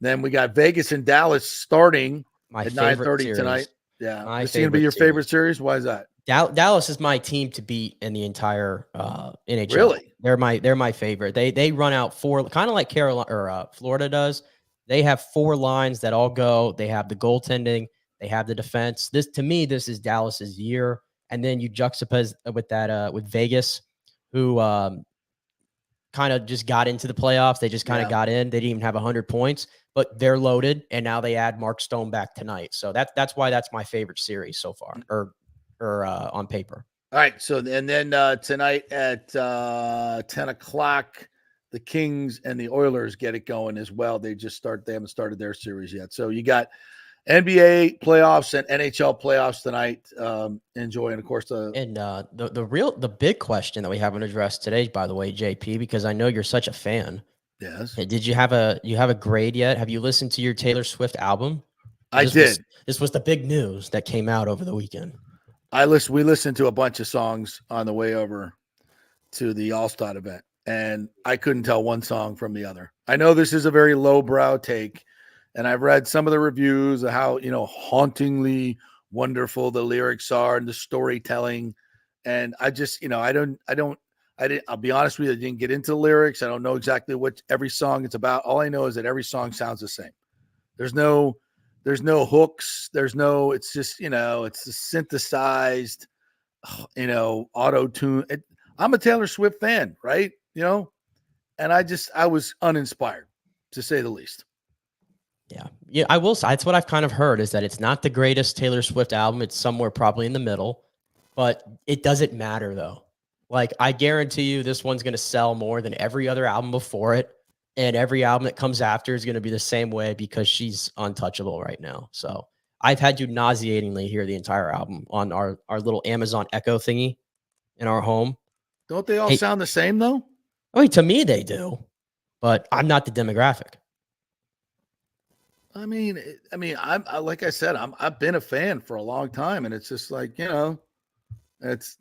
Then we got Vegas and Dallas starting at 9:30 tonight. Yeah, this is gonna be your favorite series. Why is that?
Dallas is my team to beat in the entire NHL.
Really?
They're my favorite. They run out 4, kind of like Carolina or Florida does. They have 4 lines that all go. They have the goaltending. They have the defense. This is Dallas's year. And then you juxtapose with that with Vegas, who kind of just got into the playoffs. They just kind of got in. They didn't even have 100 points, but they're loaded. And now they add Mark Stone back tonight. So that's why that's my favorite series so far, or on paper.
All right. So and then tonight at 10:00, the Kings and the Oilers get it going as well. They haven't started their series yet. So you got NBA playoffs and NHL playoffs tonight. Enjoying, of course,
the big question that we haven't addressed today, by the way, JP, because I know you're such a fan.
Yes.
Did you have a grade yet? Have you listened to your Taylor Swift album?
I did.
This was the big news that came out over the weekend.
We listened to a bunch of songs on the way over to the All-Star event, and I couldn't tell one song from the other. I know this is a very lowbrow take, and I've read some of the reviews of how, hauntingly wonderful the lyrics are and the storytelling. And I just, I'll be honest with you, I didn't get into the lyrics. I don't know exactly what every song is about. All I know is that every song sounds the same. There's no hooks. It's just, it's a synthesized, auto-tune. I'm a Taylor Swift fan, right? And I was uninspired, to say the least.
Yeah, I will say that's what I've kind of heard, is that it's not the greatest Taylor Swift album. It's somewhere probably in the middle, but it doesn't matter though. Like, I guarantee you this one's going to sell more than every other album before it. And every album that comes after is going to be the same way, because she's untouchable right now. So I've had to nauseatingly hear the entire album on our little Amazon Echo thingy in our home.
Don't they all sound the same though?
I mean, to me they do, but I'm not the demographic.
I mean, I'm like I said, I've been a fan for a long time, and it's just like, it's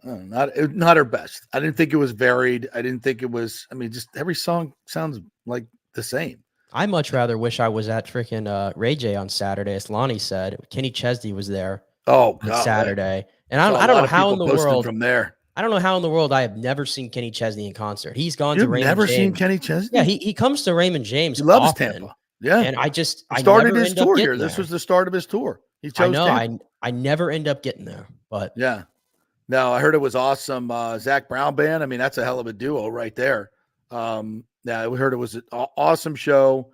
not her best. I didn't think it was varied. I didn't think it was. I mean, just every song sounds like the same.
I much rather wish I was at freaking Ray J on Saturday, as Lonnie said. Kenny Chesney was there.
On
Saturday, and I don't know how in the world
from there.
I don't know how in the world I have never seen Kenny Chesney in concert. He's gone
You've
to Raymond
never
James.
seen Kenny Chesney?
Yeah, he comes to Raymond James.
He loves
often.
Tampa. Yeah,
and I
started his tour here.
There.
This was the start of his tour. He chose.
I know. I never end up getting there, but
yeah. No, I heard it was awesome. Zach Brown band. I mean, that's a hell of a duo right there. Yeah, we heard it was an awesome show.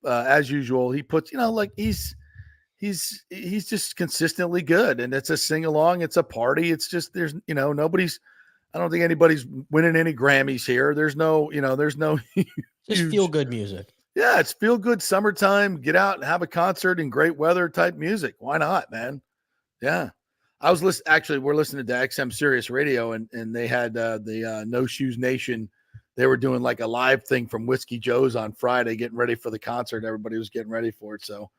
As usual, he puts, like he's just consistently good, and it's a sing along. It's a party. It's just there's nobody's. I don't think anybody's winning any Grammys here. There's no
just feel good music.
Yeah, it's feel good summertime. Get out and have a concert in great weather type music. Why not, man? Yeah. I was listening. Actually, we're listening to XM Sirius Radio, and they had the No Shoes Nation. They were doing like a live thing from Whiskey Joe's on Friday, getting ready for the concert. Everybody was getting ready for it. So,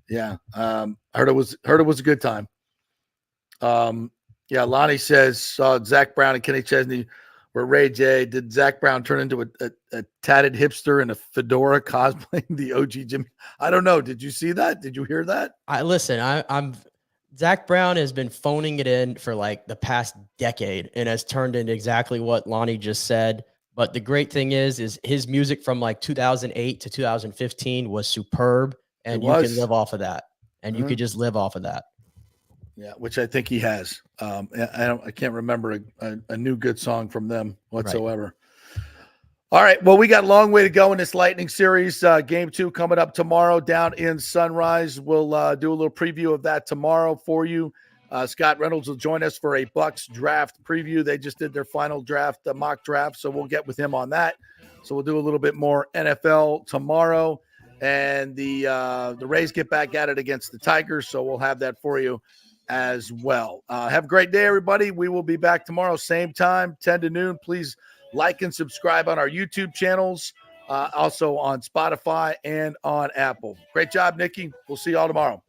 yeah, I heard it was a good time. Yeah, Lonnie says Zach Brown and Kenny Chesney were Ray J. Did Zach Brown turn into a tatted hipster in a fedora cosplaying the OG Jimmy? I don't know. Did you see that? Did you hear that?
I'm Zach Brown has been phoning it in for like the past decade and has turned into exactly what Lonnie just said. But the great thing is his music from like 2008 to 2015 was superb, and you can live off of that. And you could just live off of that.
Yeah, which I think he has. I can't remember a new good song from them whatsoever. Right. All right. Well, we got a long way to go in this Lightning series. Game 2 coming up tomorrow down in Sunrise. We'll do a little preview of that tomorrow for you. Scott Reynolds will join us for a Bucks draft preview. They just did their final draft, mock draft, so we'll get with him on that. So we'll do a little bit more NFL tomorrow. And the Rays get back at it against the Tigers, so we'll have that for you as well. Have a great day, everybody. We will be back tomorrow, same time, 10 to noon. Please like and subscribe on our YouTube channels, also on Spotify and on Apple. Great job, Nikki. We'll see you all tomorrow.